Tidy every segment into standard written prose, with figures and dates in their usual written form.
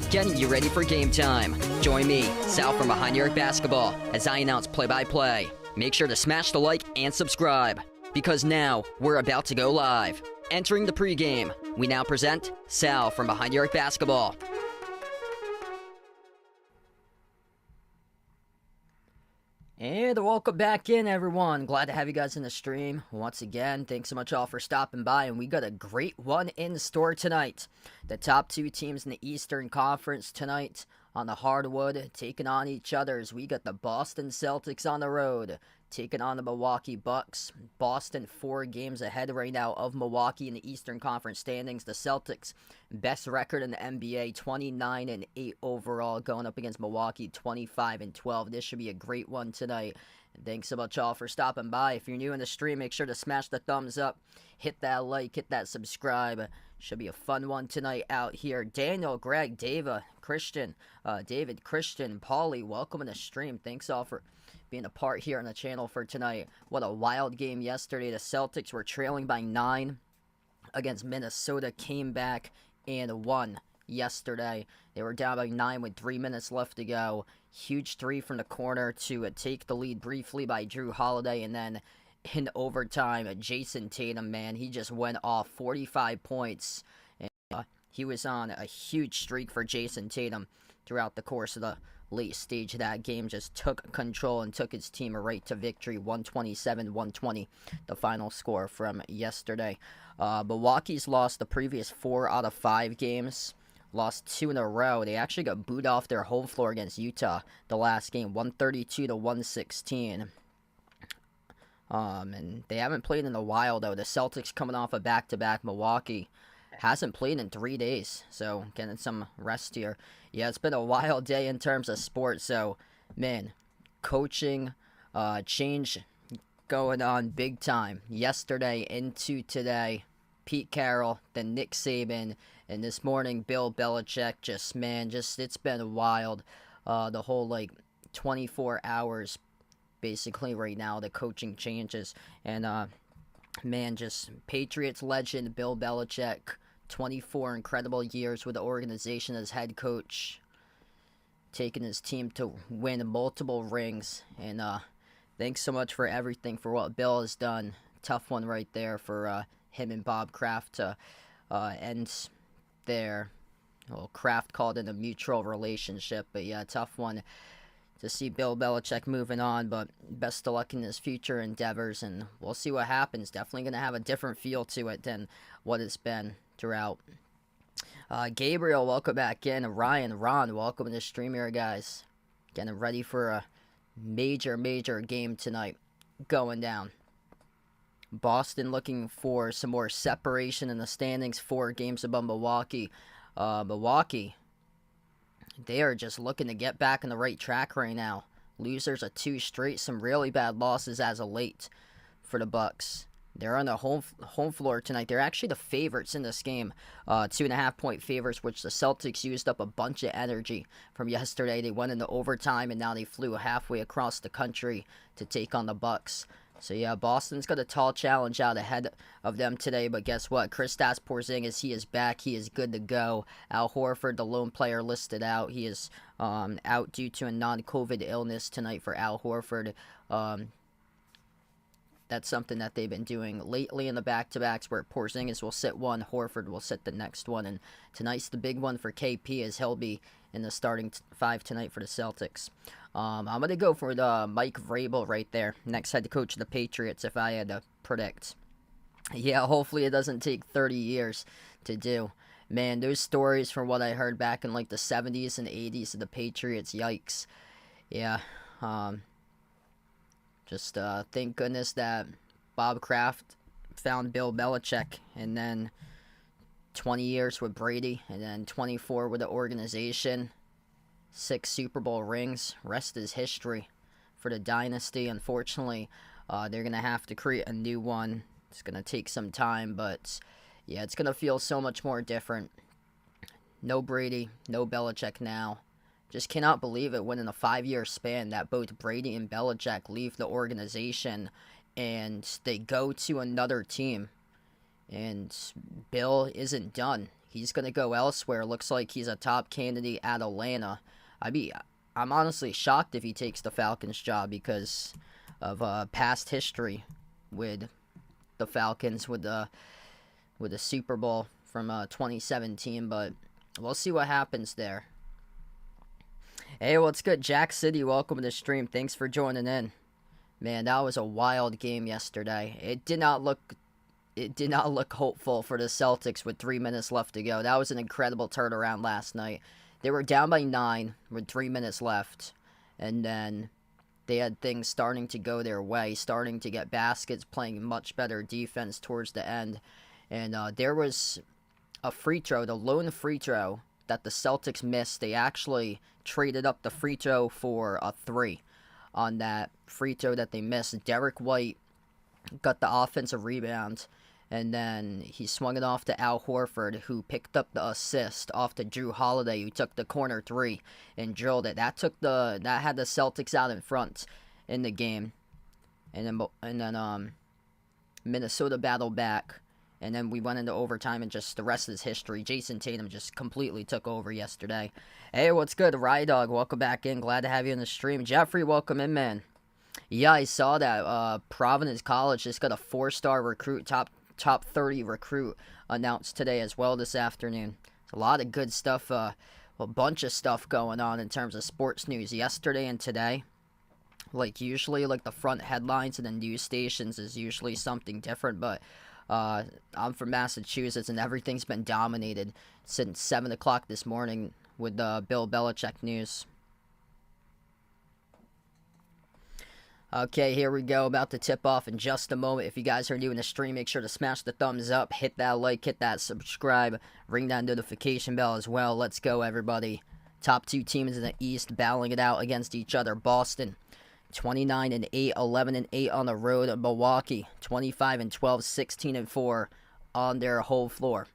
Getting you ready for game time. Join me, Sal from Behind the Arc Basketball, as I announce play-by-play. Make sure to smash the like and subscribe, because now we're about to go live. Entering the pregame, we now present Sal from Behind the Arc Basketball. And welcome back in, everyone. Glad to have you guys in the stream once again. Thanks so much all for stopping by, and we got a great one in store tonight. The top two teams in the Eastern Conference tonight on the hardwood taking on each other as we got the Boston Celtics on the road taking on the Milwaukee Bucks. Boston 4 games ahead right now of Milwaukee in the Eastern Conference standings. The Celtics, best record in the NBA, 29-8 overall, going up against Milwaukee, 25-12. This should be a great one tonight. And thanks so much all for stopping by. If you're new in the stream, make sure to smash the thumbs up, hit that like, hit that subscribe. Should be a fun one tonight out here. Daniel, Greg, David, Christian, Paulie, welcome in the stream. Thanks all for being a part here on the channel for tonight. What a wild game yesterday. The Celtics were trailing by 9 against Minnesota, came back and won yesterday. They were down by 9 with 3 minutes left to go. Huge three from the corner to take the lead briefly by Drew Holiday, and then in overtime, Jason Tatum, man, he just went off 45 points. And he was on a huge streak for Jason Tatum throughout the course of the late stage of that game. Just took control and took his team right to victory, 127-120, the final score from yesterday. Milwaukee's lost the previous 4 out of 5 games. Lost 2 in a row. They actually got booed off their home floor against Utah the last game, 132-116. And they haven't played in a while, though. The Celtics coming off a back-to-back. Milwaukee hasn't played in 3 days, so getting some rest here. Yeah, it's been a wild day in terms of sports, so, man, coaching change going on big time. Yesterday into today, Pete Carroll, then Nick Saban, and this morning, Bill Belichick. It's been wild. The whole, 24 hours basically right now, the coaching changes. And Patriots legend Bill Belichick, 24 incredible years with the organization as head coach, taking his team to win multiple rings. And thanks so much for everything, for what Bill has done. Tough one right there for him and Bob Kraft to end their, Kraft called it a mutual relationship, but yeah, tough one. to see Bill Belichick moving on, but best of luck in his future endeavors, and we'll see what happens. Definitely going to have a different feel to it than what it's been throughout. Gabriel, welcome back in. Ryan, Ron, welcome to the stream here, guys. Getting ready for a major game tonight going down. Boston looking for some more separation in the standings, 4 games above Milwaukee. Milwaukee, they are just looking to get back on the right track right now. Losers of 2 straight, some really bad losses as of late for the Bucks. They're on the home floor tonight. They're actually the favorites in this game. 2.5-point favorites, which the Celtics used up a bunch of energy from yesterday. They went into overtime, and now they flew halfway across the country to take on the Bucks. So yeah, Boston's got a tall challenge out ahead of them today, but guess what? Kristaps Porzingis, he is back. He is good to go. Al Horford, the lone player listed out. He is out due to a non-COVID illness tonight for Al Horford. That's something that they've been doing lately in the back-to-backs, where Porzingis will sit one, Horford will sit the next one, and tonight's the big one for KP, as he'll be in the starting 5 tonight for the Celtics. I'm going to go for the Mike Vrabel right there, next head coach of the Patriots, if I had to predict. Yeah, hopefully it doesn't take 30 years to do. Man, those stories from what I heard back in like the 70s and 80s of the Patriots, yikes. Yeah, just thank goodness that Bob Kraft found Bill Belichick, and then 20 years with Brady, and then 24 with the organization, 6 Super Bowl rings. Rest is history for the dynasty. Unfortunately, they're going to have to create a new one. It's going to take some time, but yeah, it's going to feel so much more different. No Brady, no Belichick now. Just cannot believe it when in a 5-year span that both Brady and Belichick leave the organization and they go to another team. And Bill isn't done. He's going to go elsewhere. Looks like he's a top candidate at Atlanta. I'm honestly shocked if he takes the Falcons job because of past history with the Falcons, with the Super Bowl from 2017. But we'll see what happens there. Hey, what's good? Jack City, welcome to the stream. Thanks for joining in. Man, that was a wild game yesterday. It did not look hopeful for the Celtics with 3 minutes left to go. That was an incredible turnaround last night. They were down by 9 with 3 minutes left, and then they had things starting to go their way, starting to get baskets, playing much better defense towards the end. And there was a free throw, the lone free throw that the Celtics missed. They actually traded up the free throw for a 3 on that free throw that they missed. Derek White got the offensive rebound, and then he swung it off to Al Horford, who picked up the assist off to Drew Holiday, who took the corner 3 and drilled it. That had the Celtics out in front in the game, and then Minnesota battled back. And then we went into overtime, and just the rest is history. Jason Tatum just completely took over yesterday. Hey, what's good? Rydog, welcome back in. Glad to have you in the stream. Jeffrey, welcome in, man. Yeah, I saw that. Providence College just got a 4-star recruit, top 30 recruit announced today as well this afternoon. A lot of good stuff, a bunch of stuff going on in terms of sports news yesterday and today. Like usually, like the front headlines and the news stations is usually something different, but I'm from Massachusetts, and everything's been dominated since 7 o'clock this morning with Bill Belichick news. Okay, here we go. About to tip off in just a moment. If you guys are new in the stream, make sure to smash the thumbs up, hit that like, hit that subscribe, ring that notification bell as well. Let's go, everybody. Top 2 teams in the East battling it out against each other. Boston, 29-8, 11-8 on the road. Milwaukee, 25-12, 16-4 on their home floor.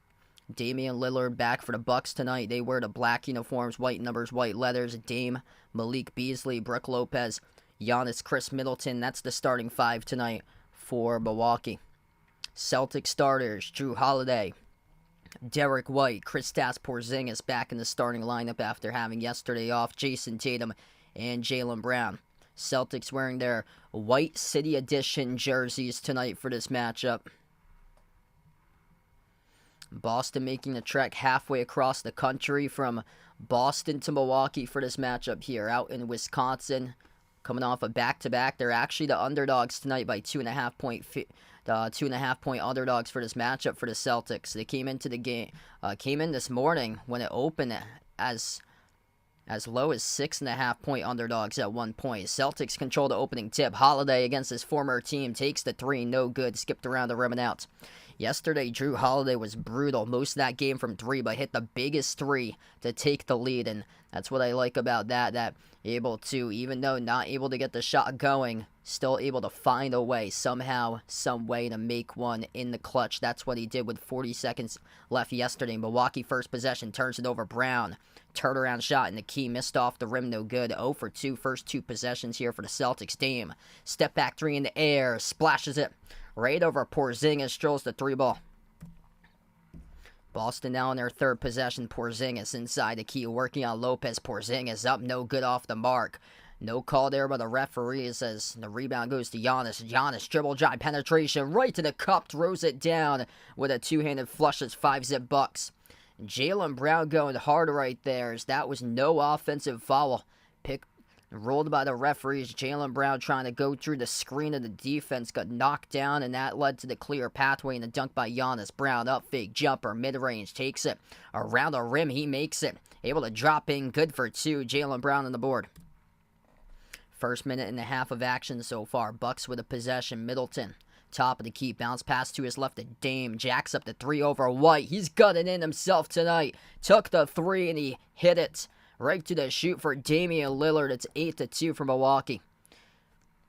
Damian Lillard back for the Bucks tonight. They wear the black uniforms, white numbers, white letters. Dame, Malik Beasley, Brook Lopez, Giannis, Chris Middleton. That's the starting 5 tonight for Milwaukee. Celtic starters, Drew Holiday, Derek White, Kristaps Porzingis back in the starting lineup after having yesterday off. Jason Tatum and Jaylen Brown. Celtics wearing their White City Edition jerseys tonight for this matchup. Boston making the trek halfway across the country from Boston to Milwaukee for this matchup here out in Wisconsin. Coming off a back-to-back. They're actually the underdogs tonight by 2.5 point. The 2.5 point underdogs for this matchup for the Celtics. They came into the game, came in this morning when it opened as low as 6.5 point underdogs at one point. Celtics control the opening tip. Holiday against his former team takes the three, no good. Skipped around the rim and out. Yesterday, Drew Holiday was brutal. Most of that game from three, but hit the biggest three to take the lead, and that's what I like about that able to, even though not able to get the shot going, still able to find a way, somehow, some way to make one in the clutch. That's what he did with 40 seconds left yesterday. Milwaukee first possession, turns it over. Brown, turnaround shot in the key, missed off the rim, no good. 0 for 2, first two possessions here for the Celtics. Dame, step back three in the air, splashes it right over Porzingis, strolls the three ball. Boston now in their third possession. Porzingis inside the key, working on Lopez. Porzingis up, no good off the mark. No call there by the referee as the rebound goes to Giannis. Giannis, dribble drive, penetration, right to the cup, throws it down with a two-handed flush. It's 5-zip Bucks. Jaylen Brown going hard right there as that was no offensive foul. Rolled by the referees. Jaylen Brown trying to go through the screen of the defense, got knocked down, and that led to the clear pathway and the dunk by Giannis. Brown up fake jumper, mid-range, takes it around the rim. He makes it, able to drop in, good for two. Jaylen Brown on the board. First minute and a half of action so far. Bucks with a possession. Middleton, top of the key, bounce pass to his left to Dame. Jacks up the three over White. He's got it in himself tonight. Took the three and he hit it right to the shoot for Damian Lillard. It's 8-2 for Milwaukee.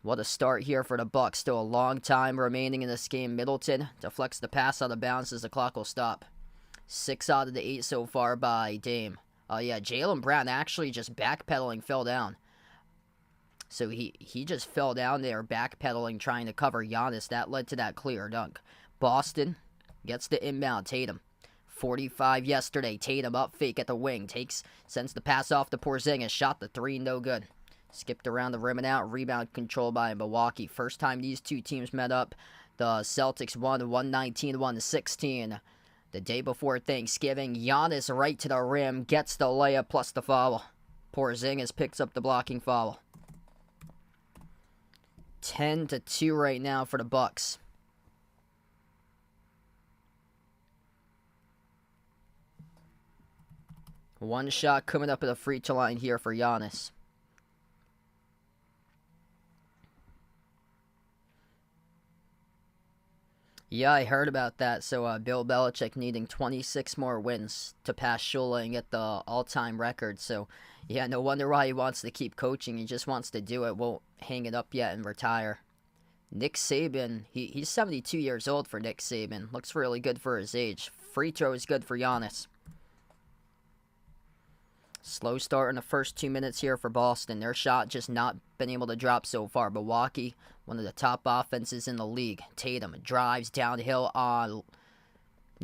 What a start here for the Bucks. Still a long time remaining in this game. Middleton deflects the pass out of bounds as the clock will stop. 6 out of the 8 so far by Dame. Yeah, Jaylen Brown actually just backpedaling, fell down. So he just fell down there backpedaling, trying to cover Giannis. That led to that clear dunk. Boston gets the inbound. Tatum. 45 yesterday. Tatum up fake at the wing. Sends the pass off to Porzingis. Shot the three, no good. Skipped around the rim and out. Rebound controlled by Milwaukee. First time these two teams met up, the Celtics won 119-116. The day before Thanksgiving, Giannis right to the rim, gets the layup plus the foul. Porzingis picks up the blocking foul. 10-2 right now for the Bucks. One shot coming up at the free throw line here for Giannis. Yeah, I heard about that. So Bill Belichick needing 26 more wins to pass Shula and get the all-time record. So, yeah, no wonder why he wants to keep coaching. He just wants to do it. Won't hang it up yet and retire. Nick Saban, he's 72 years old for Nick Saban. Looks really good for his age. Free throw is good for Giannis. Slow start in the first 2 minutes here for Boston. Their shot just not been able to drop so far. Milwaukee, one of the top offenses in the league. Tatum drives downhill on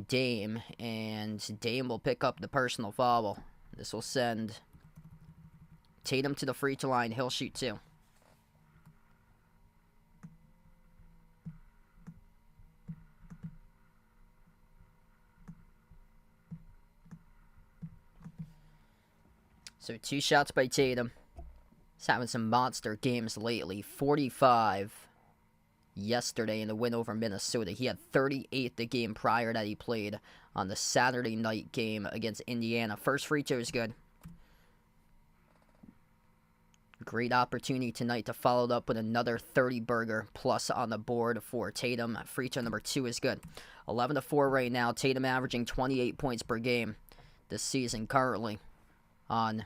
Dame, and Dame will pick up the personal foul. This will send Tatum to the free throw line. He'll shoot two. So 2 shots by Tatum. He's having some monster games lately. 45 yesterday in the win over Minnesota. He had 38 the game prior that he played on the Saturday night game against Indiana. First free throw is good. Great opportunity tonight to follow it up with another 30-burger plus on the board for Tatum. Free throw number 2 is good. 11-4 right now. Tatum averaging 28 points per game this season currently on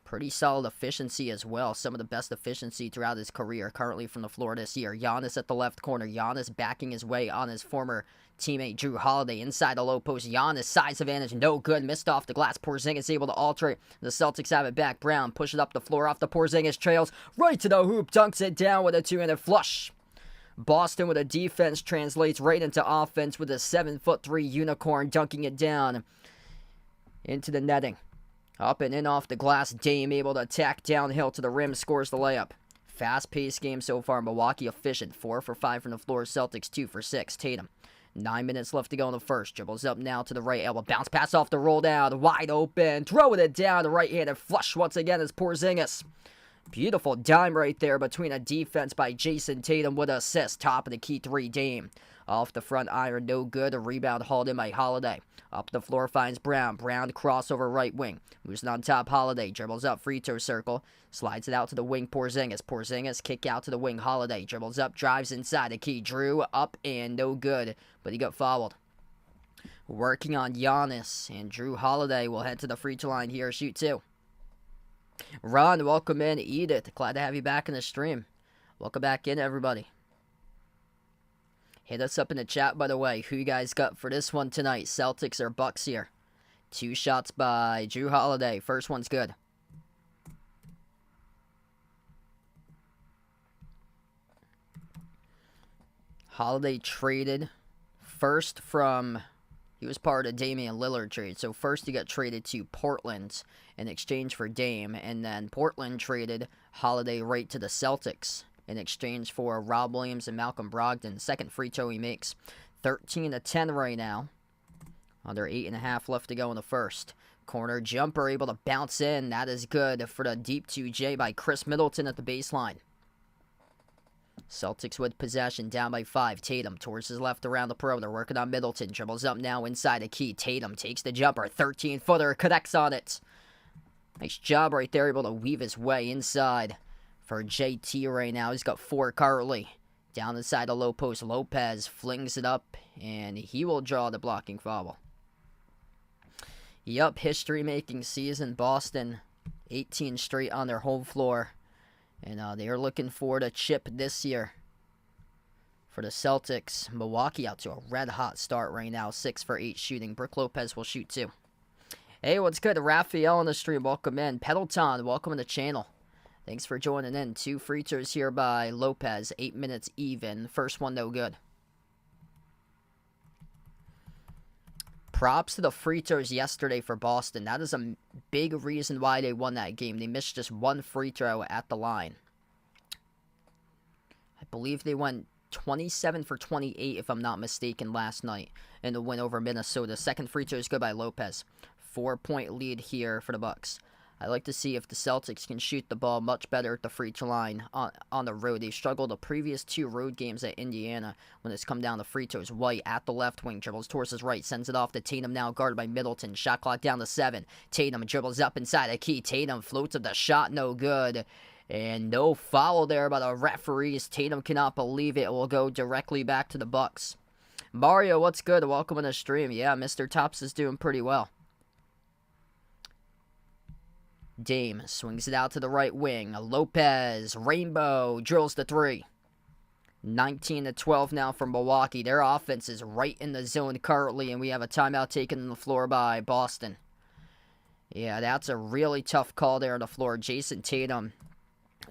pretty solid efficiency as well. Some of the best efficiency throughout his career currently from the floor this year. Giannis at the left corner. Giannis backing his way on his former teammate Drew Holiday inside the low post. Giannis size advantage, no good. Missed off the glass. Porzingis able to alter it. The Celtics have it back. Brown push it up the floor off the Porzingis trails. Right to the hoop. Dunks it down with a two-handed flush. Boston with a defense translates right into offense with a 7'3" unicorn dunking it down into the netting. Up and in off the glass. Dame able to attack downhill to the rim. Scores the layup. Fast-paced game so far. Milwaukee efficient. 4 for 5 from the floor. Celtics 2 for 6. Tatum 9 minutes left to go in the first. Dribbles up now to the right elbow. Bounce pass off the roll down. Wide open. Throwing it down. The right-handed flush once again is Porzingis. Beautiful dime right there between a defense by Jason Tatum with an assist. Top of the key three, Dame. Off the front iron, no good. A rebound hauled in by Holiday. Up the floor finds Brown. Brown crossover right wing. Moves it on top, Holiday. Dribbles up, free throw circle. Slides it out to the wing, Porzingis. Porzingis kick out to the wing, Holiday. Dribbles up, drives inside the key. Drew up and no good, but he got fouled. Working on Giannis, and Drew Holiday will head to the free throw line here, shoot two. Ron, welcome in. Edith, glad to have you back in the stream. Welcome back in, everybody. Hit us up in the chat, by the way. Who you guys got for this one tonight? Celtics or Bucks here? 2 shots by Drew Holiday. First one's good. Holiday traded first from... He was part of Damian Lillard trade. So first he got traded to Portland in exchange for Dame. And then Portland traded Holiday right to the Celtics in exchange for Rob Williams and Malcolm Brogdon. Second free throw he makes. 13-10 right now. Under 8.5 left to go in the first. Corner jumper able to bounce in. That is good for the deep 2J by Chris Middleton at the baseline. Celtics with possession, down by 5. Tatum towards his left around the perimeter, working on Middleton. Dribbles up now inside the key. Tatum takes the jumper. 13-footer, connects on it. Nice job right there, able to weave his way inside for JT right now. He's got 4 currently. Down inside the low post, Lopez flings it up, and he will draw the blocking foul. Yup, history-making season. Boston, 18 straight on their home floor. And they are looking forward to chip this year for the Celtics. Milwaukee out to a red-hot start right now. 6 for 8 shooting. Brook Lopez will shoot 2. Hey, what's good? Raphael on the stream. Welcome in. Peddleton, welcome to the channel. Thanks for joining in. 2 free throws here by Lopez. 8 minutes even. First one, no good. Props to the free throws yesterday for Boston. That is a big reason why they won that game. They missed just 1 free throw at the line. I believe they went 27 for 28, if I'm not mistaken, last night in the win over Minnesota. Second free throw is good by Lopez. 4-point lead here for the Bucks. I'd like to see if the Celtics can shoot the ball much better at the free throw line on the road. They've struggled the previous 2 road games at Indiana when it's come down to free throws. White at the left wing, dribbles towards his right, sends it off to Tatum, now guarded by Middleton. Shot clock down to 7. Tatum dribbles up inside a key. Tatum floats at the shot, no good. And no foul there by the referees. Tatum cannot believe it. It will go directly back to the Bucks. Mario, what's good? Welcome in the stream. Yeah, Mr. Tops is doing pretty well. Dame swings it out to the right wing. Lopez, rainbow, drills the 3. 19-12 now from Milwaukee. Their offense is right in the zone currently, and we have a timeout taken on the floor by Boston. Yeah, that's a really tough call there on the floor. Jason Tatum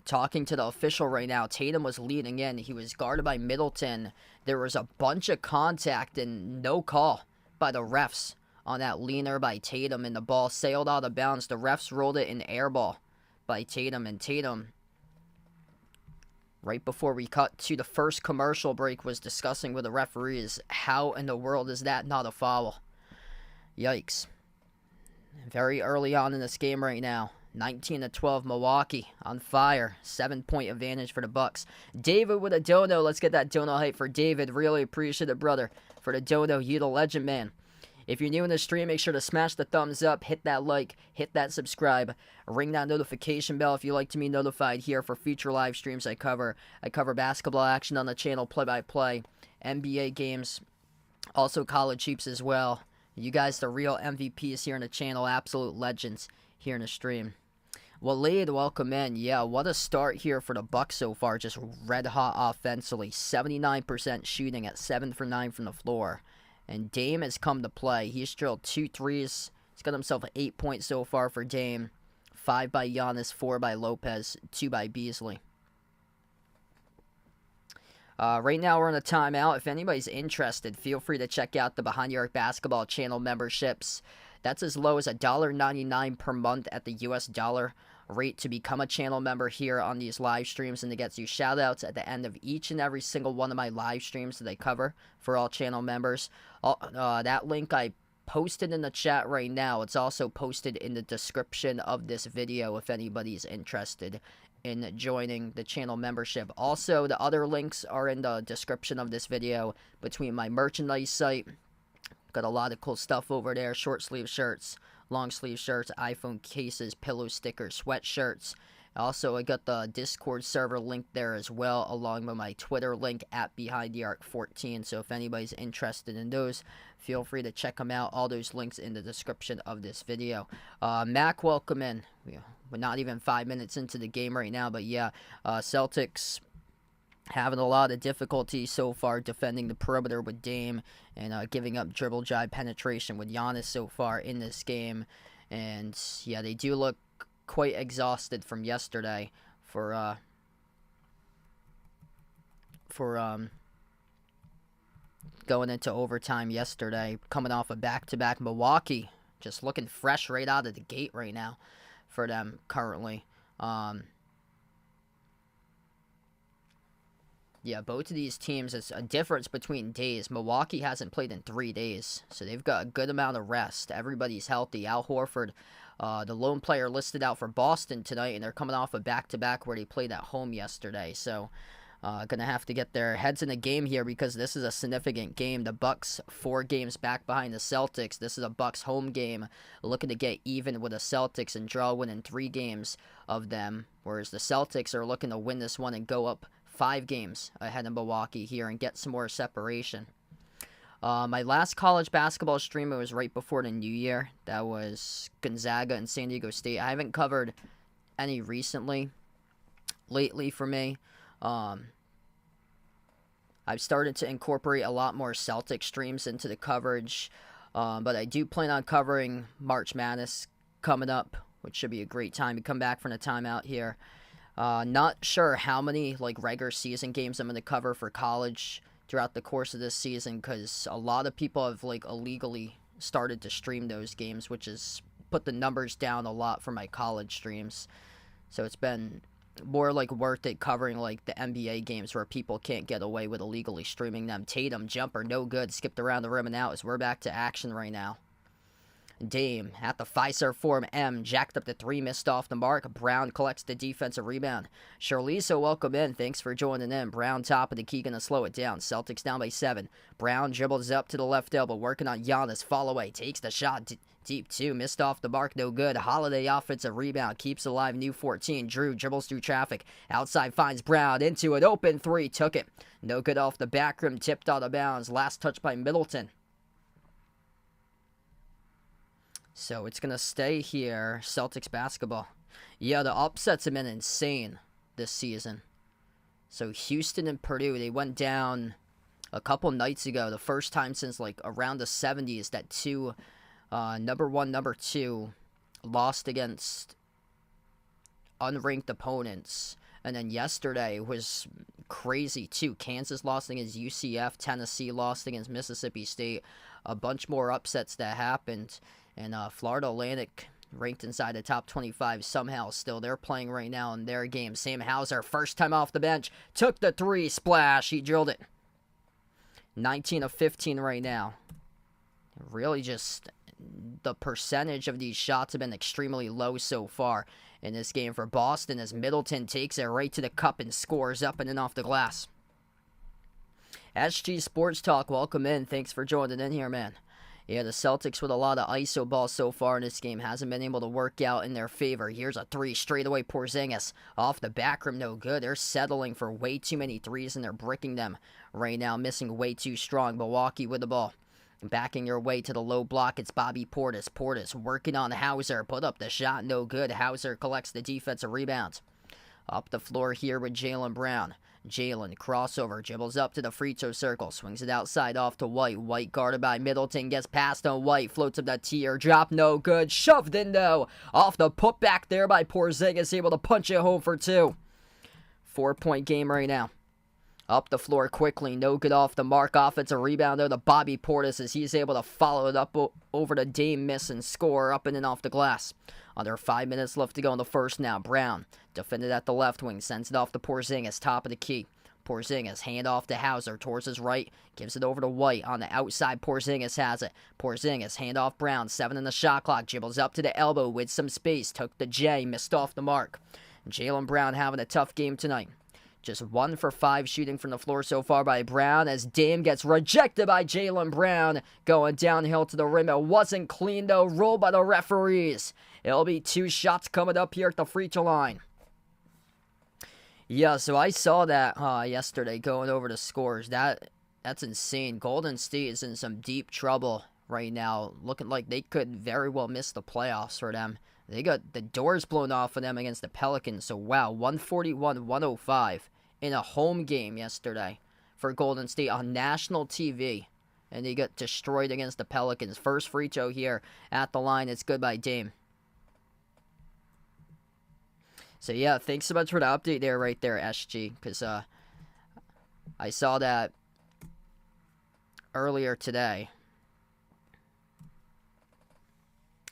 talking to the official right now. Tatum was leading in. He was guarded by Middleton. There was a bunch of contact and no call by the refs on that leaner by Tatum, and the ball sailed out of bounds. The refs rolled it in air ball by Tatum, and Tatum, right before we cut to the first commercial break, was discussing with the referees, how in the world is that not a foul? Yikes. Very early on in this game right now. 19-12, Milwaukee on fire. 7-point advantage for the Bucks. David with a dono. Let's get that dono hype for David. Really appreciate it, brother, for the dono. You the legend, man. If you're new in the stream, make sure to smash the thumbs up, hit that like, hit that subscribe, ring that notification bell if you like to be notified here for future live streams I cover. I cover basketball action on the channel, play-by-play, NBA games, also college hoops as well. You guys, the real MVPs here in the channel, absolute legends here in the stream. Waleed, welcome in. Yeah, what a start here for the Bucks so far. Just red hot offensively. 79% shooting at 7 for 9 from the floor. And Dame has come to play. He's drilled 2 threes. He's got himself 8 points so far for Dame. 5 by Giannis, 4 by Lopez, 2 by Beasley. Right now we're in a timeout. If anybody's interested, feel free to check out the Behind Your Arc Basketball channel memberships. That's as low as $1.99 per month at the US dollar. rate to become a channel member here on these live streams and to get you shout outs at the end of each and every single one of my live streams that I cover for all channel members. That link I posted in the chat right now. It's also posted in the description of this video if anybody's interested in joining the channel membership. Also, the other links are in the description of this video between my merchandise site. Got a lot of cool stuff over there. Short sleeve shirts, long sleeve shirts, iPhone cases, pillow stickers, sweatshirts. Also, I got the Discord server link there as well, along with my Twitter link at BehindTheArc14. So if anybody's interested in those, feel free to check them out. All those links in the description of this video. Mac, welcome in. We're not even 5 minutes into the game right now, but yeah, Celtics having a lot of difficulty so far defending the perimeter with Dame and giving up dribble drive penetration with Giannis so far in this game. And yeah, they do look quite exhausted from yesterday for going into overtime yesterday, coming off a back-to-back. Milwaukee just looking fresh right out of the gate right now for them currently. Yeah, both of these teams, it's a difference between days. Milwaukee hasn't played in 3 days, so they've got a good amount of rest. Everybody's healthy. Al Horford, the lone player, listed out for Boston tonight, and they're coming off a back-to-back where they played at home yesterday. So, going to have to get their heads in the game here because this is a significant game. The Bucks 4 games back behind the Celtics. This is a Bucks home game, looking to get even with the Celtics and draw winning 3 games of them, whereas the Celtics are looking to win this one and go up 5 games ahead of Milwaukee here and get some more separation. My last college basketball stream was right before the New Year. That was Gonzaga and San Diego State. I haven't covered any lately for me. I've started to incorporate a lot more Celtic streams into the coverage, but I do plan on covering March Madness coming up, which should be a great time to come back from the timeout here. Not sure how many regular season games I'm going to cover for college throughout the course of this season, because a lot of people have illegally started to stream those games, which has put the numbers down a lot for my college streams. So it's been more worth it covering the NBA games where people can't get away with illegally streaming them. Tatum jumper no good, skipped around the rim and out as we're back to action right now. Dame at the Pfizer form M, jacked up the 3, missed off the mark. Brown collects the defensive rebound. Charlize, welcome in. Thanks for joining in. Brown top of the key, gonna slow it down. Celtics down by 7. Brown dribbles up to the left elbow, working on Giannis. Fall away, takes the shot deep 2, missed off the mark, no good. Holiday offensive rebound, keeps alive. New 14. Drew dribbles through traffic. Outside finds Brown, into an open 3, took it. No good off the back rim, tipped out of bounds. Last touch by Middleton. So it's going to stay here, Celtics basketball. Yeah, the upsets have been insane this season. So Houston and Purdue, they went down a couple nights ago. The first time since around the 70s that 2, number 1, number 2, lost against unranked opponents. And then yesterday was crazy too. Kansas lost against UCF. Tennessee lost against Mississippi State. A bunch more upsets that happened. And Florida Atlantic, ranked inside the top 25 somehow still. They're playing right now in their game. Sam Hauser, first time off the bench, took the 3, splash. He drilled it. 19 of 15 right now. Really just the percentage of these shots have been extremely low so far in this game for Boston as Middleton takes it right to the cup and scores up and in off the glass. SG Sports Talk, welcome in. Thanks for joining in here, man. Yeah, the Celtics with a lot of ISO ball so far in this game hasn't been able to work out in their favor. Here's a 3 straight away. Porzingis off the back rim, no good. They're settling for way too many threes and they're bricking them right now, missing way too strong. Milwaukee with the ball. Backing your way to the low block, it's Bobby Portis. Portis working on Hauser, put up the shot, no good. Hauser collects the defensive rebound. Up the floor here with Jaylen Brown. Jaylen, crossover, dribbles up to the free throw circle, swings it outside off to White. White guarded by Middleton, gets past on White, floats up that teardrop, no good, shoved in though. Off the putback there by Porzingis, able to punch it home for 2. 4-point game right now. Up the floor quickly, no good off the mark. Offensive rebound there to Bobby Portis as he's able to follow it up over to Dame, miss and score up in and off the glass. Under 5 minutes left to go in the first now. Brown, defended at the left wing, sends it off to Porzingis, top of the key. Porzingis, hand off to Hauser towards his right, gives it over to White on the outside. Porzingis has it. Porzingis, hand off Brown, 7 in the shot clock, dribbles up to the elbow with some space, took the J, missed off the mark. Jaylen Brown having a tough game tonight. Just 1 for 5 shooting from the floor so far by Brown as Dame gets rejected by Jaylen Brown. Going downhill to the rim. It wasn't clean though. Ruled by the referees. It'll be 2 shots coming up here at the free throw line. Yeah, so I saw that yesterday going over the scores. That's insane. Golden State is in some deep trouble right now. Looking like they could very well miss the playoffs for them. They got the doors blown off of them against the Pelicans. So, wow, 141-105 in a home game yesterday for Golden State on national TV. And they got destroyed against the Pelicans. First free throw here at the line. It's good by Dame. So, yeah, thanks so much for the update there right there, SG. Because I saw that earlier today.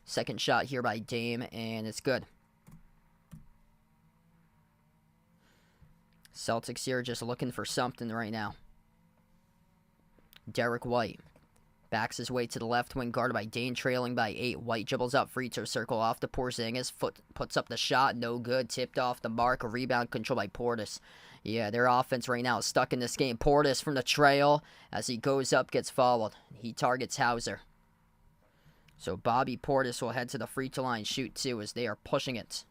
Second shot here by Dame, and it's good. Celtics here just looking for something right now. Derek White backs his way to the left wing, guarded by Dame, trailing by 8. White dribbles up, free throw circle off to Porzingis. Puts up the shot, no good. Tipped off the mark. A rebound controlled by Portis. Yeah, their offense right now is stuck in this game. Portis from the trail as he goes up, gets fouled. He targets Hauser. So Bobby Portis will head to the free throw line, shoot 2 as they are pushing it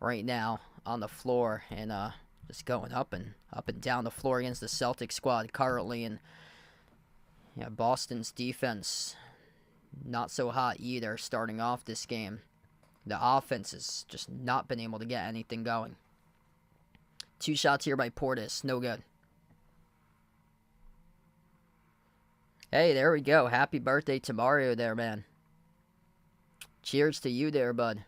right now on the floor and just going up and down the floor against the Celtics squad currently. And yeah, Boston's defense not so hot either starting off this game. The offense has just not been able to get anything going. 2 shots here by Portis, no good. Hey, there we go. Happy birthday to Mario there, man. Cheers to you there, bud.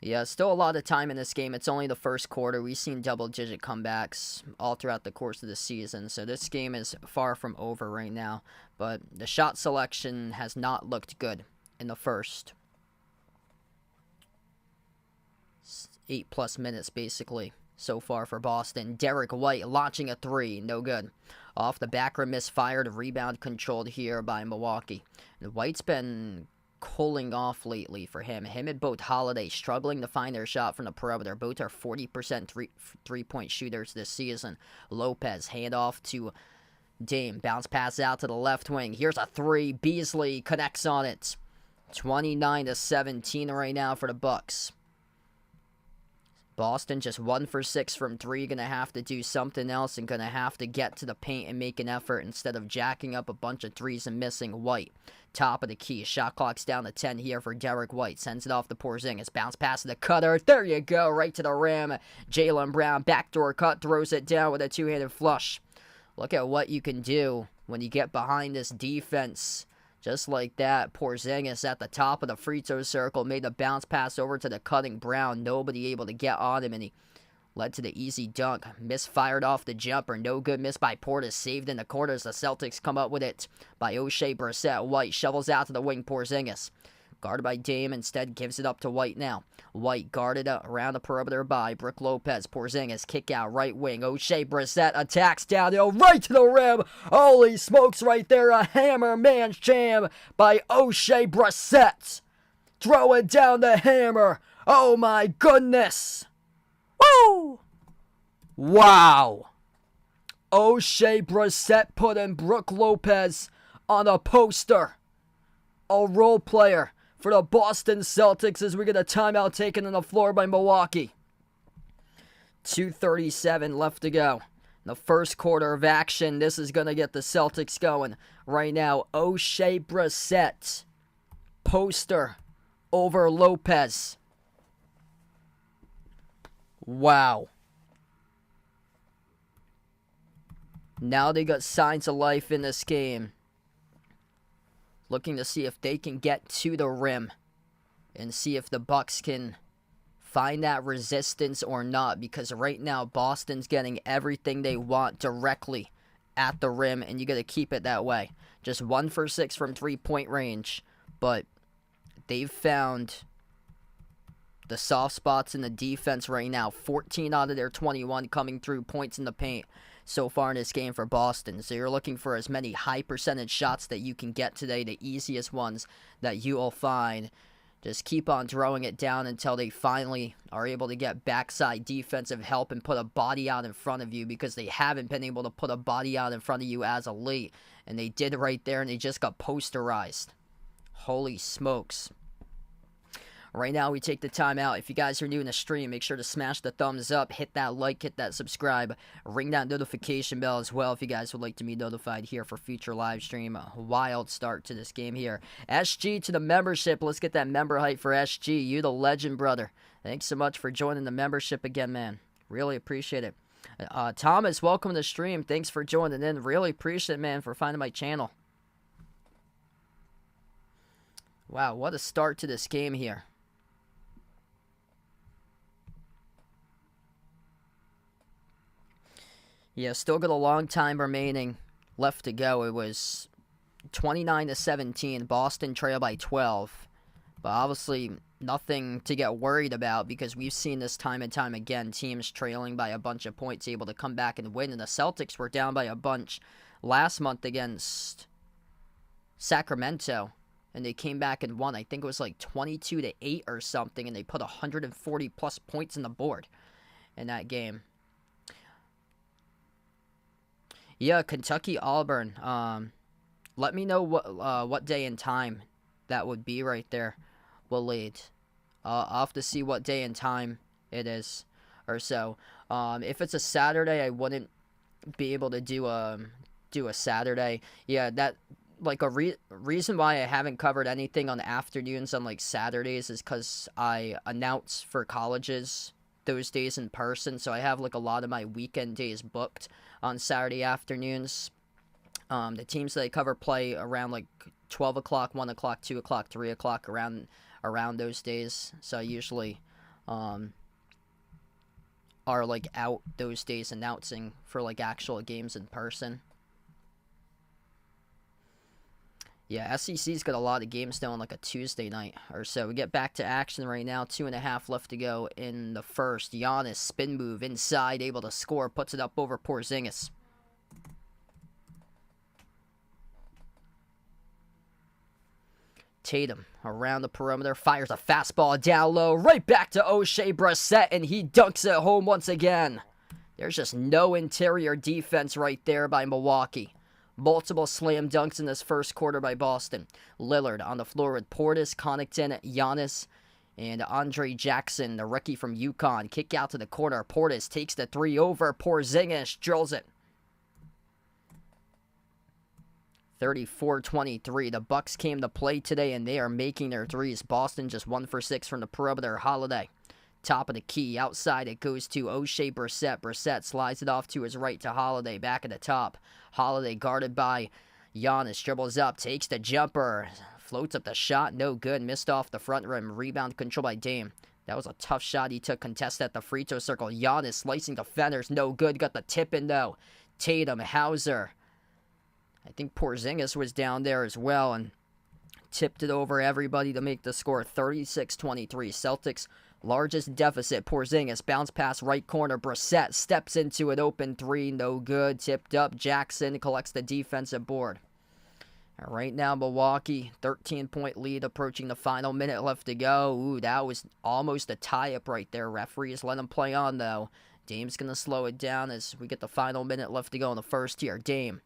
Yeah, still a lot of time in this game. It's only the first quarter. We've seen double-digit comebacks all throughout the course of the season. So this game is far from over right now. But the shot selection has not looked good in the first 8+ minutes, basically, so far for Boston. Derek White launching a 3. No good. Off the back rim, misfired. Rebound controlled here by Milwaukee. And White's been cooling off lately for him. Him and both Holiday struggling to find their shot from the perimeter. Both are 40% three-point shooters this season. Lopez, handoff to Dame. Bounce pass out to the left wing. Here's a 3. Beasley connects on it. 29-17 right now for the Bucks. Boston just 1 for 6 from 3. Going to have to do something else and going to have to get to the paint and make an effort instead of jacking up a bunch of threes and missing. White, top of the key. Shot clock's down to 10 here for Derek White. Sends it off to Porzingis. Bounce pass to the cutter. There you go. Right to the rim. Jaylen Brown, backdoor cut, throws it down with a 2-handed flush. Look at what you can do when you get behind this defense. Just like that, Porzingis at the top of the free throw circle made the bounce pass over to the cutting Brown. Nobody able to get on him, and he led to the easy dunk. Misfired off the jumper. No good miss by Portis. Saved in the corners. The Celtics come up with it by O'Shea Brissett. White shovels out to the wing. Porzingis, guarded by Dame, instead gives it up to White now. White guarded around the perimeter by Brook Lopez. Porzingis kick out right wing. O'Shea Brissett attacks downhill right to the rim. Holy smokes right there. A hammer man jam by O'Shea Brissett. Throwing down the hammer. Oh my goodness. Woo! Wow. O'Shea Brissett putting Brook Lopez on a poster. A role player for the Boston Celtics as we get a timeout taken on the floor by Milwaukee. 2:37 left to go. The first quarter of action. This is going to get the Celtics going right now. O'Shea Brissett. Poster over Lopez. Wow. Now they got signs of life in this game. Looking to see if they can get to the rim and see if the Bucks can find that resistance or not, because right now Boston's getting everything they want directly at the rim, and you got to keep it that way. Just 1 for 6 from 3-point range, but they've found the soft spots in the defense right now. 14 out of their 21 coming through points in the paint so far in this game for Boston. So you're looking for as many high percentage shots that you can get today, the easiest ones that you will find. Just keep on throwing it down until they finally are able to get backside defensive help and put a body out in front of you, because they haven't been able to put a body out in front of you as of late. And they did right there, and they just got posterized. Holy smokes. Right now, we take the time out. If you guys are new in the stream, make sure to smash the thumbs up, hit that like, hit that subscribe, ring that notification bell as well if you guys would like to be notified here for future live stream. A wild start to this game here. SG to the membership. Let's get that member hype for SG. You the legend, brother. Thanks so much for joining the membership again, man. Really appreciate it. Thomas, welcome to the stream. Thanks for joining in. Really appreciate it, man, for finding my channel. Wow, what a start to this game here. Yeah, still got a long time remaining left to go. It was 29-17. Boston trailed by 12. But obviously nothing to get worried about, because we've seen this time and time again. Teams trailing by a bunch of points able to come back and win. And the Celtics were down by a bunch last month against Sacramento. And they came back and won. I think it was like 22-8 or something. And they put 140 plus points in the board in that game. Yeah, Kentucky-Auburn. Let me know what day and time that would be right there, Waleed. I'll have to see what day and time it is or so. If it's a Saturday, I wouldn't be able to do a Saturday. Yeah, that like a reason why I haven't covered anything on afternoons on like Saturdays is because I announce for colleges those days in person, so I have like a lot of my weekend days booked on Saturday afternoons. The teams that I cover play around like 12 o'clock, 1 o'clock, 2 o'clock, 3 o'clock, around those days. So I usually are like out those days announcing for like actual games in person. Yeah, SEC's got a lot of games still on like a Tuesday night or so. We get back to action right now. 2.5 left to go in the first. Giannis, spin move inside, able to score. Puts it up over Porzingis. Tatum around the perimeter. Fires a fastball down low. Right back to O'Shea Brissett, and he dunks it home once again. There's just no interior defense right there by Milwaukee. Multiple slam dunks in this first quarter by Boston. Lillard on the floor with Portis, Connaughton, Giannis, and Andre Jackson, the rookie from UConn. Kick out to the corner. Portis takes the three over. Porzingis drills it. 34-23. The Bucks came to play today, and they are making their threes. Boston just 1 for 6 from the perimeter. Holiday. Top of the key. Outside it goes to O'Shea Brissett. Brissett slides it off to his right to Holiday. Back at the top. Holiday guarded by Giannis. Dribbles up. Takes the jumper. Floats up the shot. No good. Missed off the front rim. Rebound control by Dame. That was a tough shot he took. Contested at the free throw circle. Giannis slicing defenders. No good. Got the tip in though. Tatum. Hauser. I think Porzingis was down there as well and tipped it over everybody to make the score 36-23. Celtics largest deficit. Porzingis bounce pass right corner. Brissett steps into an open three. No good. Tipped up. Jackson collects the defensive board. And right now, Milwaukee 13-point lead approaching the final minute left to go. Ooh, that was almost a tie-up right there. Referees let him play on though. Dame's going to slow it down as we get the final minute left to go in the first here. Dame.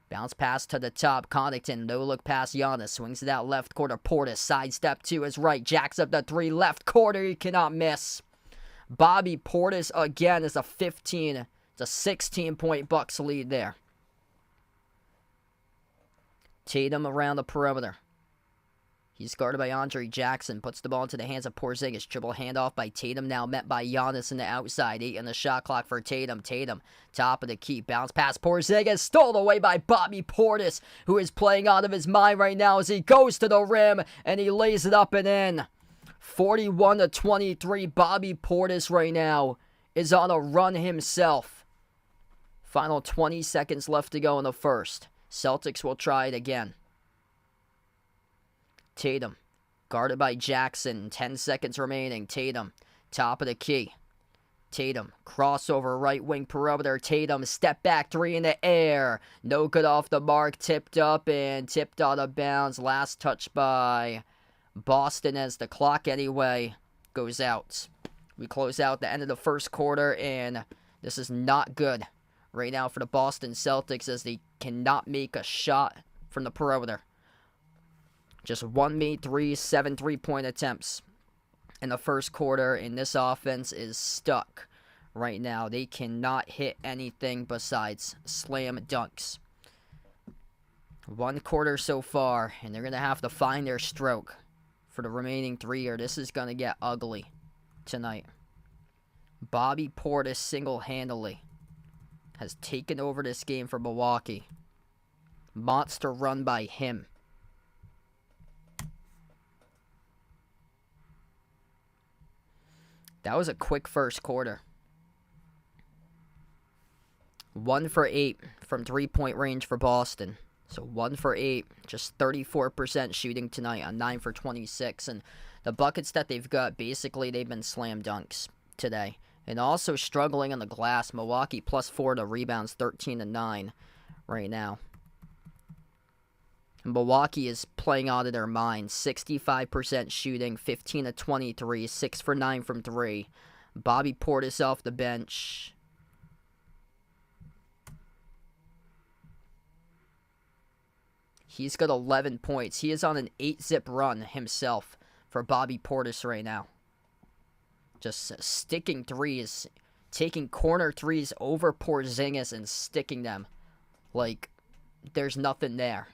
Bounce pass to the top. Connaughton, no-look pass. Giannis swings it out left corner. Portis, sidestep to his right. Jacks up the three. Left corner, he cannot miss. Bobby Portis again is a 16-point Bucks lead there. Tatum around the perimeter. He's guarded by Andre Jackson. Puts the ball into the hands of Porzingis. Dribble handoff by Tatum. Now met by Giannis in the outside. 8 on the shot clock for Tatum. Tatum, top of the key. Bounce pass. Porzingis stole away by Bobby Portis, who is playing out of his mind right now as he goes to the rim and he lays it up and in. 41-23. Bobby Portis right now is on a run himself. Final 20 seconds left to go in the first. Celtics will try it again. Tatum, guarded by Jackson. 10 seconds remaining. Tatum, top of the key. Tatum, crossover, right wing perimeter. Tatum, step back, three in the air. No good off the mark. Tipped up and tipped out of bounds. Last touch by Boston as the clock anyway goes out. We close out the end of the first quarter, and this is not good right now for the Boston Celtics as they cannot make a shot from the perimeter. Just one made three, 7 3-point attempts in the first quarter, and this offense is stuck right now. They cannot hit anything besides slam dunks. One quarter so far, and they're going to have to find their stroke for the remaining three, or this is going to get ugly tonight. Bobby Portis single-handedly has taken over this game for Milwaukee. Monster run by him. That was a quick first quarter. 1 for 8 from three-point range for Boston. So 1 for 8, just 34% shooting tonight on 9 for 26. And the buckets that they've got, basically they've been slam dunks today. And also struggling on the glass. Milwaukee +4 to rebounds, 13-9 right now. And Milwaukee is playing out of their minds. 65% shooting, 15-23, 6 for 9 from 3. Bobby Portis off the bench. He's got 11 points. He is on an 8-zip run himself for Bobby Portis right now. Just sticking threes, taking corner threes over Porzingis and sticking them like there's nothing there.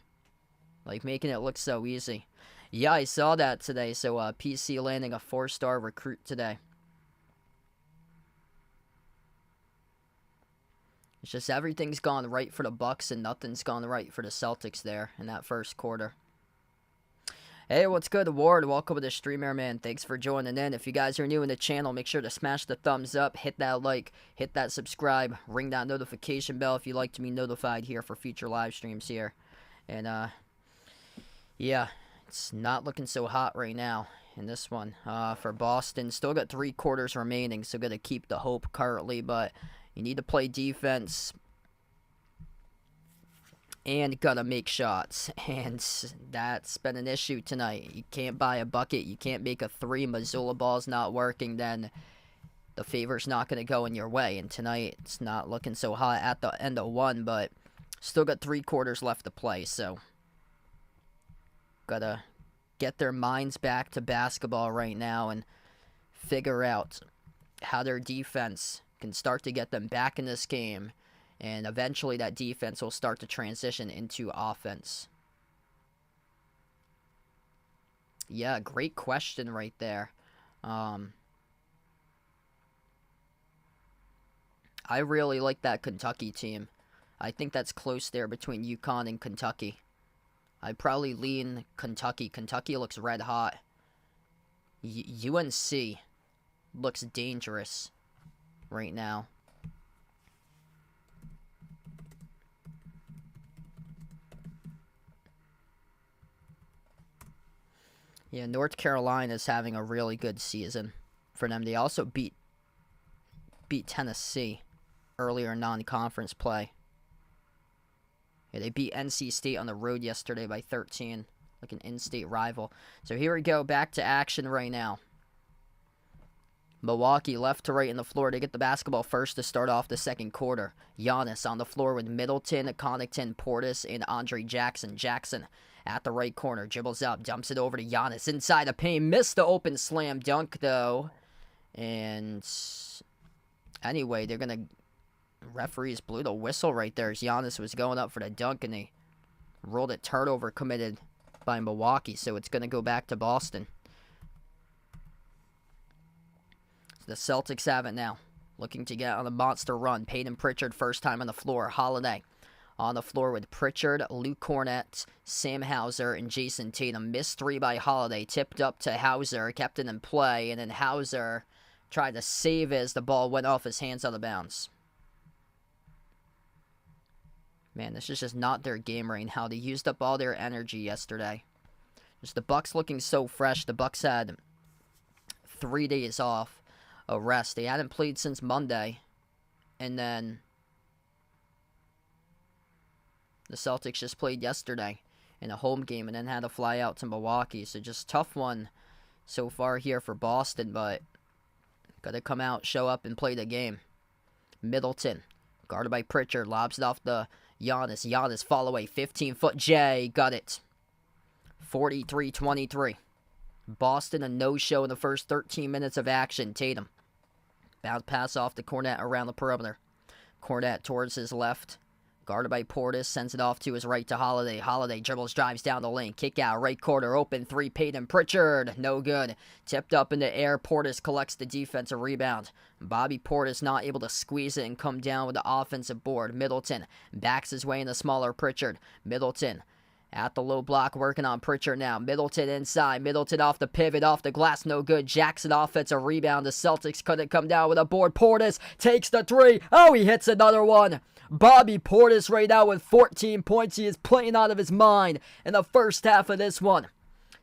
Like making it look so easy. Yeah, I saw that today. So PC landing a 4-star recruit today. It's just everything's gone right for the Bucks and nothing's gone right for the Celtics there in that first quarter. Hey, what's good, Ward? Welcome to the stream here, man. Thanks for joining in. If you guys are new in the channel, make sure to smash the thumbs up, hit that like, hit that subscribe, ring that notification bell if you'd like to be notified here for future live streams here. And, yeah, it's not looking so hot right now in this one for Boston. Still got 3 quarters remaining, so got to keep the hope currently, but you need to play defense and gotta make shots, and that's been an issue tonight. You can't buy a bucket, you can't make a 3, Mazzulla ball's not working, then the favor's not going to go in your way, and tonight it's not looking so hot at the end of 1, but still got 3 quarters left to play, so gotta get their minds back to basketball right now and figure out how their defense can start to get them back in this game. And eventually that defense will start to transition into offense. Yeah, great question right there. I really like that Kentucky team. I think that's close there between UConn and Kentucky. I'd probably lean Kentucky. Kentucky looks red hot. UNC looks dangerous right now. Yeah, North Carolina is having a really good season for them. They also beat Tennessee earlier in non-conference play. Yeah, they beat NC State on the road yesterday by 13, like an in-state rival. So here we go, back to action right now. Milwaukee left to right in the floor to get the basketball first to start off the second quarter. Giannis on the floor with Middleton, Connaughton, Portis, and Andre Jackson. Jackson at the right corner, dribbles up, dumps it over to Giannis inside the paint. Missed the open slam dunk, though. And anyway, they're going to... Referees blew the whistle right there as Giannis was going up for the dunk, and they rolled it turnover committed by Milwaukee, so it's going to go back to Boston. So the Celtics have it now, looking to get on a monster run. Peyton Pritchard first time on the floor. Holiday On the floor with Pritchard, Luke Cornett, Sam Hauser, and Jason Tatum. Missed three by Holiday. Tipped up to Hauser, kept it in play, and then Hauser tried to save as the ball went off his hands out of bounds. Man, this is just not their game right now. They used up all their energy yesterday. Just the Bucks looking so fresh. The Bucks had 3 days off of rest. They hadn't played since Monday. And then the Celtics just played yesterday in a home game and then had to fly out to Milwaukee. So just tough one so far here for Boston, but got to come out, show up, and play the game. Middleton, guarded by Pritchard, lobs it off the Giannis. Giannis fall away, 15-foot J, got it. 43-23. Boston a no-show in the first 13 minutes of action. Tatum, bounce pass off to Cornett around the perimeter. Cornett towards his left. Guarded by Portis, sends it off to his right to Holiday. Holiday dribbles, drives down the lane. Kick out, right corner, open three, Peyton Pritchard. No good. Tipped up in the air. Portis collects the defensive rebound. Bobby Portis not able to squeeze it and come down with the offensive board. Middleton backs his way in the smaller Pritchard. Middleton at the low block, working on Pritchard now. Middleton inside. Middleton off the pivot, off the glass, no good. Jackson offensive rebound. The Celtics couldn't come down with a board. Portis takes the three. Oh, he hits another one. Bobby Portis right now with 14 points. He is playing out of his mind in the first half of this one.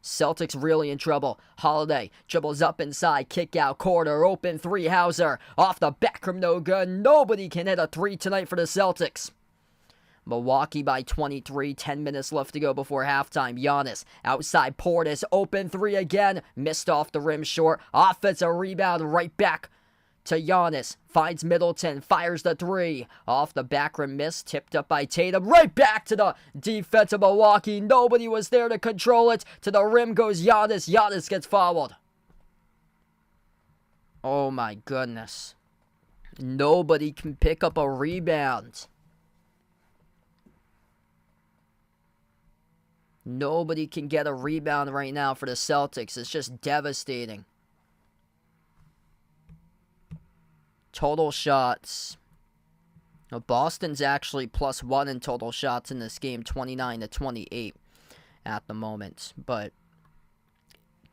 Celtics really in trouble. Holiday dribbles up inside, kick out, corner, open three, Hauser. Off the back rim, no good. Nobody can hit a three tonight for the Celtics. Milwaukee by 23, 10 minutes left to go before halftime. Giannis outside, Portis, open three again. Missed off the rim short. Offensive rebound right back to Giannis, finds Middleton, fires the three, off the back rim miss, tipped up by Tatum, right back to the defense of Milwaukee. Nobody was there to control it. To the rim goes Giannis. Giannis gets fouled. Oh my goodness. Nobody can pick up a rebound. Nobody can get a rebound right now for the Celtics. It's just devastating. Total shots. Now, Boston's actually +1 in total shots in this game, 29-28 at the moment. But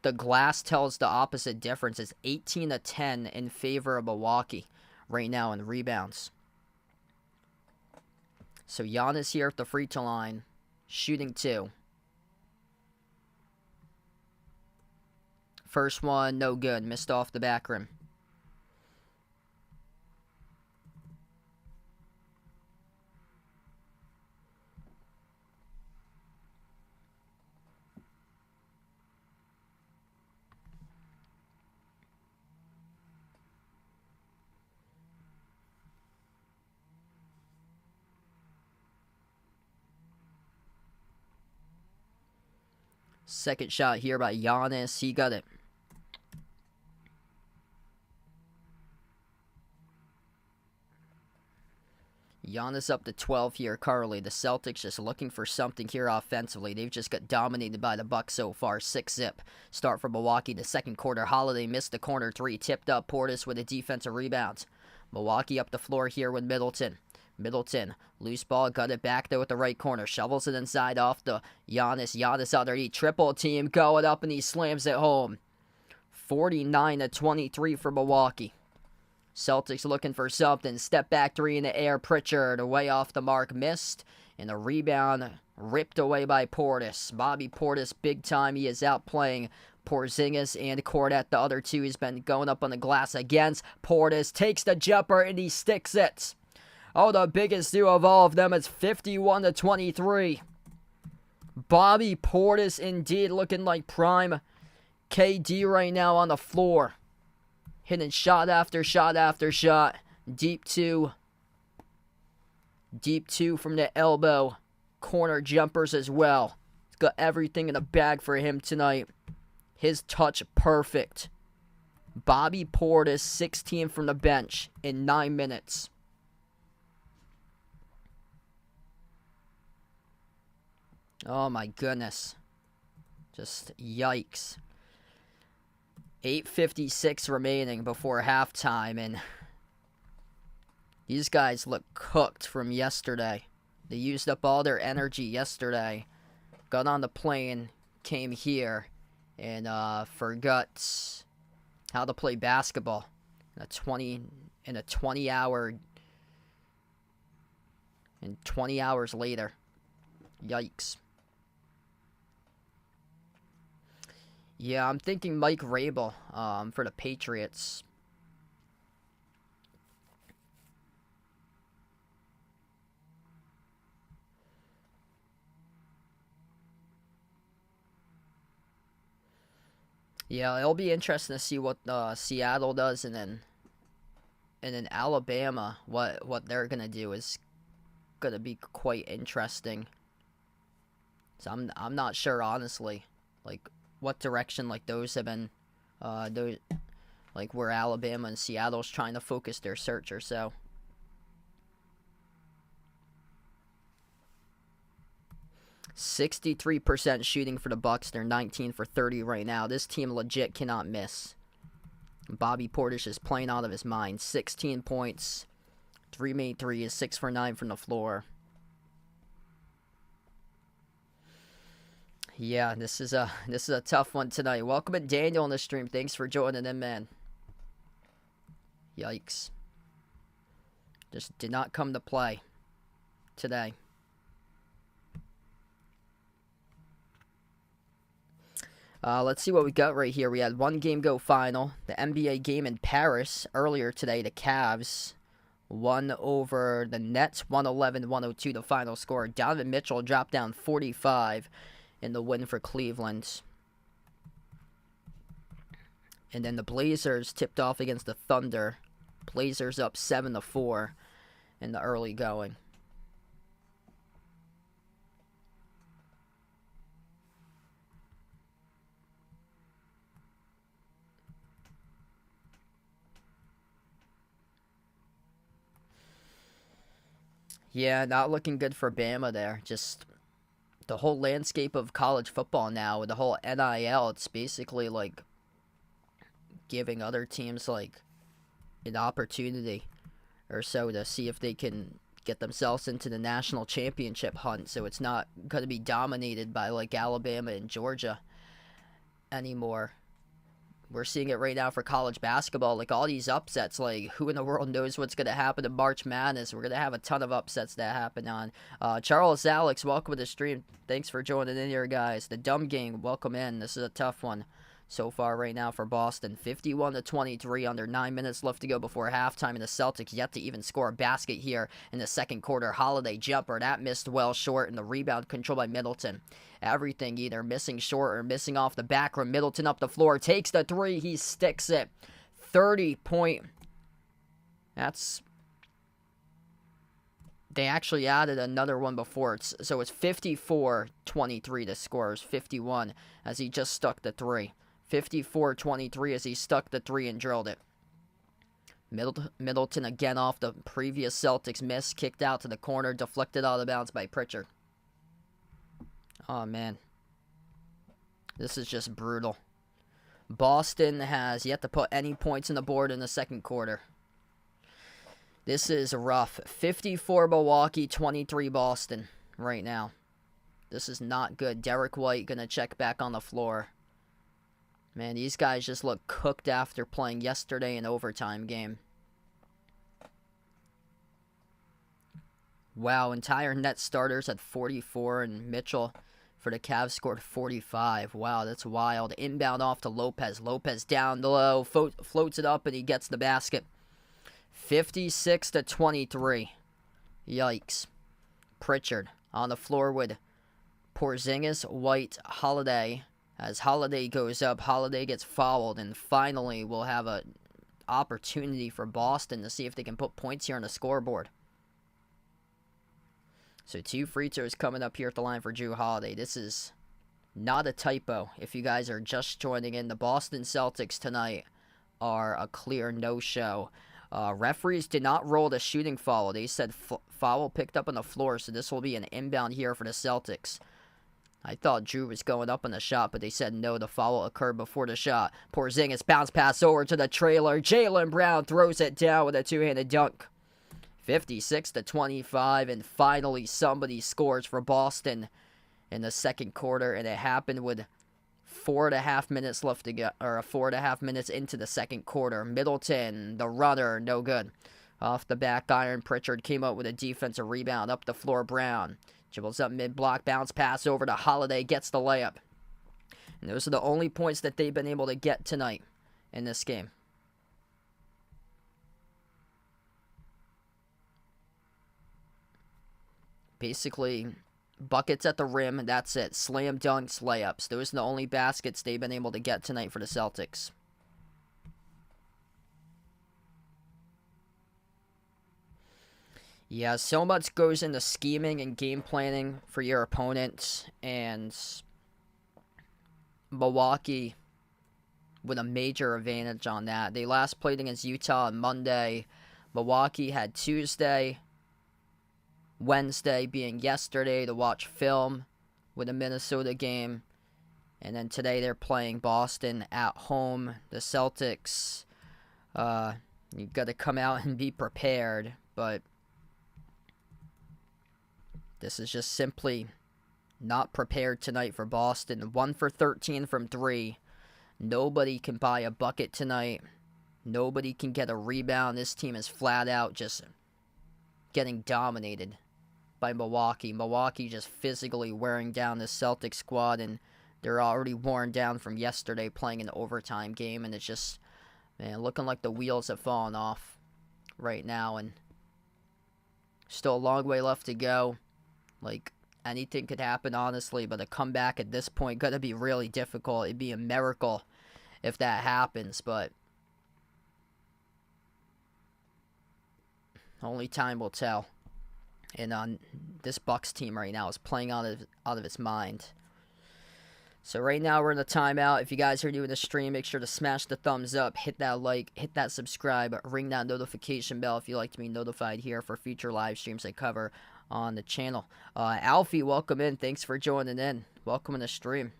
the glass tells the opposite difference. It's 18-10 in favor of Milwaukee right now in rebounds. So Giannis here at the free throw line, shooting two. First one, no good. Missed off the back rim. Second shot here by Giannis. He got it. Giannis up to 12 here currently. The Celtics just looking for something here offensively. They've just got dominated by the Bucks so far. 6-zip. Start for Milwaukee. The second quarter. Holiday missed the corner three. Tipped up Portis with a defensive rebound. Milwaukee up the floor here with Middleton. Middleton, loose ball, got it back there with the right corner. Shovels it inside off the Giannis. Giannis underneath. Triple team going up and he slams it home. 49-23 for Milwaukee. Celtics looking for something. Step back three in the air. Pritchard way off the mark. Missed. And the rebound ripped away by Portis. Bobby Portis, big time. He is out playing Porzingis and Cornett. The other two, he's been going up on the glass against Portis. Takes the jumper and he sticks it. Oh, the biggest two of all of them. It's 51-23. Bobby Portis indeed looking like prime KD right now on the floor. Hitting shot after shot after shot. Deep two. Deep two from the elbow. Corner jumpers as well. He's got everything in the bag for him tonight. His touch perfect. Bobby Portis, 16 from the bench in 9 minutes. Oh my goodness. Just yikes. 8:56 remaining before halftime, and these guys look cooked from yesterday. They used up all their energy yesterday. Got on the plane, came here, and forgot how to play basketball. In a 20 hour, and 20 hours later. Yikes. Yeah, I'm thinking Mike Rabel for the Patriots. Yeah, it'll be interesting to see what Seattle does, and then Alabama, what they're gonna do is gonna be quite interesting. So I'm not sure, honestly, like what direction like those have been, those like where Alabama and Seattle's trying to focus their search or so. 63% shooting for the Bucks. They're 19 for 30 right now. This team legit cannot miss. Bobby Portis is playing out of his mind. 16 points, 3 made threes, 6 for 9 from the floor. Yeah, this is a tough one tonight. Welcome to Daniel on the stream. Thanks for joining in, man. Yikes. Just did not come to play today. Let's see what we got right here. We had one game go final. The NBA game in Paris earlier today. The Cavs won over the Nets, 111-102 the final score. Donovan Mitchell dropped down 45 in the win for Cleveland. And then the Blazers tipped off against the Thunder. Blazers up 7-4 in the early going. Yeah, not looking good for Bama there. Just the whole landscape of college football now with the whole NIL, it's basically like giving other teams like an opportunity or so to see if they can get themselves into the national championship hunt. So it's not going to be dominated by like Alabama and Georgia anymore. We're seeing it right now for college basketball. Like all these upsets, like who in the world knows what's going to happen in March Madness? We're going to have a ton of upsets that happen on. Charles Alex, welcome to the stream. Thanks for joining in here, guys. The Dumb Gang, welcome in. This is a tough one so far right now for Boston. 51-23, under 9 minutes left to go before halftime, and the Celtics yet to even score a basket here in the second quarter. Holiday jumper, that missed well short, and the rebound controlled by Middleton. Everything either missing short or missing off the back rim. Middleton up the floor, takes the three, he sticks it. 30-point. That's... They actually added another one before. So it's 54-23 the score. It's 51 as he just stuck the three. 54-23 as he stuck the three and drilled it. Middleton again off the previous Celtics miss. Kicked out to the corner. Deflected out of bounds by Pritchard. Oh, man. This is just brutal. Boston has yet to put any points on the board in the second quarter. This is rough. 54 Milwaukee, 23 Boston right now. This is not good. Derek White going to check back on the floor. Man, these guys just look cooked after playing yesterday in overtime game. Wow, entire net starters at 44, and Mitchell for the Cavs scored 45. Wow, that's wild. Inbound off to Lopez. Lopez down low, floats it up, and he gets the basket. 56-23. Yikes. Pritchard on the floor with Porzingis, White, Holiday. As Holiday goes up, Holiday gets fouled, and finally we'll have an opportunity for Boston to see if they can put points here on the scoreboard. So 2 free throws coming up here at the line for Jrue Holiday. This is not a typo. If you guys are just joining in, the Boston Celtics tonight are a clear no-show. Referees did not roll the shooting foul. They said foul picked up on the floor, so this will be an inbound here for the Celtics. I thought Jrue was going up on the shot, but they said no, the foul occurred before the shot. Porzingis bounce pass over to the trailer. Jaylen Brown throws it down with a two-handed dunk. 56-25, and finally somebody scores for Boston in the second quarter, and it happened with 4.5 minutes left to go, or 4.5 minutes into the second quarter. Middleton, the runner, no good. Off the back iron, Pritchard came up with a defensive rebound. Up the floor, Brown dribbles up mid-block, bounce pass over to Holiday, gets the layup. And those are the only points that they've been able to get tonight in this game. Basically, buckets at the rim, and that's it. Slam dunks, layups. Those are the only baskets they've been able to get tonight for the Celtics. Yeah, so much goes into scheming and game planning for your opponents, and Milwaukee with a major advantage on that. They last played against Utah on Monday. Milwaukee had Tuesday, Wednesday being yesterday to watch film with the Minnesota game. And then today they're playing Boston at home. The Celtics, you got to come out and be prepared. But this is just simply not prepared tonight for Boston. 1 for 13 from 3. Nobody can buy a bucket tonight. Nobody can get a rebound. This team is flat out just getting dominated by Milwaukee. Milwaukee just physically wearing down this Celtics squad, and they're already worn down from yesterday playing an overtime game, and it's just, man, looking like the wheels have fallen off right now, and still a long way left to go. Like, anything could happen, honestly, but a comeback at this point going to be really difficult. It'd be a miracle if that happens, but only time will tell. And this Bucks team right now is playing out of its mind. So right now we're in a timeout. If you guys are new to the stream, make sure to smash the thumbs up, hit that like, hit that subscribe, ring that notification bell if you like to be notified here for future live streams I cover on the channel. Alfie, welcome in. Thanks for joining in. Welcome in the stream.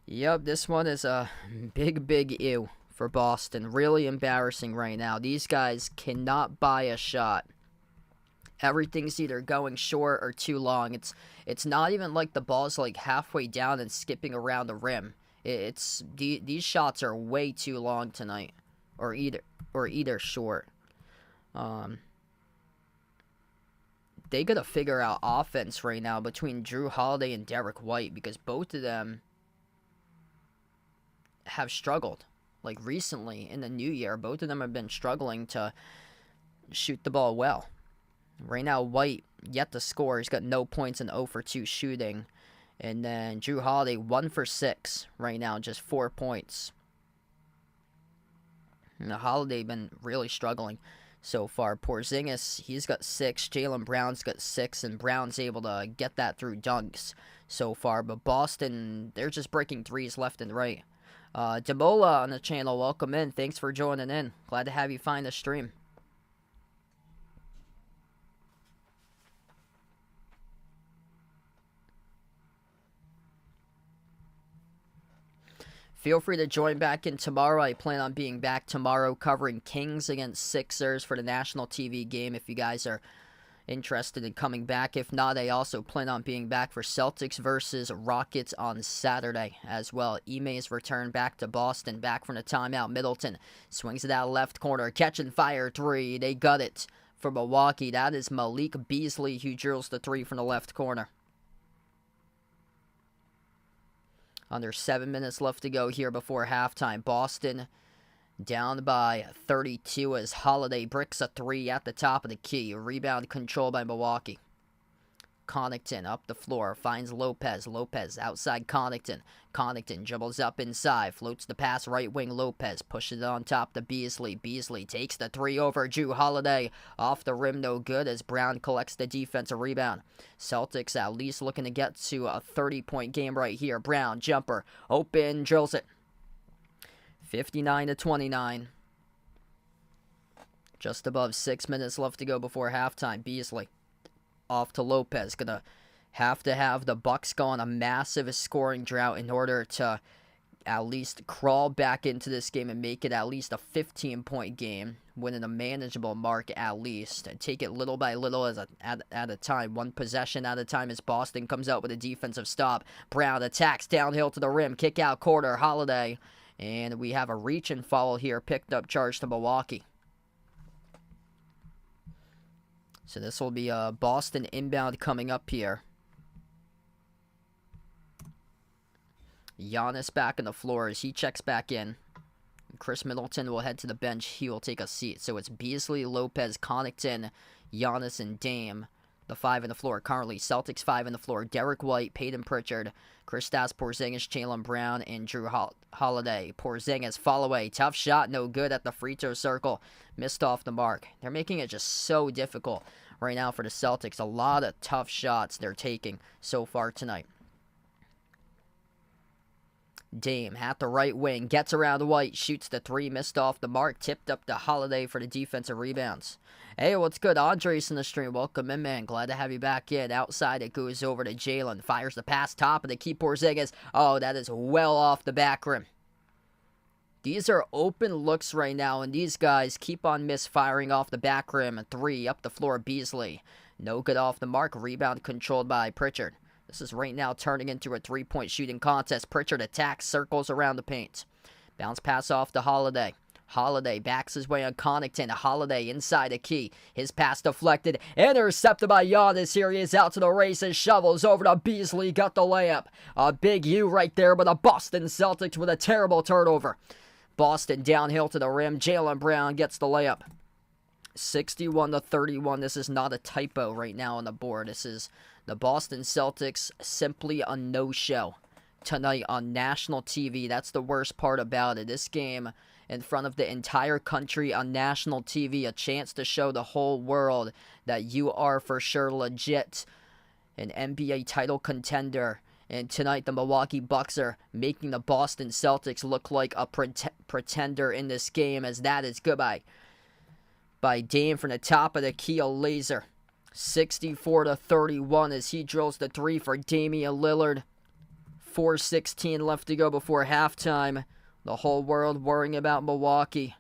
Yep, this one is a big ew for Boston. Really embarrassing right now. These guys cannot buy a shot. Everything's either going short or too long. It's not even like the ball's like halfway down and skipping around the rim. These shots are way too long tonight, or either short. They gotta figure out offense right now between Drew Holiday and Derek White, because both of them have struggled. Like recently in the new year, both of them have been struggling to shoot the ball well. Right now, White yet to score. He's got no points and 0 for 2 shooting. And then Drew Holiday 1 for 6 right now, just 4 points. And the Holiday been really struggling so far. Porzingis, he's got 6. Jaylen Brown's got 6, and Brown's able to get that through dunks so far. But Boston, they're just breaking threes left and right. Demola on the channel, welcome in. Thanks for joining in. Glad to have you find the stream. Feel free to join back in tomorrow. I plan on being back tomorrow covering Kings against Sixers for the national TV game if you guys are interested in coming back. If not, I also plan on being back for Celtics versus Rockets on Saturday as well. Ime's return back to Boston, back from the timeout. Middleton swings it out left corner, catching fire 3. They got it for Milwaukee. That is Malik Beasley who drills the 3 from the left corner. Under 7 minutes left to go here before halftime. Boston down by 32 as Holiday bricks a 3 at the top of the key. Rebound control by Milwaukee. Connaughton up the floor, finds Lopez. Lopez outside Connaughton. Connaughton dribbles up inside, floats the pass right wing. Lopez pushes it on top to Beasley. Beasley takes the 3 over Drew Holiday. Off the rim, no good as Brown collects the defensive rebound. Celtics at least looking to get to a 30-point game right here. Brown, jumper, open, drills it. 59-29. Just above 6 minutes left to go before halftime. Beasley off to Lopez. Gonna have to have the Bucks go on a massive scoring drought in order to at least crawl back into this game and make it at least a 15-point game, winning a manageable mark at least, and take it little by little at a time, one possession at a time as Boston comes out with a defensive stop. Brown attacks downhill to the rim, kick out quarter, Holiday, and we have a reach and foul here, picked up charge to Milwaukee. So this will be a Boston inbound coming up here. Giannis back on the floor as he checks back in. Chris Middleton will head to the bench. He will take a seat. So it's Beasley, Lopez, Connaughton, Giannis, and Dame. The 5 on the floor currently. Celtics 5 on the floor. Derek White, Peyton Pritchard, Kristaps Porzingis, Jaylen Brown, and Drew Holiday. Porzingis, fall away. Tough shot, no good at the free throw circle. Missed off the mark. They're making it just so difficult right now for the Celtics. A lot of tough shots they're taking so far tonight. Dame at the right wing, gets around White, shoots the 3, missed off the mark, tipped up to Holiday for the defensive rebounds. Hey, what's good? Andres in the stream. Welcome in, man. Glad to have you back in. Outside, it goes over to Jaylen. Fires the pass, top of the key, Porzingis. Oh, that is well off the back rim. These are open looks right now, and these guys keep on misfiring off the back rim. A 3, up the floor, Beasley. No good off the mark. Rebound controlled by Pritchard. This is right now turning into a 3-point shooting contest. Pritchard attacks, circles around the paint. Bounce pass off to Holiday. Holiday backs his way on Connaughton. Holiday inside a key. His pass deflected. Intercepted by Giannis. Here he is out to the races. Shovels over to Beasley. Got the layup. A big U right there, but the Boston Celtics with a terrible turnover. Boston downhill to the rim. Jaylen Brown gets the layup. 61-31. This is not a typo right now on the board. This is the Boston Celtics simply a no-show tonight on national TV. That's the worst part about it. This game in front of the entire country on national TV, a chance to show the whole world that you are for sure legit an NBA title contender. And tonight the Milwaukee Bucks are making the Boston Celtics look like a pretender in this game, as that is goodbye by Dame from the top of the key, a laser. 64-31 as he drills the 3 for Damian Lillard. 4:16 left to go before halftime. The whole world worrying about Milwaukee.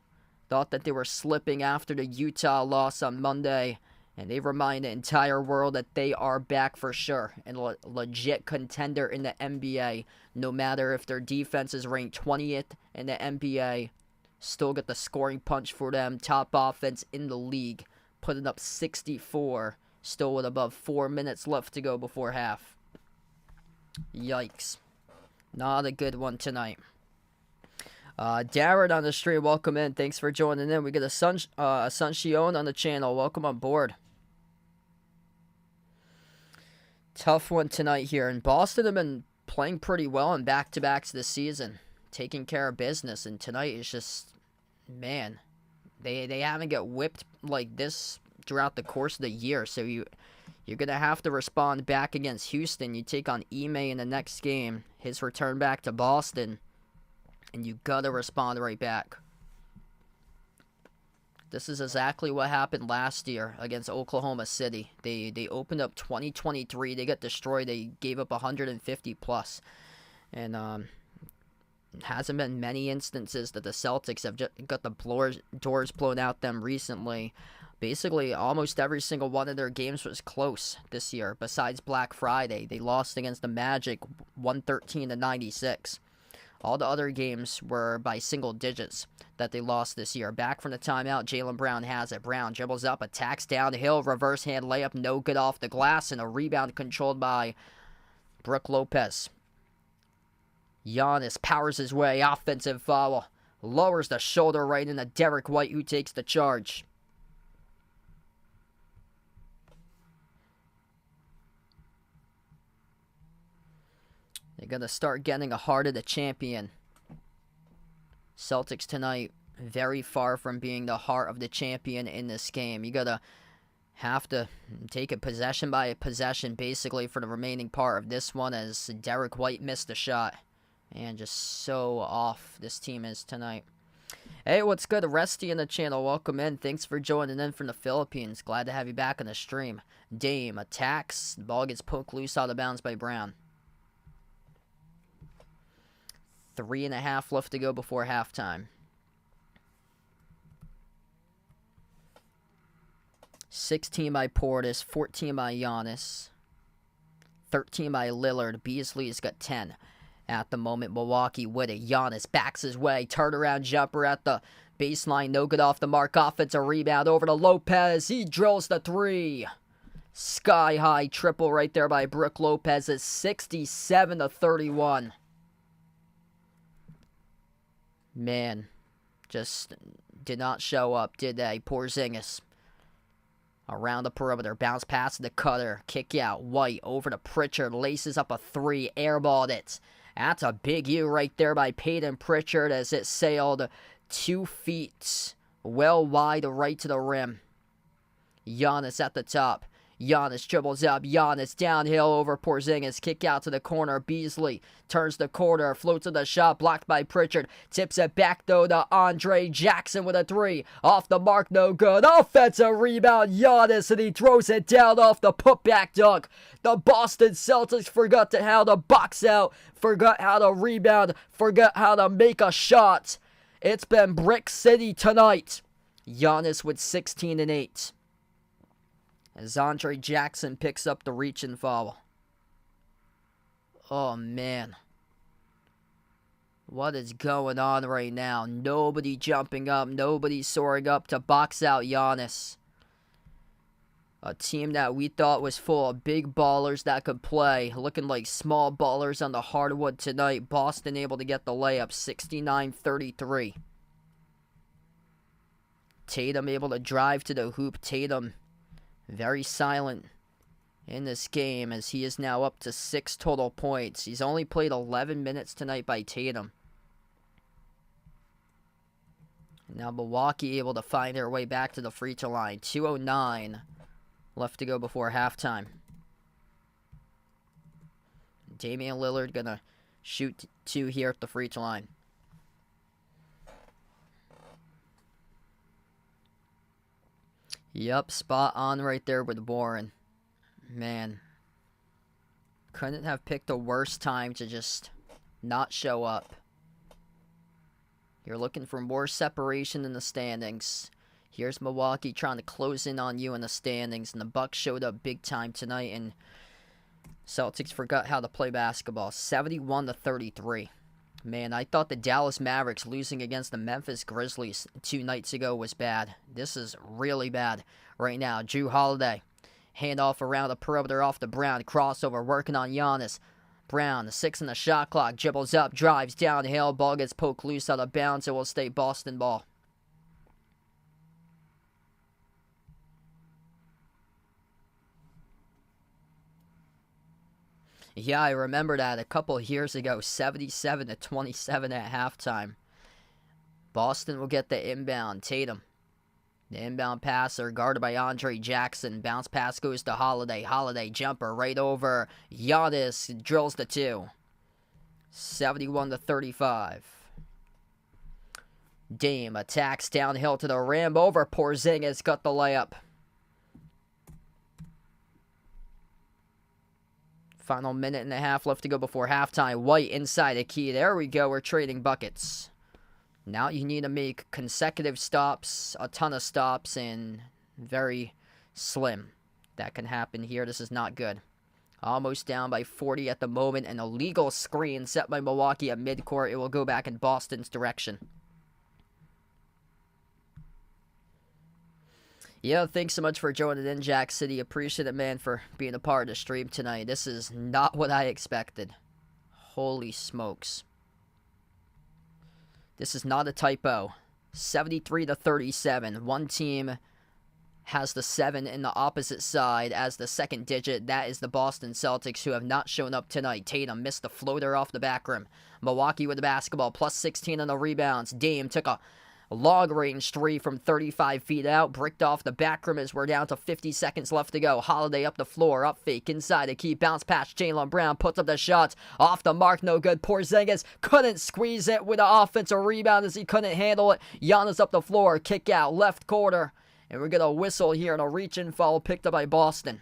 Thought that they were slipping after the Utah loss on Monday. And they remind the entire world that they are back for sure. And a legit contender in the NBA. No matter if their defense is ranked 20th in the NBA. Still get the scoring punch for them. Top offense in the league. Putting up 64. Still with above 4 minutes left to go before half. Yikes. Not a good one tonight. Darren on the stream, welcome in. Thanks for joining in. We get a Sunshine on the channel. Welcome on board. Tough one tonight here. And Boston have been playing pretty well in back-to-backs this season. Taking care of business. And tonight is just, man, they haven't got whipped like this throughout the course of the year. So you're going to have to respond back against Houston. You take on Ime in the next game. His return back to Boston. And you got to respond right back. This is exactly what happened last year against Oklahoma City. They opened up 2023. They got destroyed. They gave up 150 plus. And hasn't been many instances that the Celtics have just got the doors blown out them recently. Basically, almost every single one of their games was close this year, besides Black Friday. They lost against the Magic 113-96. All the other games were by single digits that they lost this year. Back from the timeout, Jaylen Brown has it. Brown dribbles up, attacks downhill, reverse hand layup, no good off the glass, and a rebound controlled by Brook Lopez. Giannis powers his way, offensive foul. Lowers the shoulder right into Derek White, who takes the charge. They're going to start getting a heart of the champion. Celtics tonight, very far from being the heart of the champion in this game. You got to have to take it possession by possession, basically, for the remaining part of this one, as Derek White missed a shot. And just so off this team is tonight. Hey, what's good? Resty in the channel. Welcome in. Thanks for joining in from the Philippines. Glad to have you back on the stream. Dame attacks. The ball gets poked loose out of bounds by Brown. 3.5 left to go before halftime. 16 by Portis, 14 by Giannis, 13 by Lillard. Beasley's got 10 at the moment. Milwaukee with it. Giannis backs his way. Turnaround jumper at the baseline. No good off the mark. Offensive rebound over to Lopez. He drills the three. Sky high triple right there by Brook Lopez. It's 67-31. Man, just did not show up, did they? Porzingis around the perimeter, bounce pass to the cutter, kick out, White over to Pritchard, laces up a three, airballed it. That's a big U right there by Peyton Pritchard as it sailed 2 feet well wide right to the rim. Giannis at the top. Giannis dribbles up. Giannis downhill over Porzingis. Kick out to the corner. Beasley turns the corner. Floats to the shot. Blocked by Pritchard. Tips it back, though, to Andre Jackson with a three. Off the mark, no good. Offensive rebound. Giannis, and he throws it down off the putback dunk. The Boston Celtics forgot how to box out. Forgot how to rebound. Forgot how to make a shot. It's been Brick City tonight. Giannis with 16 and 8. As Andre Jackson picks up the reach and foul. Oh, man. What is going on right now? Nobody jumping up. Nobody soaring up to box out Giannis. A team that we thought was full of big ballers that could play. Looking like small ballers on the hardwood tonight. Boston able to get the layup. 69-33. Tatum able to drive to the hoop. Tatum very silent in this game as he is now up to 6 total points. He's only played 11 minutes tonight by Tatum. Now Milwaukee able to find their way back to the free throw line. 2:09 left to go before halftime. Damian Lillard gonna shoot 2 here at the free throw line. Yep, spot on right there with Warren. Man. Couldn't have picked a worse time to just not show up. You're looking for more separation in the standings. Here's Milwaukee trying to close in on you in the standings. And the Bucks showed up big time tonight. And Celtics forgot how to play basketball. 71-33. Man, I thought the Dallas Mavericks losing against the Memphis Grizzlies 2 nights ago was bad. This is really bad right now. Jrue Holiday. Handoff around the perimeter off to Brown. Crossover working on Giannis. Brown, 6 in the shot clock. Dribbles up, drives downhill. Ball gets poked loose out of bounds. It will stay Boston ball. Yeah, I remember that a couple years ago, 77-27 at halftime. Boston will get the inbound. Tatum. The inbound passer guarded by Andre Jackson. Bounce pass goes to Holiday. Holiday jumper right over Giannis. Drills the 2. 71-35. Dame attacks downhill to the rim. Over Porzingis. Got the layup. Final minute and a half left to go before halftime. White inside the key. There we go. We're trading buckets. Now you need to make consecutive stops, a ton of stops, and very slim. That can happen here. This is not good. Almost down by 40 at the moment. An illegal screen set by Milwaukee at midcourt. It will go back in Boston's direction. Yeah, thanks so much for joining in, Jack City. Appreciate it, man, for being a part of the stream tonight. This is not what I expected. Holy smokes. This is not a typo. 73-37. One team has the 7 in the opposite side as the second digit. That is the Boston Celtics, who have not shown up tonight. Tatum missed the floater off the back rim. Milwaukee with the basketball, plus 16 on the rebounds. Dame took a long-range 3 from 35 feet out. Bricked off the back rim as we're down to 50 seconds left to go. Holiday up the floor. Up fake. Inside the key. Bounce pass. Jaylen Brown puts up the shots. Off the mark. No good. Porzingis couldn't squeeze it with an offensive rebound as he couldn't handle it. Giannis up the floor. Kick out. Left corner. And we're going to whistle here on a reach-in foul picked up by Boston.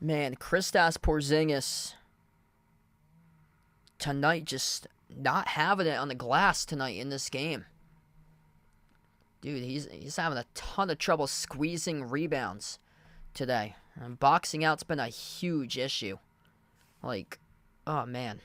Man, Kristaps Porzingis tonight just not having it on the glass tonight in this game. Dude, he's having a ton of trouble squeezing rebounds today. And boxing out's been a huge issue. Like, oh man.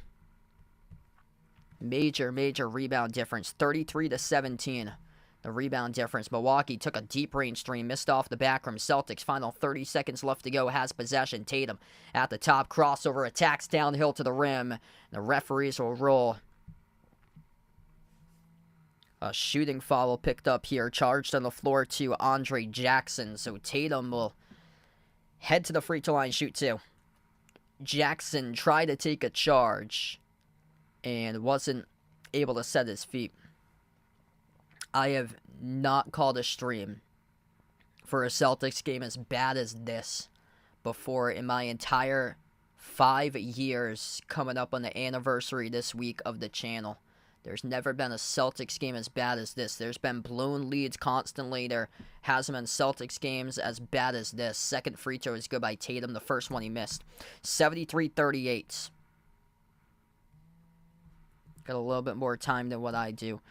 Major rebound difference. 33-17. The rebound difference. Milwaukee took a deep range three, missed off the back rim. Celtics, final 30 seconds left to go, has possession. Tatum at the top, crossover, attacks downhill to the rim. The referees will roll. A shooting foul picked up here, charged on the floor to Andre Jackson. So Tatum will head to the free throw line, shoot two. Jackson tried to take a charge and wasn't able to set his feet. I have not called a stream for a Celtics game as bad as this before in my entire 5 years coming up on the anniversary this week of the channel. There's never been a Celtics game as bad as this. There's been blown leads constantly. There hasn't been Celtics games as bad as this. Second free throw is good by Tatum. The first one he missed. 73-38. Got a little bit more time than what I do.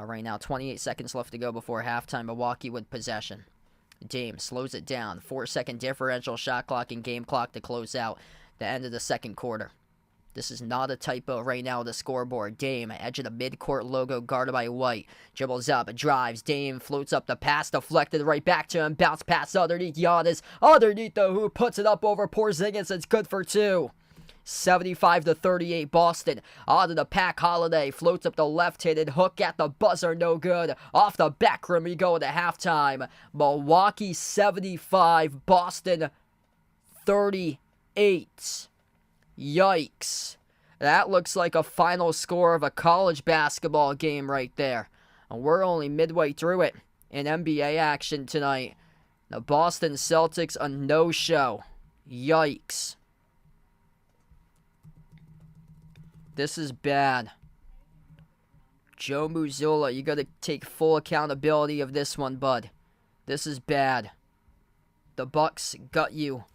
Right now, 28 seconds left to go before halftime. Milwaukee with possession. Dame slows it down. 4-second differential, shot clock and game clock to close out the end of the second quarter. This is not a typo right now on the scoreboard. Dame, edge of the midcourt logo, guarded by White. Dribbles up, drives. Dame floats up the pass, deflected right back to him. Bounce pass underneath Giannis. Underneath the hoop, puts it up over Porzingis. It's good for two. 75-38 Boston. Out of the pack, Holiday floats up the left-handed hook at the buzzer, no good. Off the back rim we go to halftime. Milwaukee 75, Boston 38. Yikes. That looks like a final score of a college basketball game right there. And we're only midway through it in NBA action tonight. The Boston Celtics a no-show. Yikes. This is bad. Joe Mazzulla, you got to take full accountability of this one, bud. This is bad. The Bucks got you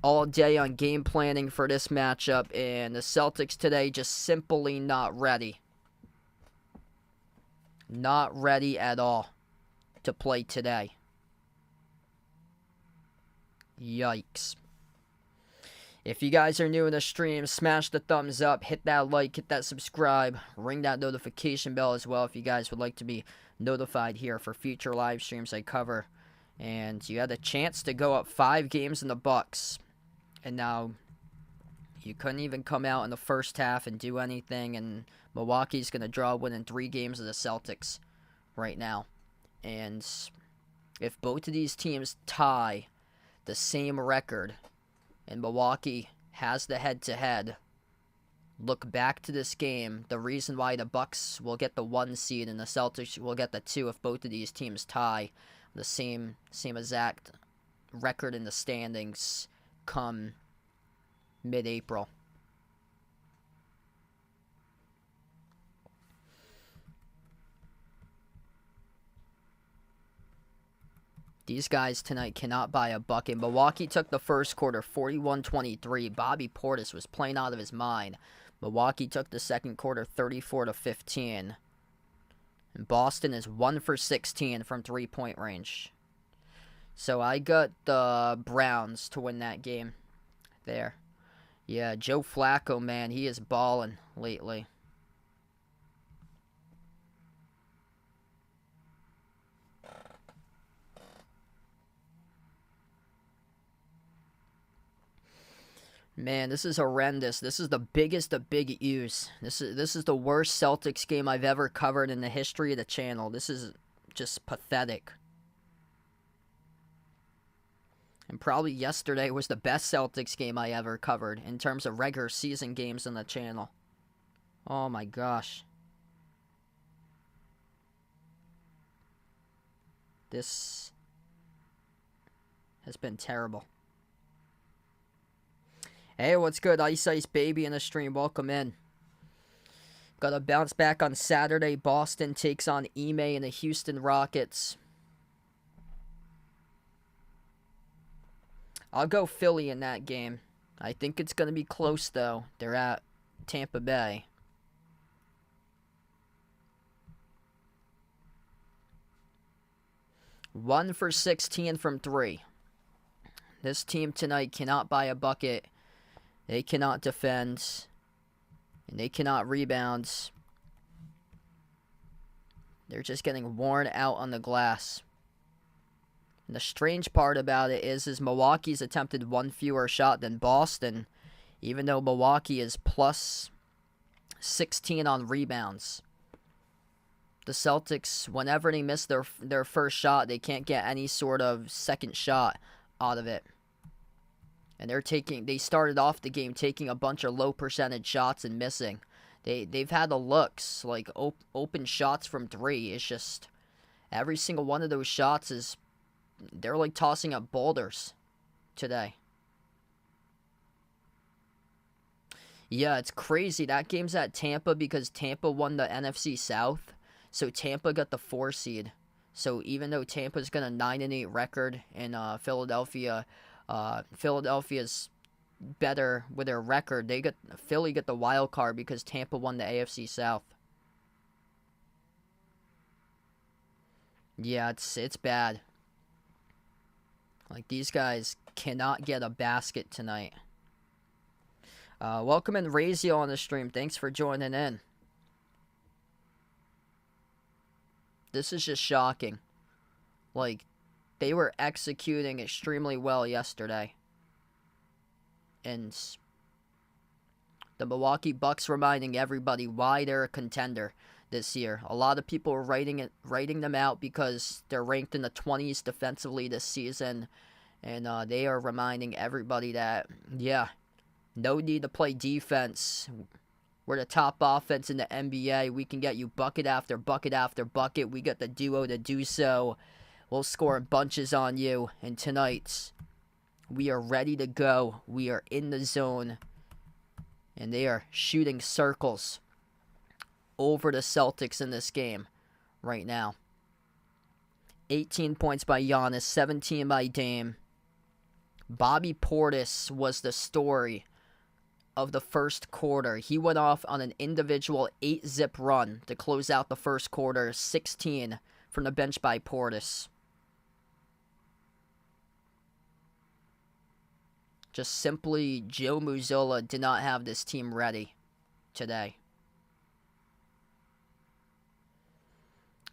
all day on game planning for this matchup, and the Celtics today just simply not ready. Not ready at all to play today. Yikes. If you guys are new in the stream, smash the thumbs up, hit that like, hit that subscribe, ring that notification bell as well if you guys would like to be notified here for future live streams I cover. And you had a chance to go up 5 games in the Bucks, and now you couldn't even come out in the first half and do anything, and Milwaukee's going to draw a win in 3 games of the Celtics right now. And if both of these teams tie the same record, and Milwaukee has the head-to-head, look back to this game. The reason why the Bucks will get the 1 seed and the Celtics will get the 2 if both of these teams tie the same exact record in the standings come mid-April. These guys tonight cannot buy a bucket. Milwaukee took the first quarter 41-23. Bobby Portis was playing out of his mind. Milwaukee took the second quarter 34-15. And Boston is 1 for 16 from 3-point range. So I got the Browns to win that game there. Yeah, Joe Flacco, man, he is balling lately. Man, this is horrendous. This is the biggest of big U's. This is the worst Celtics game I've ever covered in the history of the channel. This is just pathetic. And probably yesterday was the best Celtics game I ever covered in terms of regular season games on the channel. Oh my gosh. This has been terrible. Hey, what's good? Ice Ice Baby in the stream. Welcome in. Got a bounce back on Saturday. Boston takes on Ime and the Houston Rockets. I'll go Philly in that game. I think it's going to be close, though. They're at Tampa Bay. One for 16 from 3. This team tonight cannot buy a bucket. They cannot defend. And they cannot rebound. They're just getting worn out on the glass. And the strange part about it is Milwaukee's attempted one fewer shot than Boston, even though Milwaukee is plus 16 on rebounds. The Celtics, whenever they miss their first shot, they can't get any sort of second shot out of it. And they started off the game taking a bunch of low percentage shots and missing. They've had the looks, like open shots from 3. It's just every single one of those shots they're like tossing up boulders today. Yeah, it's crazy. That game's at Tampa because Tampa won the NFC South. So Tampa got the 4 seed. So even though Tampa's got a 9-8 record and Philadelphia's better with their record, Philly got the wild card because Tampa won the AFC South. Yeah, it's bad. Like, these guys cannot get a basket tonight. Welcome in Razio on the stream. Thanks for joining in. This is just shocking. Like, they were executing extremely well yesterday. And the Milwaukee Bucks reminding everybody why they're a contender this year. A lot of people are writing them out because they're ranked in the 20s defensively this season. And they are reminding everybody that, yeah, no need to play defense. We're the top offense in the NBA. We can get you bucket after bucket after bucket. We got the duo to do so. We'll score in bunches on you. And tonight, we are ready to go. We are in the zone. And they are shooting circles over the Celtics in this game right now. 18 points by Giannis, 17 by Dame. Bobby Portis was the story of the first quarter. He went off on an individual 8-zip run to close out the first quarter, 16 from the bench by Portis. Just simply, Joe Mazzulla did not have this team ready today.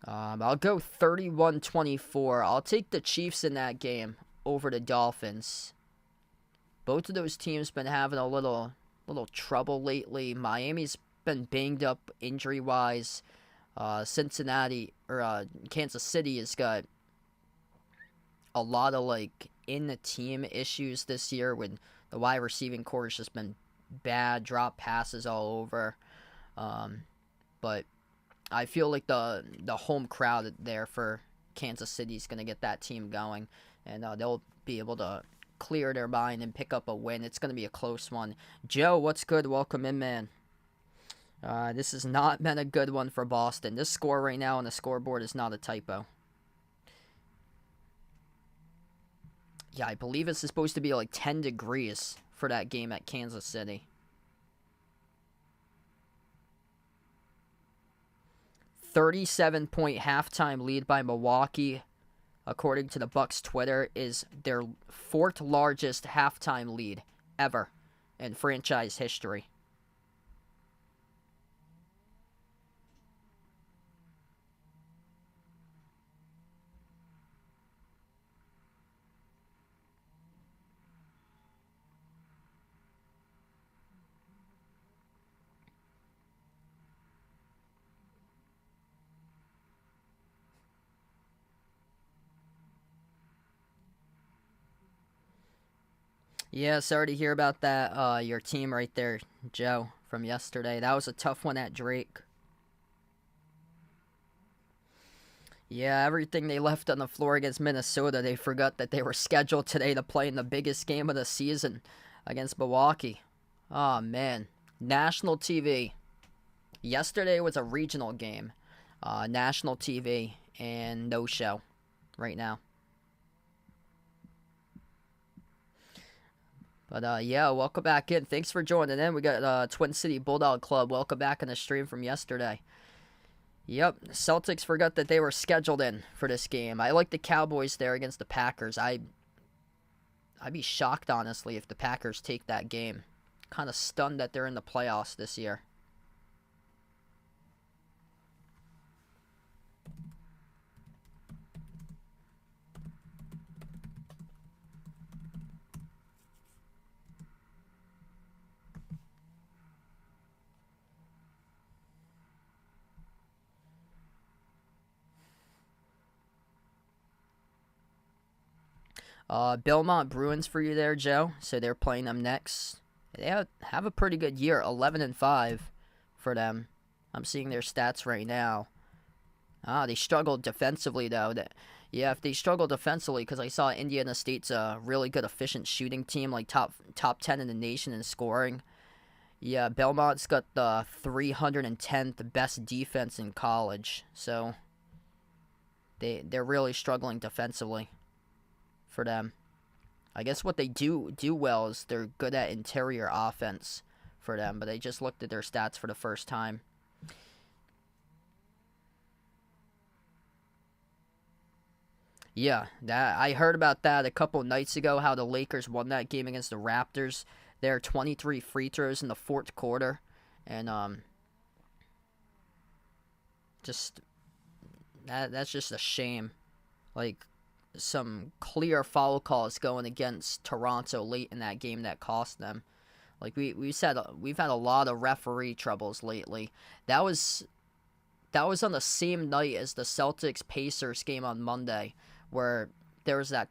I'll go 31-24. I'll take the Chiefs in that game over the Dolphins. Both of those teams been having a little trouble lately. Miami's been banged up injury-wise. Kansas City has got a lot of in-the-team issues this year when the wide receiving core has just been bad, drop passes all over. But I feel like the home crowd there for Kansas City is going to get that team going, and they'll be able to clear their mind and pick up a win. It's going to be a close one. Joe, what's good? Welcome in, man. This has not been a good one for Boston. This score right now on the scoreboard is not a typo. Yeah, I believe it's supposed to be 10 degrees for that game at Kansas City. 37-point halftime lead by Milwaukee, according to the Bucks Twitter, is their 4th largest halftime lead ever in franchise history. Yeah, sorry to hear about that, your team right there, Joe, from yesterday. That was a tough one at Drake. Yeah, everything they left on the floor against Minnesota, they forgot that they were scheduled today to play in the biggest game of the season against Milwaukee. Oh, man. National TV. Yesterday was a regional game. National TV and no show right now. But yeah, welcome back in. Thanks for joining in. We got Twin City Bulldog Club. Welcome back in the stream from yesterday. Yep, Celtics forgot that they were scheduled in for this game. I like the Cowboys there against the Packers. I'd be shocked, honestly, if the Packers take that game. Kind of stunned that they're in the playoffs this year. Belmont Bruins for you there, Joe. So they're playing them next. They have a pretty good year, 11-5 for them. I'm seeing their stats right now. They struggled defensively though. Yeah, if they struggle defensively, because I saw Indiana State's a really good, efficient shooting team, like top 10 in the nation in scoring. Yeah, Belmont's got the 310th best defense in college, so they're really struggling defensively for them. I guess what they do well is they're good at interior offense for them, but I just looked at their stats for the first time. Yeah, that I heard about that a couple nights ago, how the Lakers won that game against the Raptors. There are 23 free throws in the fourth quarter, and just that's just a shame. Like, some clear foul calls going against Toronto late in that game that cost them. Like we said, we've had a lot of referee troubles lately. That was on the same night as the Celtics Pacers game on Monday, where there was that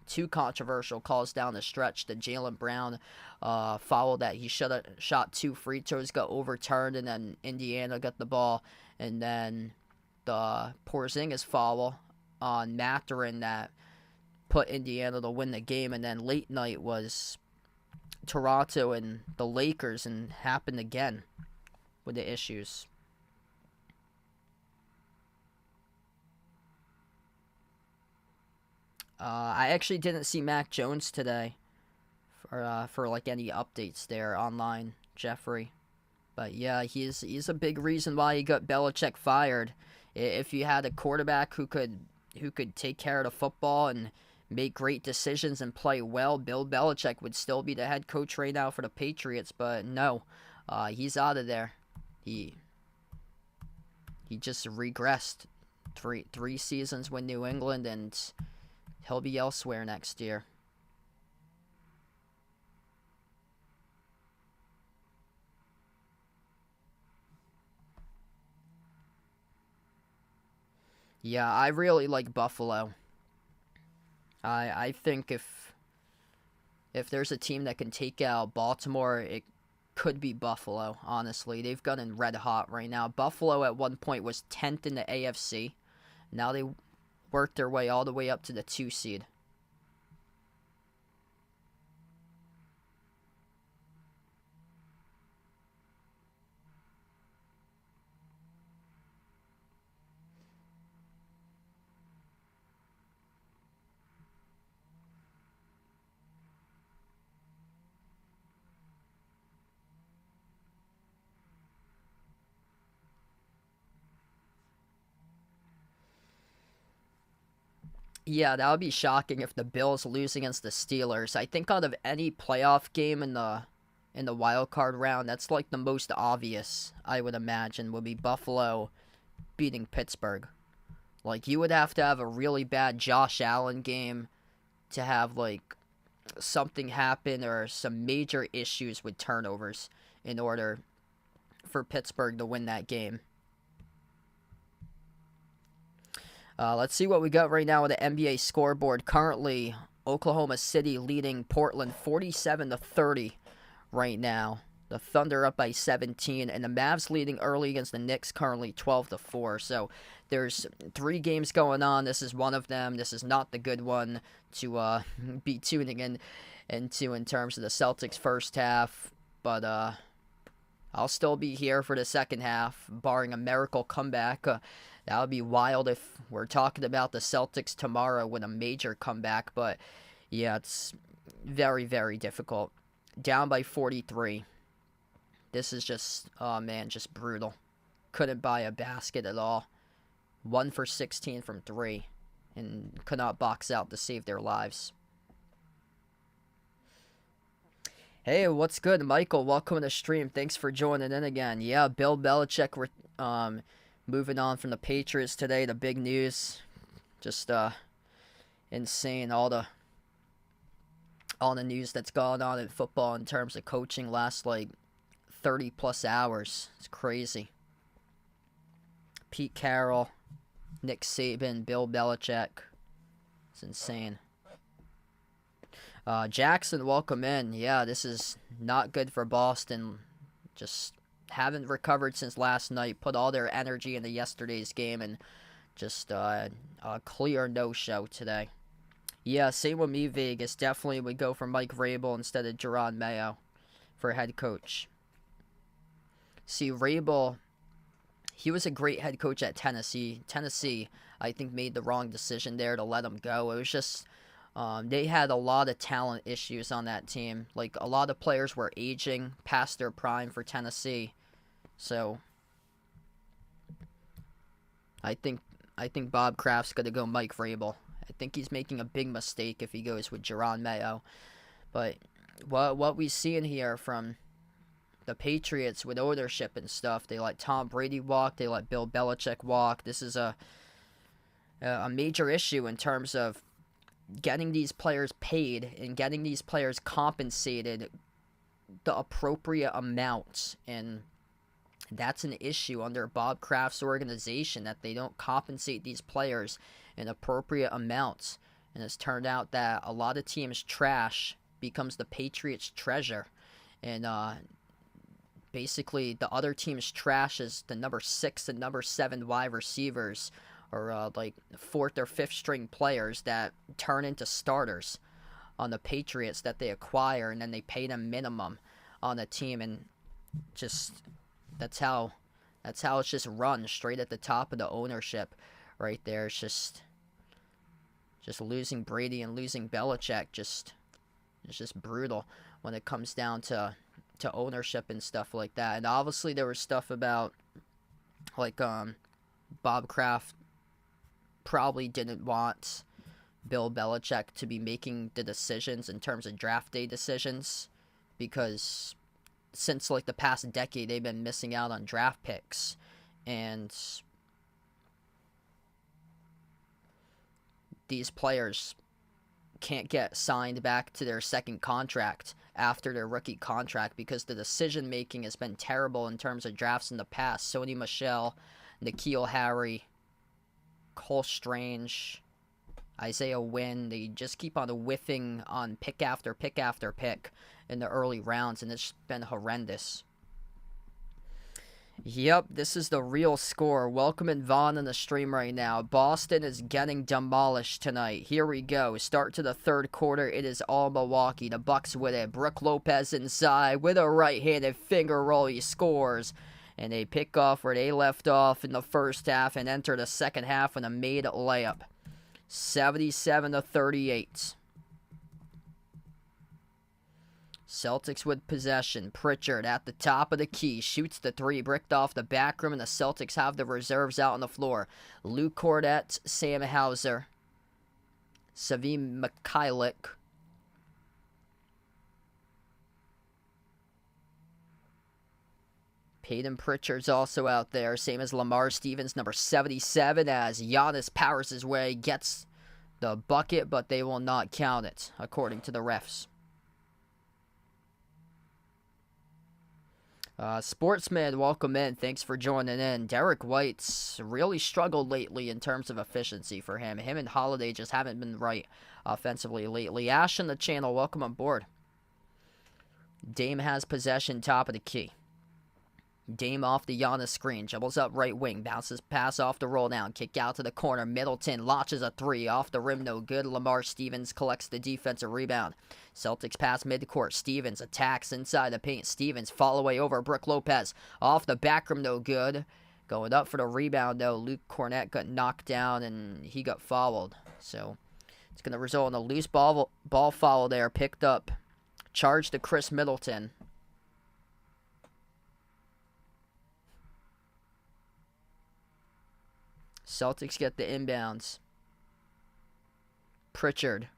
two controversial calls down the stretch. The Jaylen Brown foul that he should have shot 2 free throws got overturned, and then Indiana got the ball, and then the Porzingis foul on Mathurin that put Indiana to win the game, and then late night was Toronto and the Lakers, and happened again with the issues. I actually didn't see Mac Jones today for like any updates there online, Jeffrey. But yeah, he's a big reason why he got Belichick fired. If you had a quarterback who could take care of the football and make great decisions and play well, Bill Belichick would still be the head coach right now for the Patriots. But no, he's out of there. He just regressed. Three seasons with New England, and he'll be elsewhere next year. Yeah, I really like Buffalo. I think if there's a team that can take out Baltimore, it could be Buffalo, honestly. They've gotten red hot right now. Buffalo at one point was 10th in the AFC. Now they worked their way all the way up to the 2 seed. Yeah, that would be shocking if the Bills lose against the Steelers. I think out of any playoff game in the wild card round, that's like the most obvious, I would imagine, would be Buffalo beating Pittsburgh. Like, you would have to have a really bad Josh Allen game to have like something happen, or some major issues with turnovers, in order for Pittsburgh to win that game. Let's see what we got right now with the NBA scoreboard. Currently, Oklahoma City leading Portland 47-30 right now. The Thunder up by 17, and the Mavs leading early against the Knicks, currently 12-4. So there's 3 games going on. This is one of them. This is not the good one to be tuning into in terms of the Celtics first half. But I'll still be here for the second half, barring a miracle comeback. That would be wild if we're talking about the Celtics tomorrow with a major comeback. But yeah, Very, very difficult. Down by 43. This is just, oh man, just brutal. Couldn't buy a basket at all. 1 for 16 from 3. And could not box out to save their lives. Hey, what's good, Michael? Welcome to the stream. Thanks for joining in again. Yeah, Bill Belichick moving on from the Patriots today. The big news. Just insane. All the news that's gone on in football in terms of coaching last like 30 plus hours. It's crazy. Pete Carroll, Nick Saban, Bill Belichick. It's insane. Jackson, welcome in. Yeah, this is not good for Boston. Just haven't recovered since last night. Put all their energy into yesterday's game and just a clear no-show today. Yeah, same with me, Vegas. Definitely would go for Mike Vrabel instead of Jerron Mayo for head coach. See, Vrabel, he was a great head coach at Tennessee. Tennessee, I think, made the wrong decision there to let him go. It was just, they had a lot of talent issues on that team. Like, a lot of players were aging past their prime for Tennessee. So, I think Bob Kraft's going to go Mike Vrabel. I think he's making a big mistake if he goes with Jerron Mayo. But what we see in here from the Patriots with ownership and stuff, they let Tom Brady walk, they let Bill Belichick walk. This is a major issue in terms of getting these players paid and getting these players compensated the appropriate amount. And that's an issue under Bob Kraft's organization, that they don't compensate these players in appropriate amounts. And it's turned out that a lot of teams' trash becomes the Patriots' treasure. And basically, the other team's trash is the number 6 and number 7 wide receivers, or like 4th or 5th string players that turn into starters on the Patriots that they acquire, and then they pay them minimum on the team. And just that's how it's just run straight at the top of the ownership right there. It's just losing Brady and losing Belichick, it's just brutal when it comes down to ownership and stuff like that. And obviously there was stuff about like Bob Kraft probably didn't want Bill Belichick to be making the decisions in terms of draft day decisions, because since like the past decade they've been missing out on draft picks, and these players can't get signed back to their second contract after their rookie contract because the decision making has been terrible in terms of drafts in the past. Sony Michel, N'Keal Harry, Cole Strange, Isaiah Wynn, they just keep on whiffing on pick after pick after pick in the early rounds, and it's been horrendous. Yep, this is the real score. Welcome in Vaughn in the stream right now. Boston is getting demolished tonight. Here we go. Start to the third quarter. It is all Milwaukee. The Bucks with it. Brook Lopez inside with a right-handed finger roll. He scores. And they pick off where they left off in the first half and enter the second half with a made layup. 77-38. Celtics with possession. Pritchard at the top of the key. Shoots the three. Bricked off the back rim, and the Celtics have the reserves out on the floor. Luke Cornett, Sam Hauser, Savim Mikhailiuk, Peyton Pritchard's also out there, same as Lamar Stevens, number 77, as Giannis powers his way, gets the bucket, but they will not count it, according to the refs. Sportsman, welcome in. Thanks for joining in. Derek White's really struggled lately in terms of efficiency for him. Him and Holiday just haven't been right offensively lately. Ash on the channel, welcome on board. Dame has possession, top of the key. Dame off the Giannis screen, dribbles up right wing, bounces pass off the roll down, kick out to the corner, Middleton launches a three, off the rim, no good. Lamar Stevens collects the defensive rebound. Celtics pass midcourt, Stevens attacks inside the paint, Stevens fall away over Brook Lopez, off the back rim, no good. Going up for the rebound though, Luke Cornett got knocked down and he got fouled. So It's going to result in a loose ball foul there. Picked up. Charge to Chris Middleton. Celtics get the inbounds. Pritchard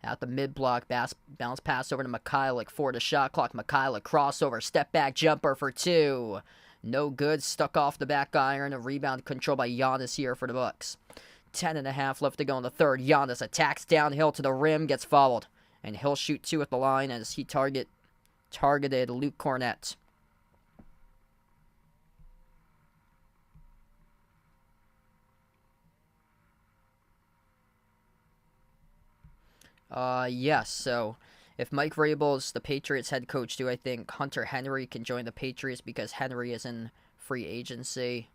at the mid-block. Bounce pass over to Mikhailiuk for the shot clock. Mikhailiuk crossover. Step back jumper for 2. No good. Stuck off the back iron. A rebound controlled by Giannis here for the Bucks. 10.5 left to go in the third. Giannis attacks downhill to the rim. Gets fouled. And he'll shoot 2 at the line as he targeted Luke Cornett. Yes, so if Mike Vrabel's the Patriots head coach, do I think Hunter Henry can join the Patriots because Henry is in free agency?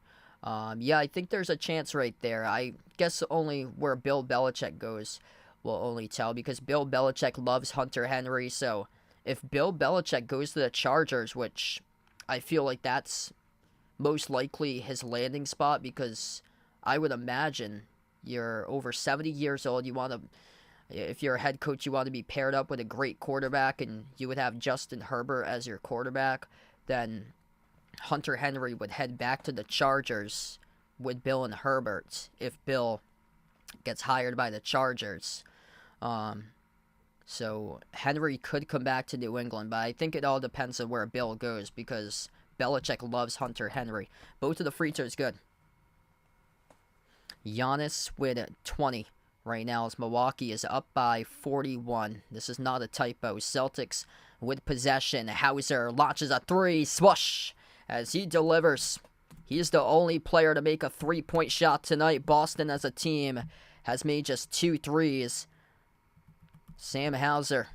Yeah, I think there's a chance right there. I guess only where Bill Belichick goes will only tell, because Bill Belichick loves Hunter Henry. So if Bill Belichick goes to the Chargers, which I feel like that's most likely his landing spot, because I would imagine you're over 70 years old, if you're a head coach, you want to be paired up with a great quarterback, and you would have Justin Herbert as your quarterback, then Hunter Henry would head back to the Chargers with Bill and Herbert if Bill gets hired by the Chargers. So Henry could come back to New England, but I think it all depends on where Bill goes, because Belichick loves Hunter Henry. Both of the free throws good. Giannis with 20. Right now, as Milwaukee is up by 41. This is not a typo. Celtics with possession. Hauser launches a 3. Swoosh! As he delivers. He's the only player to make a 3-point shot tonight. Boston as a team has made just 2 threes. Sam Hauser.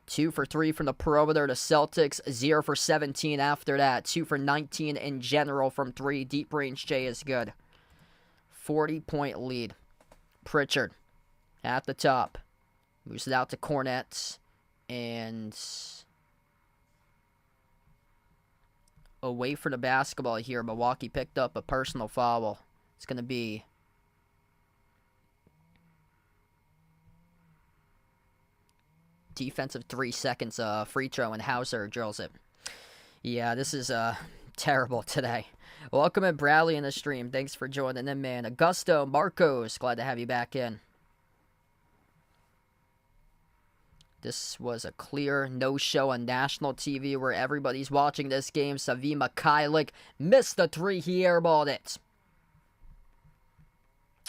2 for 3 from the perimeter to Celtics. 0 for 17 after that. 2 for 19 in general from 3. Deep range J is good. 40-point lead. Pritchard at the top. Moves it out to Cornett. And away from the basketball here. Milwaukee picked up a personal foul. It's going to be defensive 3 seconds free throw, and Hauser drills it. Yeah, this is terrible today. Welcome in, Bradley, in the stream. Thanks for joining in, man. Augusto Marcos, glad to have you back in. This was a clear no-show on national TV where everybody's watching this game. Svi Mikhailiuk missed the 3. He airballed it.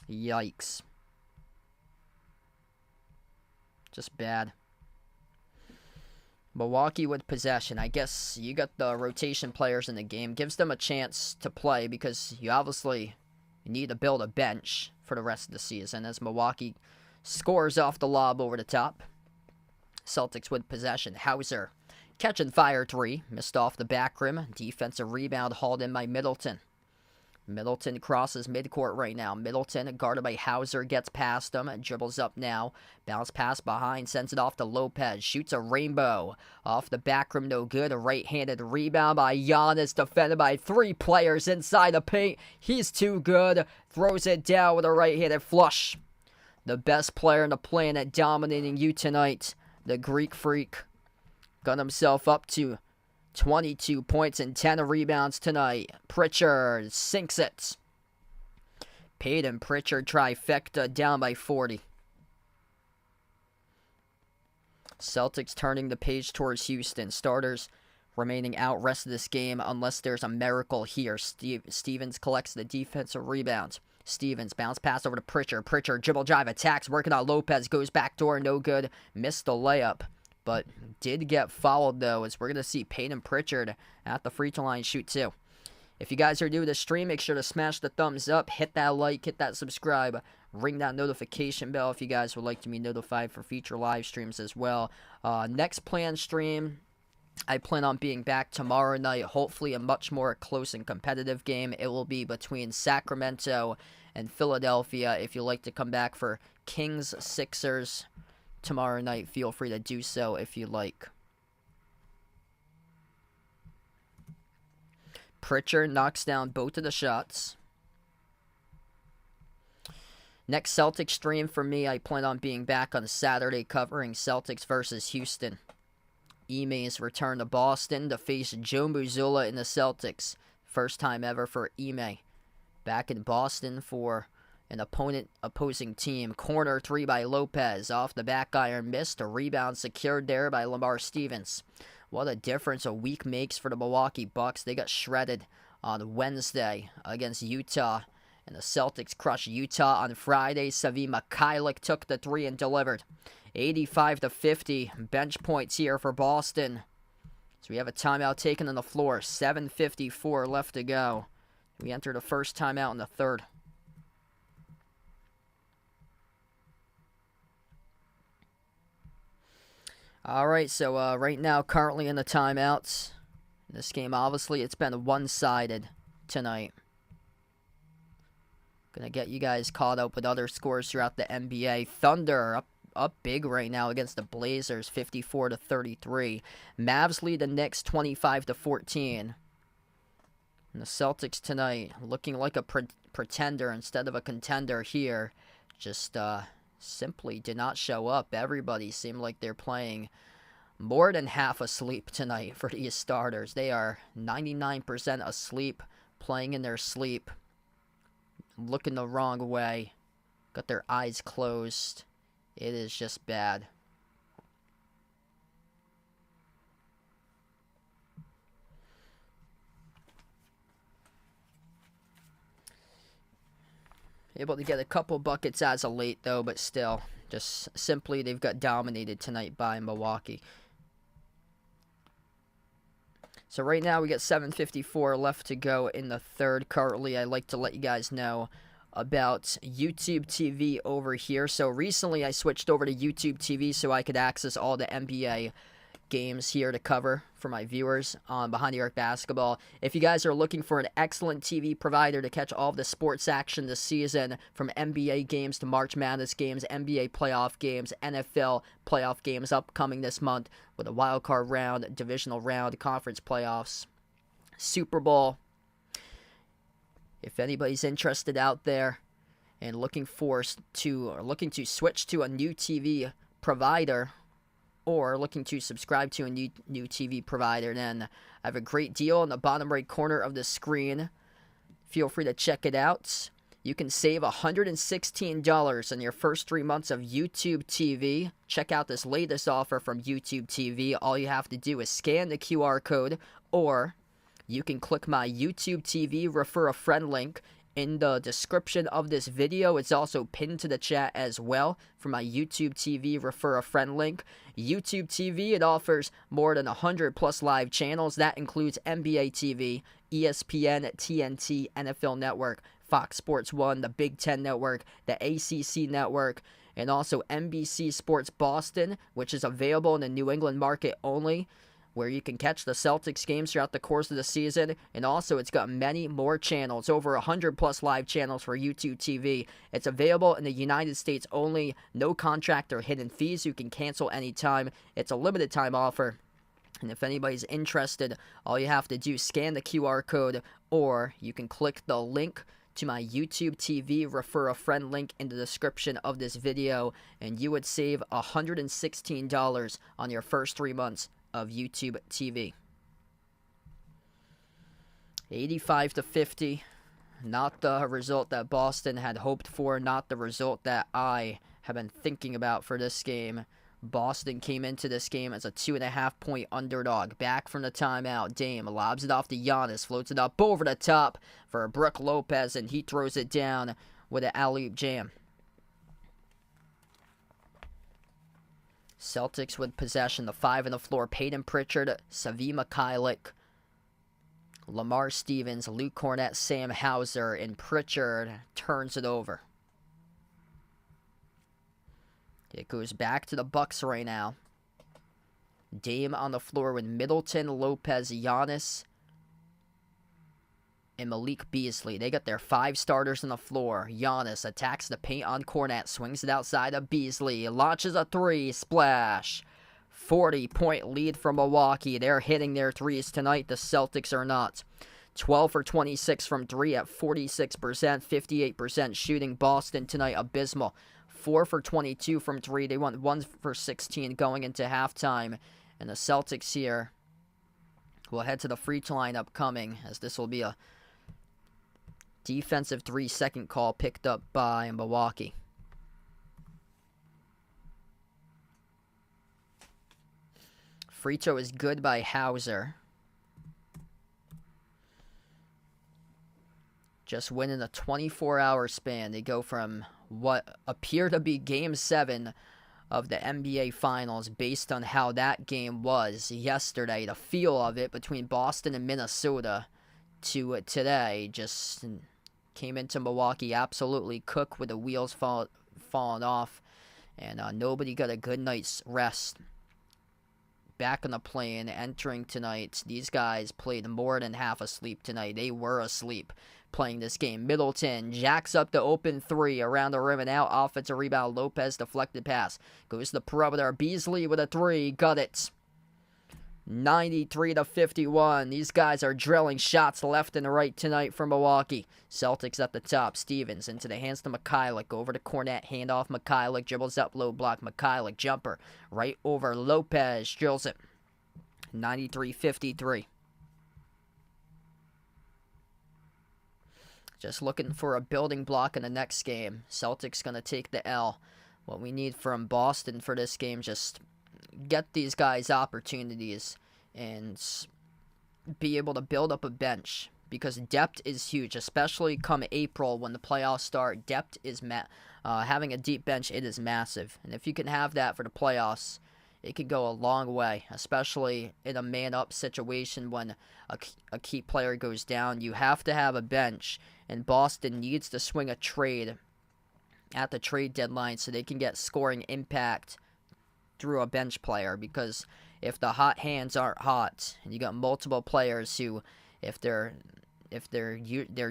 Yikes. Just bad. Milwaukee with possession. I guess you got the rotation players in the game. Gives them a chance to play because you obviously need to build a bench for the rest of the season as Milwaukee scores off the lob over the top. Celtics with possession. Hauser catch and fire 3. Missed off the back rim. Defensive rebound hauled in by Middleton. Middleton crosses midcourt right now. Middleton, guarded by Hauser, gets past him. Dribbles up now. Bounce pass behind. Sends it off to Lopez. Shoots a rainbow. Off the back rim, no good. A right-handed rebound by Giannis. Defended by 3 players inside the paint. He's too good. Throws it down with a right-handed flush. The best player on the planet dominating you tonight. The Greek Freak. Got himself up to 22 points and 10 rebounds tonight. Pritchard sinks it. Payton Pritchard trifecta down by 40. Celtics turning the page towards Houston. Starters remaining out rest of this game unless there's a miracle here. Stevens collects the defensive rebound. Stevens bounce pass over to Pritchard. Pritchard dribble drive attacks. Working on Lopez. Goes backdoor. No good. Missed the layup. But did get fouled, though, as we're going to see Payton Pritchard at the free throw line shoot, too. If you guys are new to the stream, make sure to smash the thumbs up, hit that like, hit that subscribe, ring that notification bell if you guys would like to be notified for future live streams as well. Next planned stream, I plan on being back tomorrow night, hopefully a much more close and competitive game. It will be between Sacramento and Philadelphia. If you'd like to come back for Kings-Sixers tomorrow night, feel free to do so if you like. Pritchard knocks down both of the shots. Next Celtics stream for me, I plan on being back on Saturday covering Celtics versus Houston. Ime's return to Boston to face Joe Mazzulla in the Celtics. First time ever for Ime. Back in Boston for an opposing team. Corner 3 by Lopez. Off the back iron, missed. A rebound secured there by Lamar Stevens. What a difference a week makes for the Milwaukee Bucks. They got shredded on Wednesday against Utah. And the Celtics crushed Utah on Friday. Svi Mykhailiuk took the 3 and delivered. 85-50. Bench points here for Boston. So we have a timeout taken on the floor. 7:54 left to go. We enter the first timeout in the third. Alright, so right now, currently in the timeouts. This game, obviously, it's been one-sided tonight. Gonna get you guys caught up with other scores throughout the NBA. Thunder up big right now against the Blazers, 54-33. Mavs lead the Knicks 25-14. And the Celtics tonight looking like a pretender instead of a contender here. Just simply did not show up. Everybody seemed like they're playing more than half asleep tonight for these starters. They are 99% asleep, playing in their sleep, looking the wrong way, got their eyes closed. It is just bad. Able to get a couple buckets as of late, though, but still, just simply they've got dominated tonight by Milwaukee. So right now we got 7:54 left to go in the third. Currently, I'd like to let you guys know about YouTube TV over here. So recently I switched over to YouTube TV so I could access all the NBA games here to cover for my viewers on Behind the Arc Basketball. If you guys are looking for an excellent TV provider to catch all of the sports action this season, from NBA games to March Madness games, NBA playoff games, NFL playoff games upcoming this month with a wild card round, divisional round, conference playoffs, Super Bowl. If anybody's interested out there and looking to switch to a new TV provider, or looking to subscribe to a new TV provider, then I have a great deal in the bottom right corner of the screen. Feel free to check it out. You can save $116 on your first 3 months of YouTube TV. Check out this latest offer from YouTube TV. All you have to do is scan the QR code, or you can click my YouTube TV Refer a Friend link in the description of this video. It's also pinned to the chat as well for my YouTube TV Refer a Friend link. YouTube TV, it offers more than 100 plus live channels. That includes NBA TV, ESPN, TNT, NFL Network, Fox Sports 1, the Big Ten Network, the ACC Network, and also NBC Sports Boston, which is available in the New England market only, where you can catch the Celtics games throughout the course of the season. And also, it's got many more channels, over 100 plus live channels for YouTube TV. It's available in the United States only, no contract or hidden fees. You can cancel anytime. It's a limited time offer. And if anybody's interested, all you have to do is scan the QR code, or you can click the link to my YouTube TV Refer a Friend link in the description of this video, and you would save $116 on your first 3 months of YouTube TV. 85-50. Not the result that Boston had hoped for. Not the result that I have been thinking about for this game. Boston came into this game as a 2.5-point underdog. Back from the timeout. Dame lobs it off to Giannis. Floats it up over the top for Brook Lopez, and he throws it down with an alley-oop jam. Celtics with possession. The 5 on the floor. Peyton Pritchard, Svi Mykhailiuk, Lamar Stevens, Luke Cornett, Sam Hauser, and Pritchard turns it over. It goes back to the Bucks right now. Dame on the floor with Middleton, Lopez, Giannis, and Malik Beasley. They got their 5 starters on the floor. Giannis attacks the paint on Cornett, swings it outside of Beasley, launches a 3, splash. 40-point lead for Milwaukee. They're hitting their threes tonight. The Celtics are not. 12 for 26 from 3 at 46%, 58% shooting. Boston tonight, abysmal. 4 for 22 from 3. They went 1 for 16 going into halftime. And the Celtics here will head to the free throw line upcoming, as this will be a defensive 3-second call picked up by Milwaukee. Free throw is good by Hauser. Just within a 24-hour span, they go from what appeared to be Game 7 of the NBA Finals, based on how that game was yesterday, the feel of it between Boston and Minnesota, to today, just came into Milwaukee absolutely cooked with the wheels falling off, and nobody got a good night's rest. Back on the plane, entering tonight, these guys played more than half asleep tonight. They were asleep playing this game. Middleton jacks up the open 3 around the rim and out. Offensive rebound. Lopez deflected pass. Goes to the perimeter. Beasley with a 3. Got it. 93-51. These guys are drilling shots left and right tonight for Milwaukee. Celtics at the top. Stevens into the hands to Mikhailiuk. Over to Cornette. Handoff. Mikhailiuk dribbles up. Low block. Mikhailiuk jumper. Right over Lopez. Drills it. 93-53. Just looking for a building block in the next game. Celtics going to take the L. What we need from Boston for this game, just get these guys opportunities and be able to build up a bench, because depth is huge, especially come April when the playoffs start. Depth is having a deep bench, it is massive, and if you can have that for the playoffs, it can go a long way, especially in a man-up situation when a key player goes down. You have to have a bench, and Boston needs to swing a trade at the trade deadline so they can get scoring impact through a bench player, because if the hot hands aren't hot, and you got multiple players who, if they're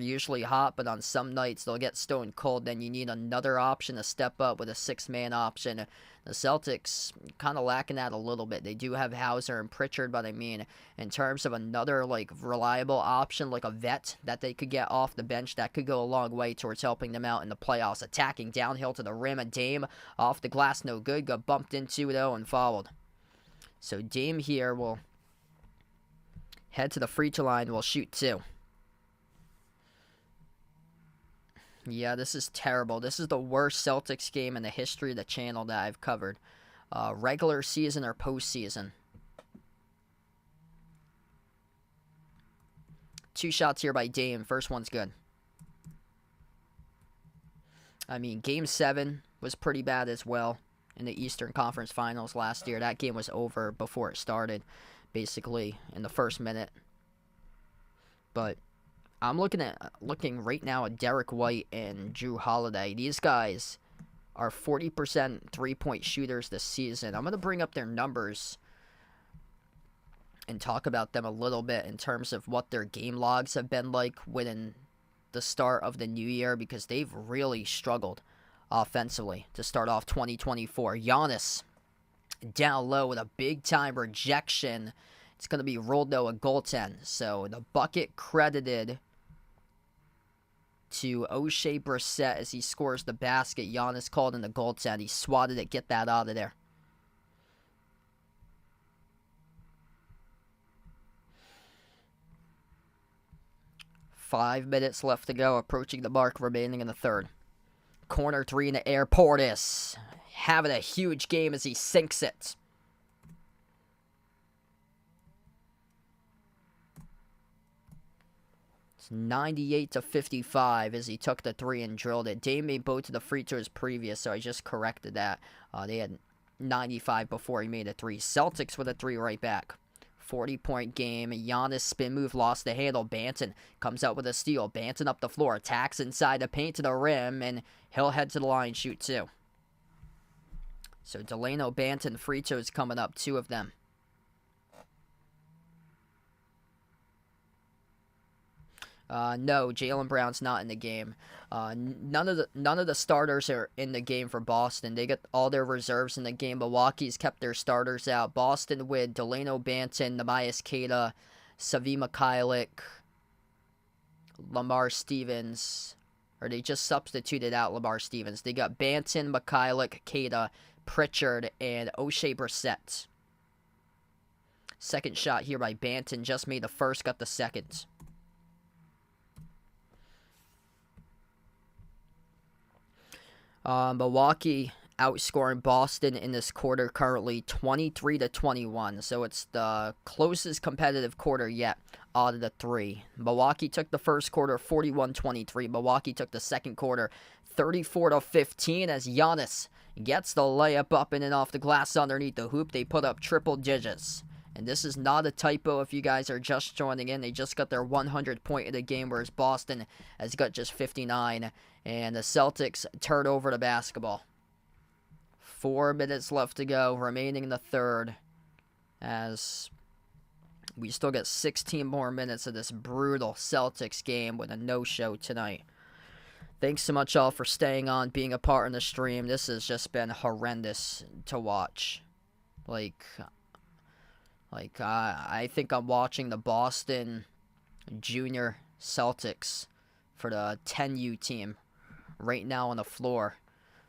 usually hot, but on some nights they'll get stone cold, then you need another option to step up with a 6-man option. The Celtics kind of lacking that a little bit. They do have Hauser and Pritchard, but I mean, in terms of another reliable option, like a vet that they could get off the bench, that could go a long way towards helping them out in the playoffs. Attacking downhill to the rim, and Dame off the glass, no good. Got bumped into though and fouled. So Dame here will head to the free throw line. Will shoot 2. Yeah, this is terrible. This is the worst Celtics game in the history of the channel that I've covered. Regular season or postseason. 2 shots here by Dame. First one's good. I mean, Game 7 was pretty bad as well in the Eastern Conference Finals last year. That game was over before it started, basically, in the first minute. But I'm looking right now at Derek White and Drew Holiday. These guys are 40% three-point shooters this season. I'm going to bring up their numbers and talk about them a little bit in terms of what their game logs have been like within the start of the new year, because they've really struggled offensively to start off 2024. Giannis down low with a big-time rejection. It's going to be ruled, though, a goaltend. So the bucket credited to O'Shea Brissett as he scores the basket. Giannis called in the goaltend. He swatted it. Get that out of there. Five minutes left to go, approaching the mark remaining in the third. Corner 3 in the air. Portis having a huge game as he sinks it. It's 98-55 as he took the 3 and drilled it. Dame made both of the free throws previous, so I just corrected that. They had 95 before he made a 3. Celtics with a 3 right back. 40-point game. Giannis spin move, lost the handle. Banton comes out with a steal. Banton up the floor, attacks inside the paint to the rim, and he'll head to the line, shoot 2. So Delano Banton free throws coming up, 2 of them. No, Jaylen Brown's not in the game. None of the starters are in the game for Boston. They got all their reserves in the game. Milwaukee's kept their starters out. Boston with Delano Banton, Namias Queta, Savi Mikhailiuk, Lamar Stevens, or they just substituted out Lamar Stevens. They got Banton, Mikhailiuk, Keita, Pritchard, and O'Shea Brissett. Second shot here by Banton. Just made the first, got the second. Milwaukee outscoring Boston in this quarter currently 23-21. So it's the closest competitive quarter yet out of the three. Milwaukee took the first quarter 41-23. Milwaukee took the second quarter 34-15 as Giannis gets the layup up in and off the glass underneath the hoop. They put up triple digits. And this is not a typo if you guys are just joining in. They just got their 100th point of the game, whereas Boston has got just 59. And the Celtics turn over the basketball. 4 minutes left to go, remaining in the third, as we still get 16 more minutes of this brutal Celtics game with a no-show tonight. Thanks so much all for staying on, being a part in the stream. This has just been horrendous to watch. I think I'm watching the Boston Junior Celtics for the 10U team right now on the floor,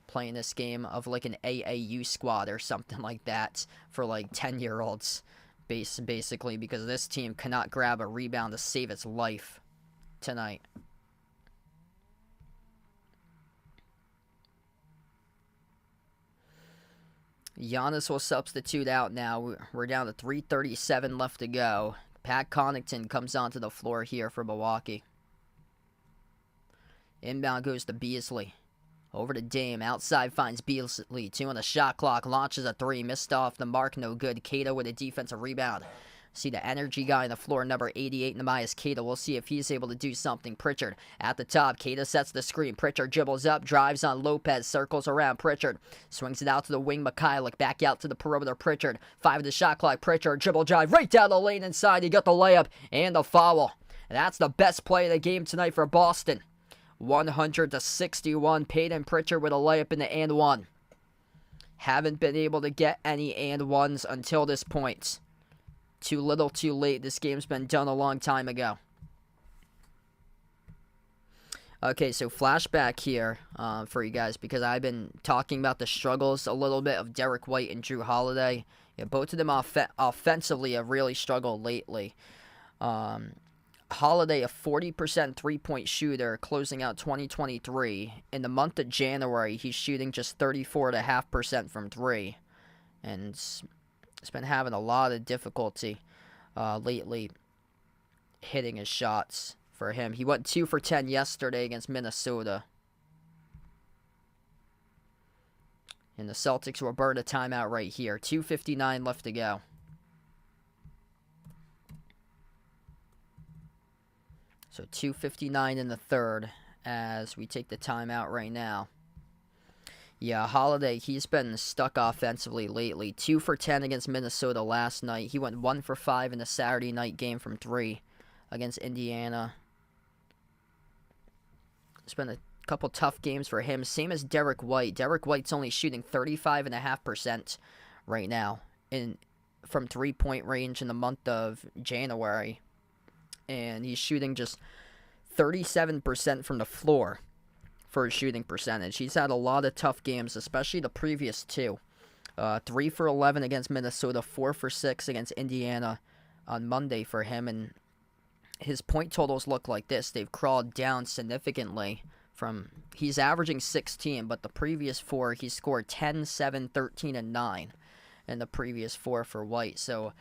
playing this game of like an AAU squad or something like that for like 10-year-olds, basically, because this team cannot grab a rebound to save its life tonight. Giannis will substitute out now. We're down to 3:37 left to go. Pat Connaughton comes onto the floor here for Milwaukee. Inbound goes to Beasley. Over to Dame. Outside finds Beasley. 2 on the shot clock. Launches a 3. Missed off the mark. No good. Keita with a defensive rebound. See the energy guy on the floor, number 88, Namias Keita. We'll see if he's able to do something. Pritchard at the top. Keita sets the screen. Pritchard dribbles up, drives on Lopez, circles around Pritchard. Swings it out to the wing, Mikhailiuk. Back out to the perimeter, Pritchard. 5 of the shot clock. Pritchard dribble drive right down the lane inside. He got the layup and the foul. And that's the best play of the game tonight for Boston. 100-61. Peyton Pritchard with a layup in the and one. Haven't been able to get any and ones until this point. Too little, too late. This game's been done a long time ago. Okay, so flashback here for you guys, because I've been talking about the struggles a little bit of Derek White and Drew Holiday. Yeah, both of them offensively have really struggled lately. Holiday, a 40% three-point shooter, closing out 2023. In the month of January, he's shooting just 34.5% from 3. And he's been having a lot of difficulty lately hitting his shots for him. He went 2 for 10 yesterday against Minnesota. And the Celtics will burn a timeout right here. 2:59 left to go. So 2:59 in the third as we take the timeout right now. Yeah, Holiday, he's been stuck offensively lately. 2 for 10 against Minnesota last night. He went 1 for 5 in the Saturday night game from 3 against Indiana. It's been a couple tough games for him. Same as Derek White. Derek White's only shooting 35.5% right now from three-point range in the month of January. And he's shooting just 37% from the floor for his shooting percentage. He's had a lot of tough games, especially the previous 2. 3 for 11 against Minnesota, 4 for 6 against Indiana on Monday for him. And his point totals look like this. They've crawled down significantly. He's averaging 16, but the previous 4, he scored 10, 7, 13, and 9 in the previous 4 for White. So,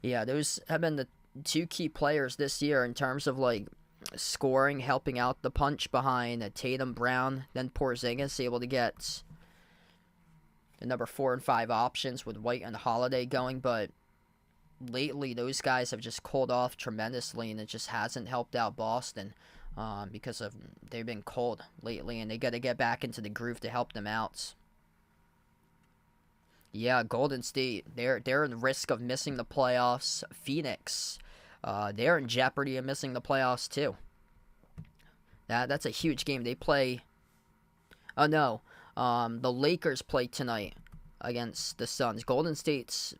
yeah, those have been the 2 key players this year in terms of, like, scoring, helping out the punch behind Tatum, Brown, then Porzingis, able to get the number 4 and 5 options with White and Holiday going. But lately, those guys have just cooled off tremendously, and it just hasn't helped out Boston because they've been cold lately, and they got to get back into the groove to help them out. Yeah, Golden State, they're in risk of missing the playoffs. Phoenix, they're in jeopardy of missing the playoffs too. That's a huge game. They play. Oh no, the Lakers play tonight against the Suns. Golden State's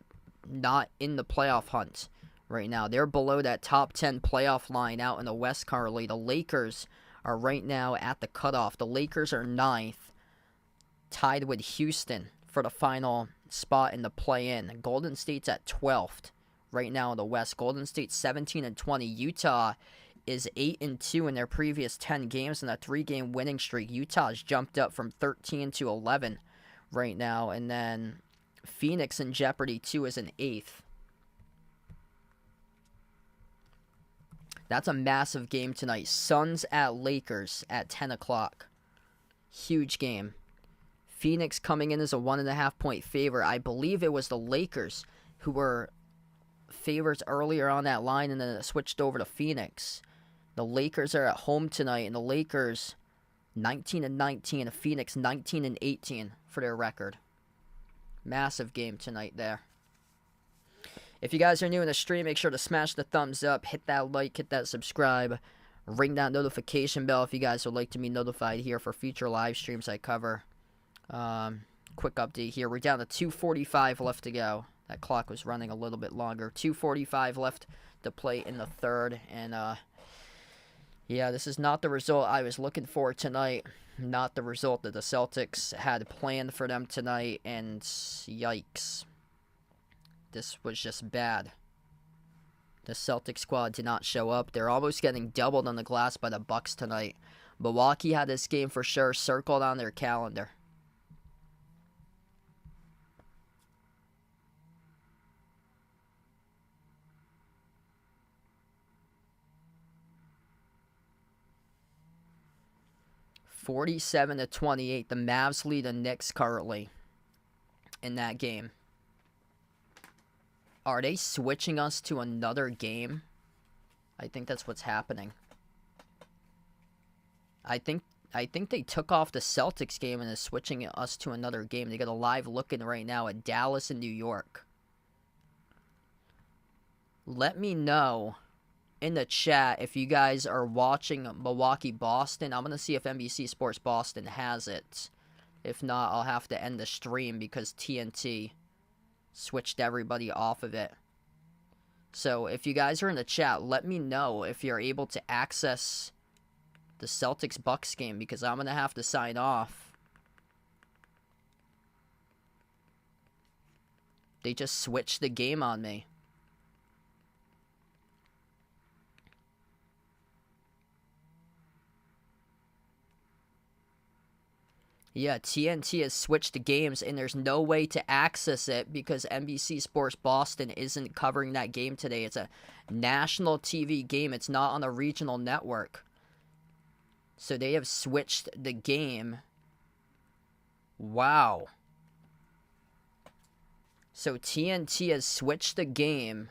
not in the playoff hunt right now. They're below that top 10 playoff line out in the West currently. The Lakers are right now at the cutoff. The Lakers are 9th, tied with Houston for the final spot in the play-in. Golden State's at 12th right now in the West. Golden State's 17-20. Utah is 8-2 in their previous 10 games in a 3-game winning streak. Utah's jumped up from 13 to 11 right now. And then Phoenix in jeopardy too is in 8th. That's a massive game tonight. Suns at Lakers at 10 o'clock. Huge game. Phoenix coming in as a 1.5 point favorite. I believe it was the Lakers who were favorites earlier on that line and then it switched over to Phoenix. The Lakers are at home tonight, and the Lakers 19-19, and Phoenix 19-18 for their record. Massive game tonight there. If you guys are new in the stream, make sure to smash the thumbs up, hit that like, hit that subscribe, ring that notification bell if you guys would like to be notified here for future live streams I cover. Quick update here. We're down to 2:45 left to go. That clock was running a little bit longer. 2:45 left to play in the third, and yeah, this is not the result I was looking for tonight. Not the result that the Celtics had planned for them tonight, and yikes. This was just bad. The Celtics squad did not show up. They're almost getting doubled on the glass by the Bucks tonight. Milwaukee had this game for sure circled on their calendar. (47-28). The Mavs lead the Knicks currently in that game. Are they switching us to another game? I think that's what's happening. I think they took off the Celtics game and is switching us to another game. They got a live looking right now at Dallas and New York. Let me know in the chat if you guys are watching Milwaukee Boston. I'm going to see if NBC Sports Boston has it. If not, I'll have to end the stream because TNT switched everybody off of it. So if you guys are in the chat, let me know if you're able to access the Celtics Bucks game because I'm going to have to sign off. They just switched the game on me. Yeah, TNT has switched the games, and there's no way to access it because NBC Sports Boston isn't covering that game today. It's a national TV game. It's not on a regional network. So they have switched the game. Wow. So TNT has switched the game,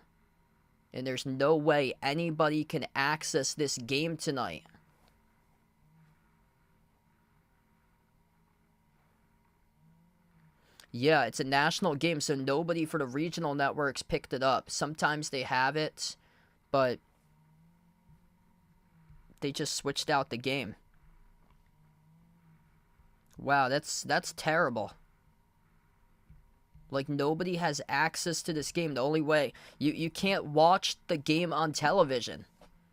and there's no way anybody can access this game tonight. Yeah, it's a national game, so nobody for the regional networks picked it up. Sometimes they have it, but they just switched out the game. Wow, that's terrible. Like, nobody has access to this game. The only way... You can't watch the game on television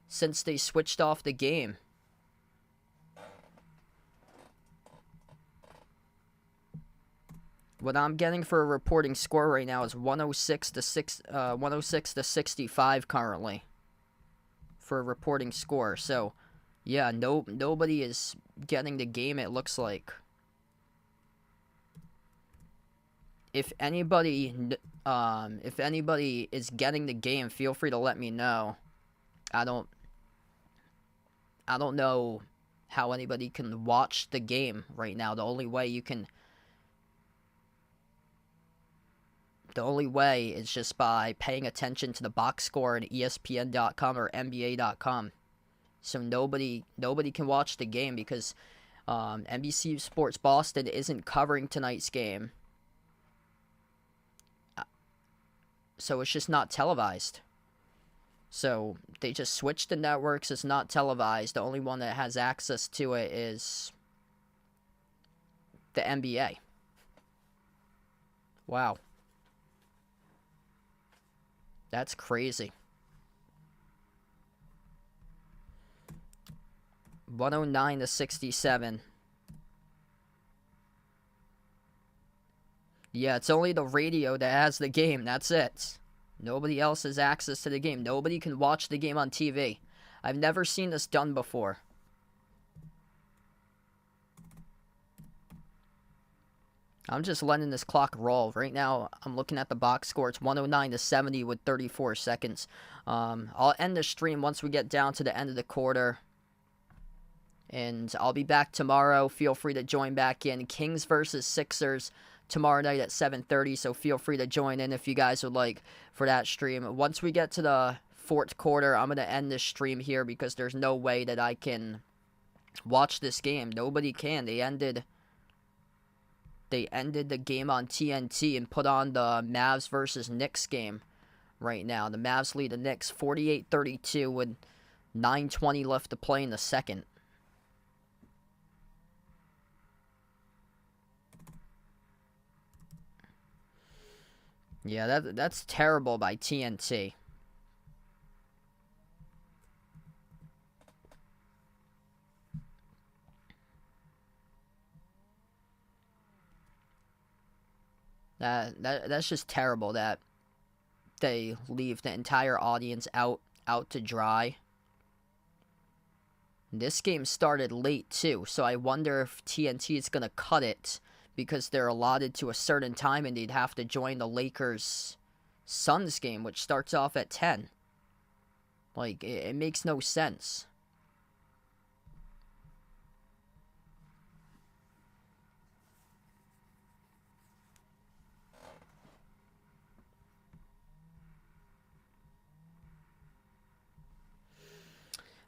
since they switched off the game. What I'm getting for a reporting score right now is 106 to 65 currently for a reporting score. So, yeah, nobody is getting the game, it looks like. If anybody is getting the game, feel free to let me know. I don't know how anybody can watch the game right now. The only way is just by paying attention to the box score on ESPN.com or NBA.com. So nobody can watch the game because NBC Sports Boston isn't covering tonight's game. So it's just not televised. So they just switched the networks. It's not televised. The only one that has access to it is the NBA. Wow. That's crazy. 109 to 67. Yeah, it's only the radio that has the game. That's it. Nobody else has access to the game. Nobody can watch the game on TV. I've never seen this done before. I'm just letting this clock roll. Right now, I'm looking at the box score. It's 109 to 70 with 34 seconds. I'll end the stream once we get down to the end of the quarter. And I'll be back tomorrow. Feel free to join back in. Kings versus Sixers tomorrow night at 7:30. So feel free to join in if you guys would like for that stream. Once we get to the fourth quarter, I'm going to end this stream here because there's no way that I can watch this game. Nobody can. They ended the game on TNT and put on the Mavs versus Knicks game right now. The Mavs lead the Knicks 48-32 with 9:20 left to play in the second. Yeah, that's terrible by TNT. That's just terrible that they leave the entire audience out to dry. This game started late too, so I wonder if TNT is going to cut it because they're allotted to a certain time and they'd have to join the Lakers-Suns game, which starts off at 10. Like, it makes no sense.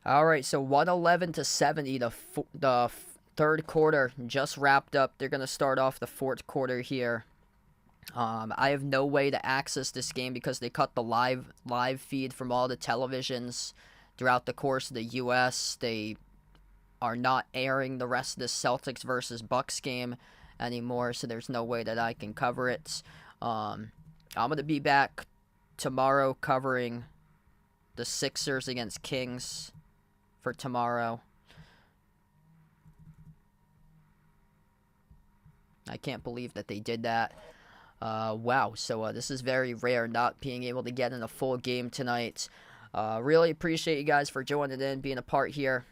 All right, so 111 to 70. The third quarter just wrapped up. They're gonna start off the fourth quarter here. I have no way to access this game because they cut the live feed from all the televisions throughout the course of the U.S. They are not airing the rest of the Celtics versus Bucks game anymore, so there's no way that I can cover it. I'm gonna be back tomorrow covering the Sixers against Kings for tomorrow. I can't believe that they did that. Wow, so this is very rare, not being able to get in a full game tonight. Really appreciate you guys for joining in, being a part here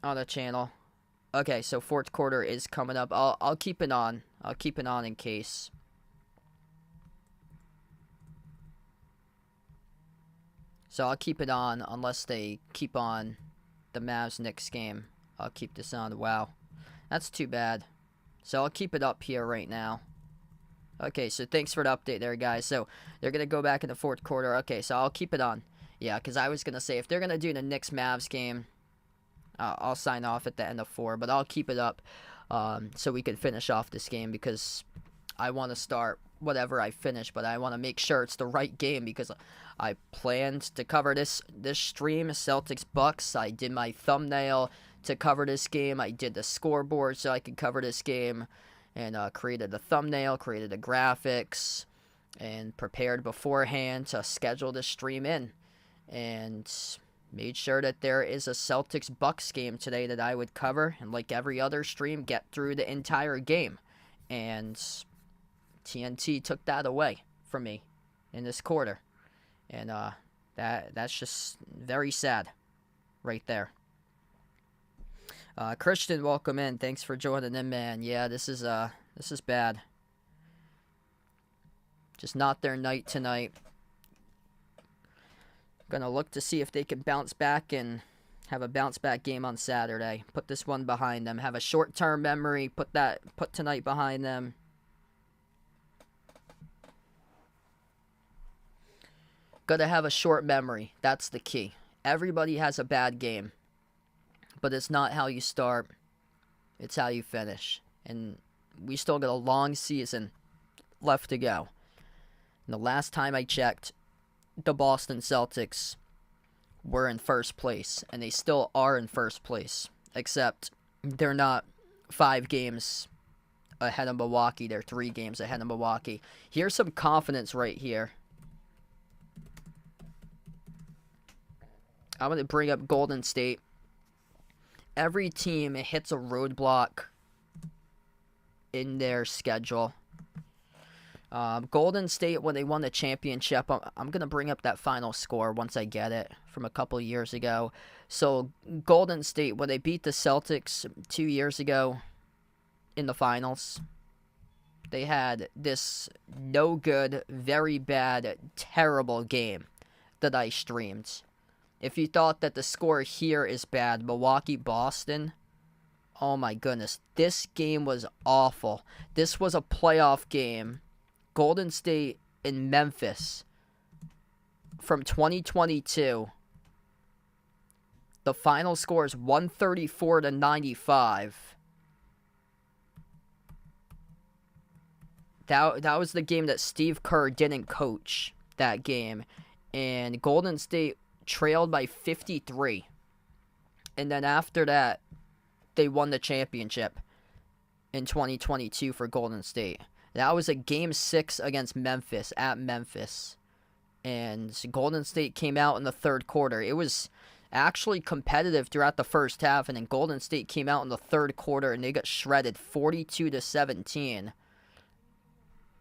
on the channel. Okay, so fourth quarter is coming up. I'll keep it on. I'll keep it on in case. So I'll keep it on unless they keep on the Mavs-Knicks game. I'll keep this on. Wow. That's too bad. So I'll keep it up here right now. Okay, so thanks for the update there, guys. So they're going to go back in the fourth quarter. Okay, so I'll keep it on. Yeah, because I was going to say, if they're going to do the Knicks-Mavs game, I'll sign off at the end of 4. But I'll keep it up so we can finish off this game because I want to start whatever I finish. But I want to make sure it's the right game because I planned to cover this stream, Celtics-Bucks. I did my thumbnail to cover this game. I did the scoreboard so I could cover this game and created the thumbnail, created the graphics, and prepared beforehand to schedule the stream in. And made sure that there is a Celtics-Bucks game today that I would cover. And like every other stream, get through the entire game. And TNT took that away from me in this quarter. And that's just very sad right there. Christian, welcome in. Thanks for joining in, man. Yeah, this is bad. Just not their night tonight. Gonna look to see if they can bounce back and have a bounce back game on Saturday. Put this one behind them. Have a short-term memory. Put tonight behind them. Gotta have a short memory. That's the key. Everybody has a bad game. But it's not how you start. It's how you finish. And we still got a long season left to go. And the last time I checked, the Boston Celtics were in first place. And they still are in first place. Except they're not 5 games ahead of Milwaukee. They're 3 games ahead of Milwaukee. Here's some confidence right here. I'm going to bring up Golden State. every team hits a roadblock in their schedule. Golden State, when they won the championship, I'm going to bring up that final score once I get it from a couple years ago. So Golden State, when they beat the Celtics 2 years ago in the finals, they had this no good, very bad, terrible game that I streamed. If you thought that the score here is bad, Milwaukee-Boston, oh my goodness, this game was awful. This was a playoff game. Golden State in Memphis from 2022. The final score is 134-95. That was the game that Steve Kerr didn't coach that game. And Golden State trailed by 53. And then after that, they won the championship in 2022 for Golden State. That was a Game 6 against Memphis, at Memphis. And Golden State came out in the third quarter. It was actually competitive throughout the first half, and then Golden State came out in the third quarter, and they got shredded 42-17.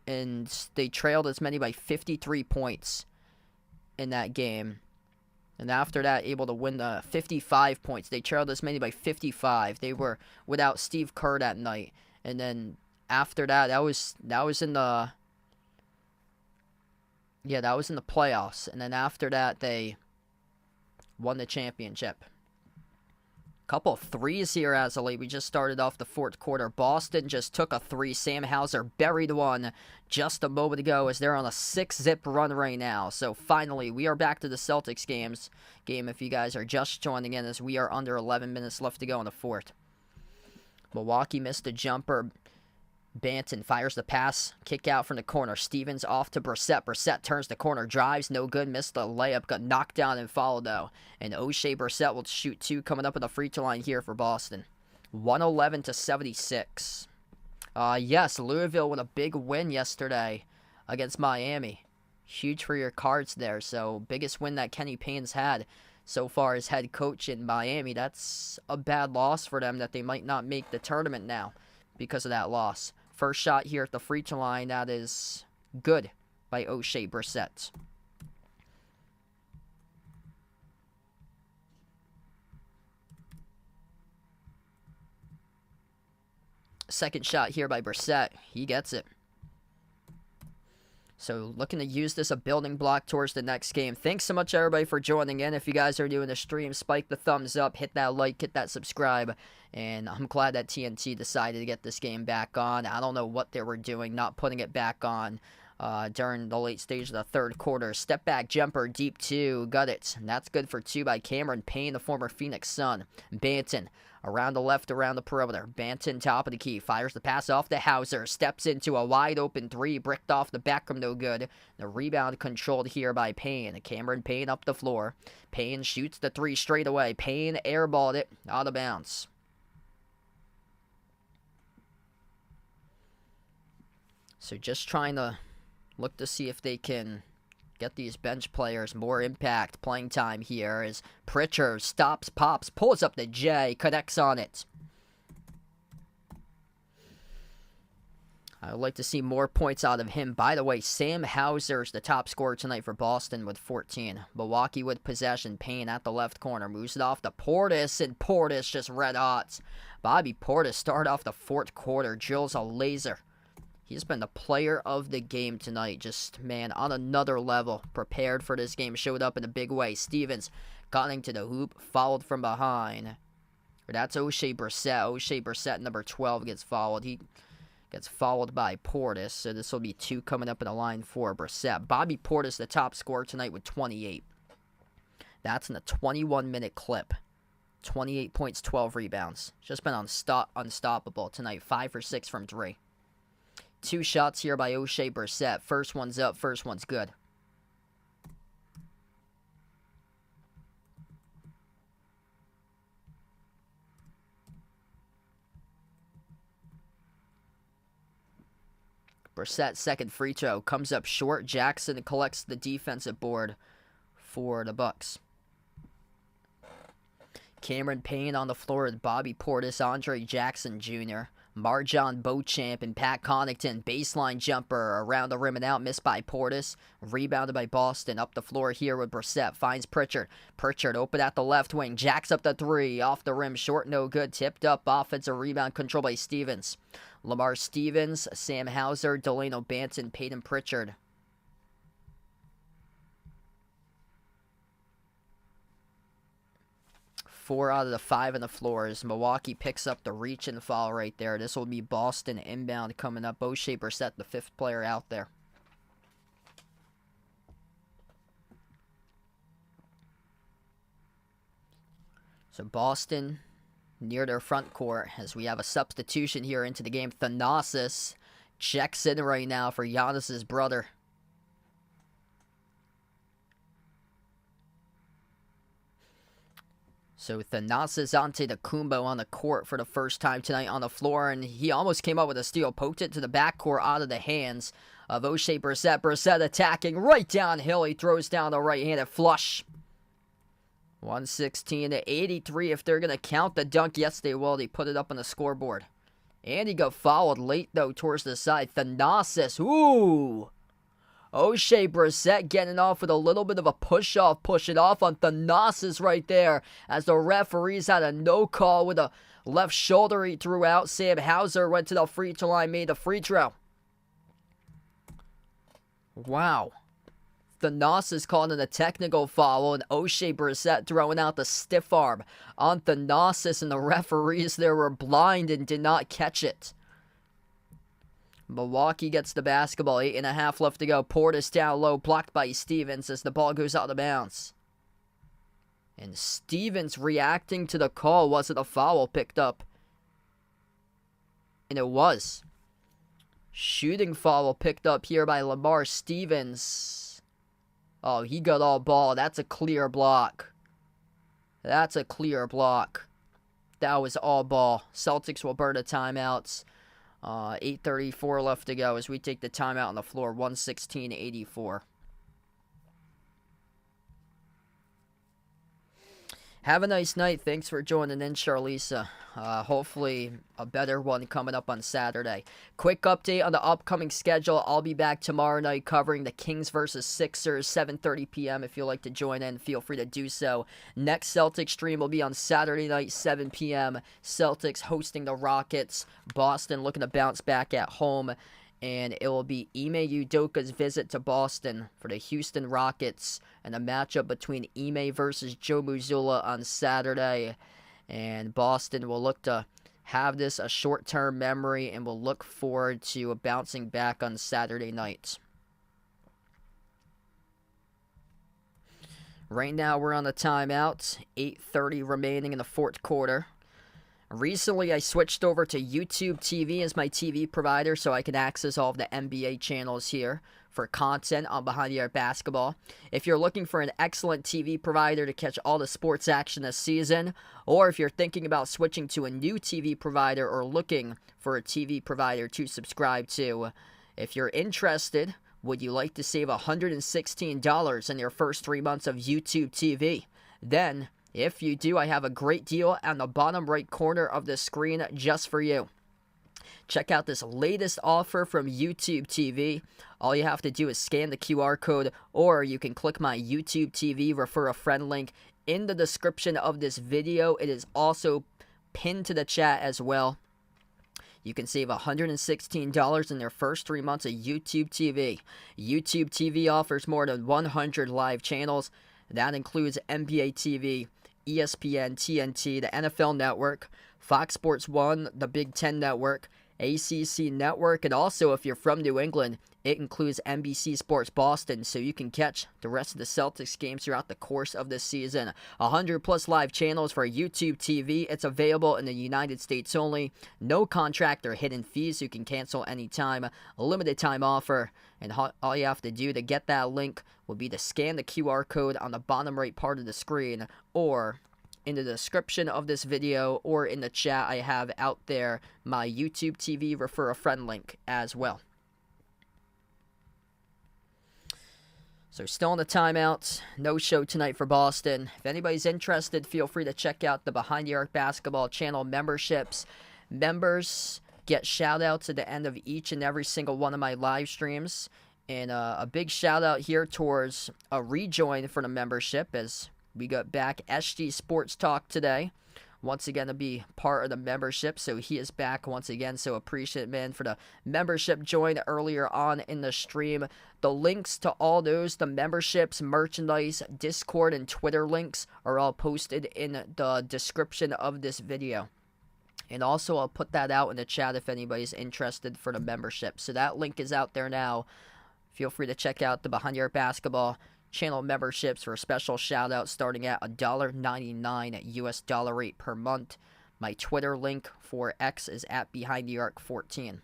And they trailed as many by 53 points in that game. And after that, able to win the 55 points. They trailed as many by 55. They were without Steve Kerr that night. And then after that, that was in the playoffs. And then after that, they won the championship. Couple of threes here as of late. We just started off the fourth quarter. Boston just took a three. Sam Hauser buried one just a moment ago as they're on a 6-zip run right now. So finally, we are back to the Celtics game if you guys are just joining in, as we are under 11 minutes left to go in the fourth. Milwaukee missed a jumper. Banton fires the pass, kick out from the corner. Stevens off to Brissett. Brissett turns the corner, drives, no good, missed the layup, got knocked down and fouled though. And O'Shea Brissett will shoot two coming up at the free throw line here for Boston. 111-76. Yes, Louisville with a big win yesterday against Miami. Huge for your Cards there. So biggest win that Kenny Payne's had so far as head coach in Miami. That's a bad loss for them, that they might not make the tournament now because of that loss. First shot here at the free throw line, that is good by O'Shea Brissett. Second shot here by Brissett. He gets it. So looking to use this a building block towards the next game. Thanks so much, everybody, for joining in. If you guys are doing the stream, spike the thumbs up, hit that like, hit that subscribe. And I'm glad that TNT decided to get this game back on. I don't know what they were doing, not putting it back on during the late stage of the third quarter. Step back jumper, deep two, got it. And that's good for two by Cameron Payne, the former Phoenix Sun. Banton. Around the left, around the perimeter. Banton, top of the key. Fires the pass off to Hauser. Steps into a wide open three. Bricked off the back rim, no good. The rebound controlled here by Payne. Cameron Payne up the floor. Payne shoots the three straight away. Payne airballed it out of bounds. So just trying to look to see if they can get these bench players more impact, playing time here as Pritchard stops, pops, pulls up the J, connects on it. I would like to see more points out of him. By the way, Sam Hauser is the top scorer tonight for Boston with 14. Milwaukee with possession. Payne at the left corner. Moves it off to Portis, and Portis just red hot. Bobby Portis started off the fourth quarter. Drills a laser. He's been the player of the game tonight. Just, man, on another level. Prepared for this game. Showed up in a big way. Stevens got into the hoop. Fouled from behind. That's O'Shea Brissett. O'Shea Brissett, number 12, gets fouled. He gets fouled by Portis. So this will be two coming up in the line for Brissett. Bobby Portis, the top scorer tonight with 28. That's in a 21-minute clip. 28 points, 12 rebounds. Just been unstoppable tonight. 5 for 6 from 3. Two shots here by O'Shea Brissett. First one's up, first one's good. Brissett's second free throw comes up short. Jackson collects the defensive board for the Bucks. Cameron Payne on the floor with Bobby Portis, Andre Jackson Jr., Marjon Beauchamp, and Pat Connaughton. Baseline jumper around the rim and out, missed by Portis. Rebounded by Boston. Up the floor here with Brissett. Finds Pritchard. Pritchard open at the left wing. Jacks up the three. Off the rim. Short, no good. Tipped up. Offensive rebound control by Stevens. Lamar Stevens, Sam Hauser, Delano Banton, Peyton Pritchard. Four out of the 5 on the floors. Milwaukee picks up the reach and foul right there. This will be Boston inbound coming up. Boucher Brissett, the 5th player out there. So Boston near their front court as we have a substitution here into the game. Thanasis checks in right now for Giannis's brother. So Thanasis Antetokounmpo on the court for the first time tonight on the floor, and he almost came up with a steal, poked it to the backcourt out of the hands of O'Shea Brissett. Brissett attacking right downhill. He throws down the right-handed flush. 116-83 if they're going to count the dunk. Yes, they will. They put it up on the scoreboard. And he got fouled late, though, towards the side. Thanasis, ooh! O'Shea Brissett getting off with a little bit of a push-off, push it off on Thanasis right there as the referees had a no call with a left shoulder he threw out. Sam Hauser went to the free throw line, made the free throw. Wow. Thanasis calling a technical foul, and O'Shea Brissett throwing out the stiff arm on Thanasis, and the referees there were blind and did not catch it. Milwaukee gets the basketball, 8.5 left to go. Portis down low, blocked by Stevens as the ball goes out of bounds. And Stevens reacting to the call. Was it a foul picked up? And it was. Shooting foul picked up here by Lamar Stevens. Oh, he got all ball. That's a clear block. That's a clear block. That was all ball. Celtics will burn the timeouts. 8:34 left to go as we take the timeout on the floor. 116-84. Have a nice night. Thanks for joining in, Charlisa. Hopefully a better one coming up on Saturday. Quick update on the upcoming schedule. I'll be back tomorrow night covering the Kings versus Sixers, 7:30 p.m. If you'd like to join in, feel free to do so. Next Celtics stream will be on Saturday night, 7 p.m. Celtics hosting the Rockets. Boston looking to bounce back at home. And it will be Ime Udoka's visit to Boston for the Houston Rockets and a matchup between Ime versus Joe Mazzulla on Saturday. And Boston will look to have this a short-term memory and will look forward to bouncing back on Saturday night. Right now we're on the timeout. 8:30 remaining in the fourth quarter. Recently, I switched over to YouTube TV as my TV provider so I can access all of the NBA channels here for content on Behind the Arc Basketball. If you're looking for an excellent TV provider to catch all the sports action this season, or if you're thinking about switching to a new TV provider or looking for a TV provider to subscribe to, if you're interested, would you like to save $116 in your first 3 months of YouTube TV? Then, if you do, I have a great deal on the bottom right corner of the screen just for you. Check out this latest offer from YouTube TV. All you have to do is scan the QR code, or you can click my YouTube TV Refer a Friend link in the description of this video. It is also pinned to the chat as well. You can save $116 in their first 3 months of YouTube TV. YouTube TV offers more than 100 live channels. That includes NBA TV, ESPN, TNT, the NFL Network, Fox Sports 1, the Big Ten Network, ACC Network, and also if you're from New England, it includes NBC Sports Boston, so you can catch the rest of the Celtics games throughout the course of this season. 100 plus live channels for YouTube TV. It's available in the United States only. No contract or hidden fees. You can cancel anytime. A limited time offer. And all you have to do to get that link will be to scan the QR code on the bottom right part of the screen, or in the description of this video, or in the chat I have out there my YouTube TV Refer a Friend link as well. So still in the timeouts. No show tonight for Boston. If anybody's interested, feel free to check out the Behind the Arc Basketball channel memberships. Members get shout-outs at the end of each and every single one of my live streams. And a big shout-out here towards a rejoin for the membership as we got back SG Sports Talk today. Once again to be part of the membership, so he is back once again, so appreciate man for the membership join earlier on in the stream. The links to all those, the memberships, merchandise, Discord, and Twitter links are all posted in the description of this video. And also I'll put that out in the chat if anybody's interested for the membership. So that link is out there now. Feel free to check out the Behind the Arc Basketball channel memberships for a special shout out starting at $1.99 US dollar rate per month. My Twitter link for X is at Behind the Arc 14.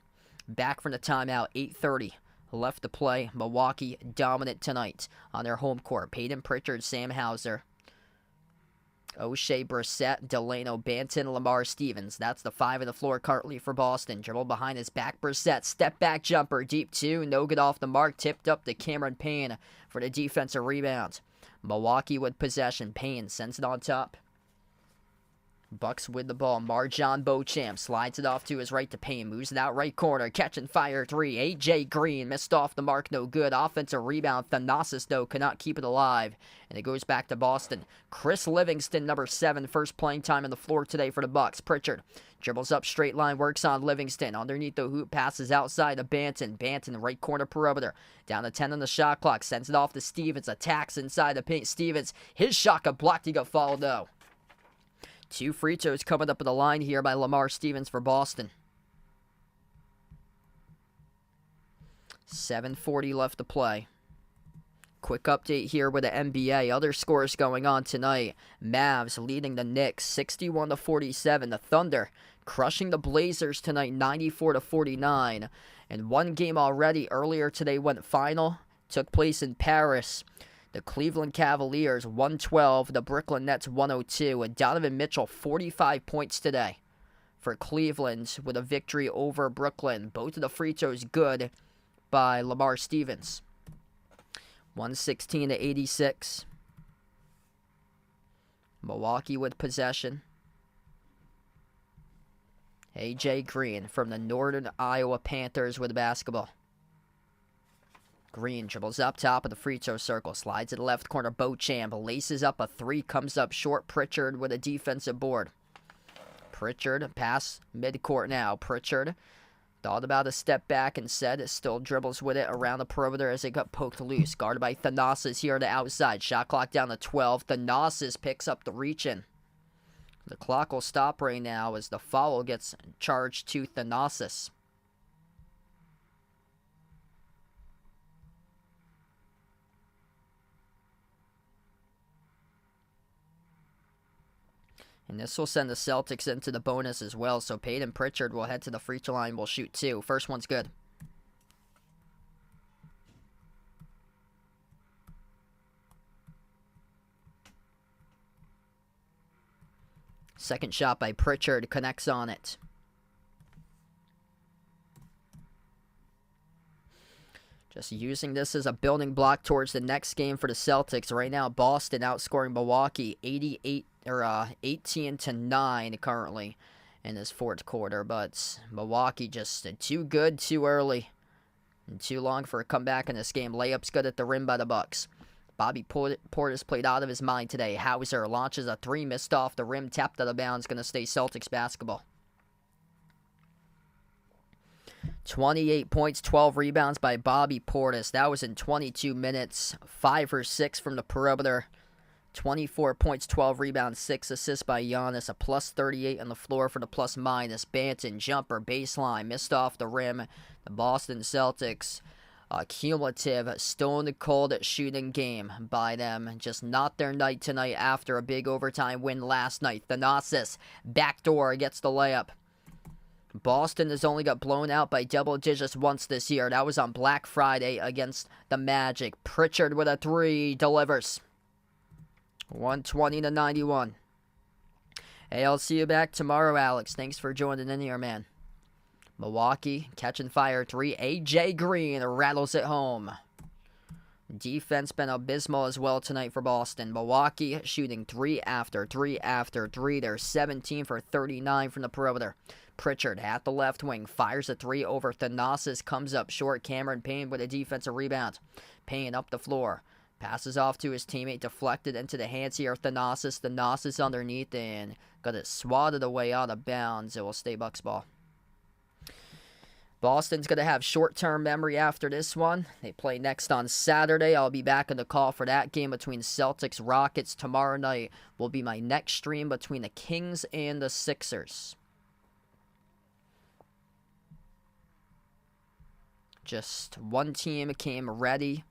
Back from the timeout, 8:30 left to play. Milwaukee dominant tonight on their home court. Peyton Pritchard, Sam Hauser, O'Shea, Brissett, Delano, Banton, Lamar Stevens. That's the five on the floor currently for Boston. Dribble behind his back, Brissett. Step back jumper, deep two. No good off the mark. Tipped up to Cameron Payne for the defensive rebound. Milwaukee with possession. Payne sends it on top. Bucks with the ball. Marjon Beauchamp slides it off to his right to Payne. Moves it out right corner. Catch and fire three. A.J. Green missed off the mark. No good. Offensive rebound. Thanasis, though, cannot keep it alive. And it goes back to Boston. Chris Livingston, number 7. First playing time on the floor today for the Bucks. Pritchard dribbles up straight line. Works on Livingston. Underneath the hoop. Passes outside to Banton. Banton, right corner perimeter. Down to 10 on the shot clock. Sends it off to Stevens. Attacks inside the paint. Stevens. His shot got blocked. He got fouled, though. 2 free throws coming up at the line here by Lamar Stevens for Boston. 7:40 left to play. Quick update here with the NBA. Other scores going on tonight. Mavs leading the Knicks 61-47. The Thunder crushing the Blazers tonight 94-49. And one game already earlier today went final. Took place in Paris. The Cleveland Cavaliers 112, the Brooklyn Nets 102, and Donovan Mitchell 45 points today for Cleveland with a victory over Brooklyn. Both of the free throws good by Lamar Stevens. 116-86. Milwaukee with possession. A.J. Green from the Northern Iowa Panthers with the basketball. Green dribbles up top of the free throw circle, slides to the left corner. Beauchamp laces up a three, comes up short. Pritchard with a defensive board. Pritchard pass midcourt now. Pritchard thought about a step back and said still dribbles with it around the perimeter as it got poked loose. Guarded by Thanasis here on the outside. Shot clock down to 12. Thanasis picks up the reach in. The clock will stop right now as the foul gets charged to Thanasis. And this will send the Celtics into the bonus as well. So Peyton Pritchard will head to the free throw line. Will shoot 2. First one's good. Second shot by Pritchard connects on it. Just using this as a building block towards the next game for the Celtics. Right now, Boston outscoring Milwaukee 18-9 currently in this fourth quarter. But Milwaukee just too good too early and too long for a comeback in this game. Layups good at the rim by the Bucks. Bobby Portis played out of his mind today. Hauser launches a 3, missed off the rim, tapped out of bounds. Going to stay Celtics basketball. 28 points, 12 rebounds by Bobby Portis. That was in 22 minutes. 5 for 6 from the perimeter. 24 points, 12 rebounds, 6 assists by Giannis. A plus 38 on the floor for the plus minus. Banton, jumper, baseline, missed off the rim. The Boston Celtics, a cumulative stone cold shooting game by them. Just not their night tonight after a big overtime win last night. Thanasis, backdoor, gets the layup. Boston has only got blown out by double digits once this year. That was on Black Friday against the Magic. Pritchard with a 3, delivers. 120-91. Hey, I'll see you back tomorrow, Alex. Thanks for joining in here, man. Milwaukee catching fire 3. A.J. Green rattles it home. Defense been abysmal as well tonight for Boston. Milwaukee shooting 3 after 3 after 3. They're 17 for 39 from the perimeter. Pritchard at the left wing fires a 3 over Thanasis. Comes up short. Cameron Payne with a defensive rebound. Payne up the floor. Passes off to his teammate. Deflected into the hands here of Thanasis. Thanasis underneath and got it swatted away out of bounds. It will stay Bucks ball. Boston's going to have short-term memory after this one. They play next on Saturday. I'll be back on the call for that game between Celtics, Rockets. Tomorrow night will be my next stream between the Kings and the Sixers. Just one team came ready,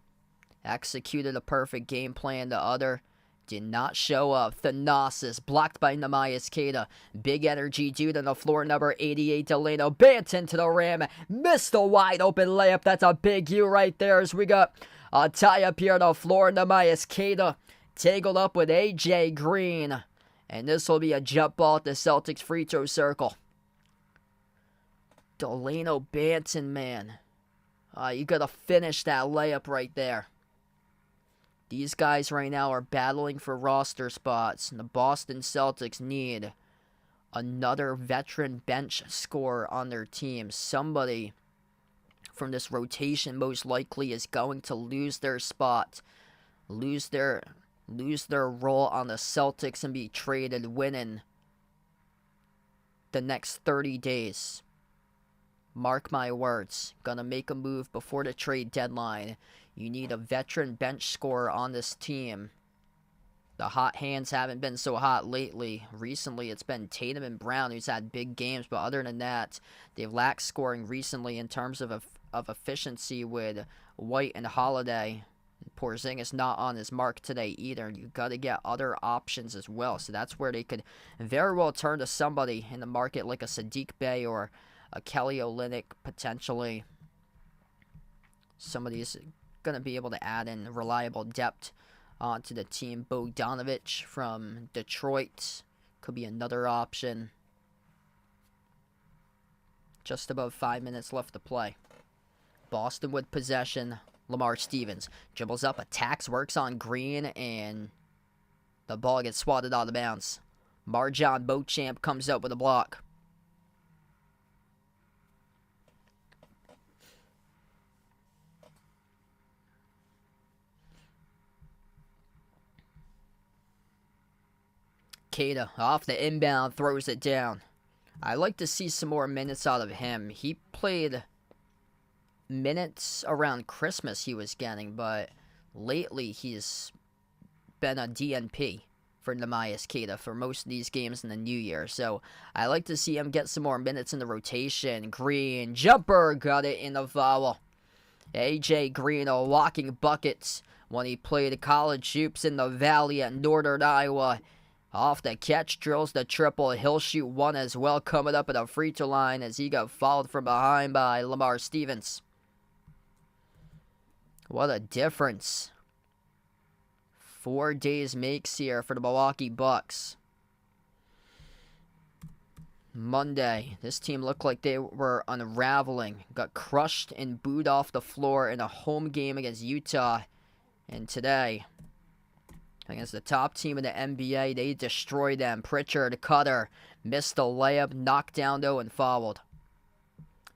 executed a perfect game plan. The other did not show up. Thanasis blocked by Neemias Queta. Big energy dude on the floor, number 88, Delano Banton to the rim. Missed a wide open layup. That's a big U right there as we got a tie up here on the floor. Neemias Queta tangled up with AJ Green. And this will be a jump ball at the Celtics free throw circle. Delano Banton, man. You got to finish that layup right there. These guys right now are battling for roster spots, and the Boston Celtics need another veteran bench scorer on their team. Somebody from this rotation most likely is going to lose their spot, lose their role on the Celtics and be traded within the next 30 days. Mark my words. Gonna make a move before the trade deadline. You need a veteran bench scorer on this team. The hot hands haven't been so hot lately. Recently, it's been Tatum and Brown who's had big games, but other than that, they've lacked scoring recently in terms of efficiency with White and Holiday. Porzingis not on his mark today either. You got to get other options as well. So that's where they could very well turn to somebody in the market like a Sadiq Bey or a Kelly Olynyk potentially. Somebody's going to be able to add in reliable depth onto the team. Bogdanovich from Detroit could be another option. Just above 5 minutes left to play. Boston with possession. Lamar Stevens dribbles up, attacks, works on Green, and the ball gets swatted out of bounds. Marjon Beauchamp comes up with a block. Queta off the inbound, throws it down. I'd like to see some more minutes out of him. He played minutes around Christmas he was getting, but lately he's been a DNP for Neemias Queta for most of these games in the new year. So I like to see him get some more minutes in the rotation. Green, jumper, got it in the foul. AJ Green, a walking buckets when he played college hoops in the Valley at Northern Iowa. Off the catch, drills the triple. He'll shoot one as well, coming up at the free throw line as he got fouled from behind by Lamar Stevens. What a difference 4 days makes here for the Milwaukee Bucks. Monday, this team looked like they were unraveling. Got crushed and booed off the floor in a home game against Utah. And today, against the top team in the NBA, they destroyed them. Pritchard, cutter, missed a layup, knocked down though, and fouled.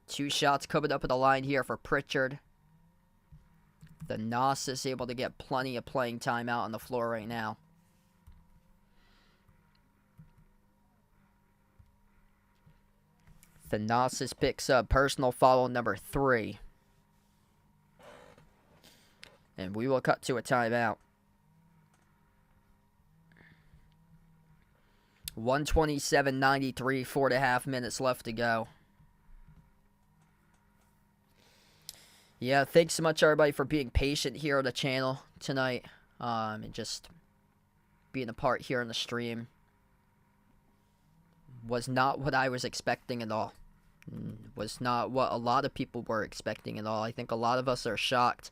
2 shots coming up at the line here for Pritchard. Thanasis able to get plenty of playing time out on the floor right now. Thanasis picks up personal foul number 3. And we will cut to a timeout. 127-93, 4.5 minutes left to go. Yeah, thanks so much, everybody, for being patient here on the channel tonight. And just being a part here on the stream. Was not what I was expecting at all. Was not what a lot of people were expecting at all. I think a lot of us are shocked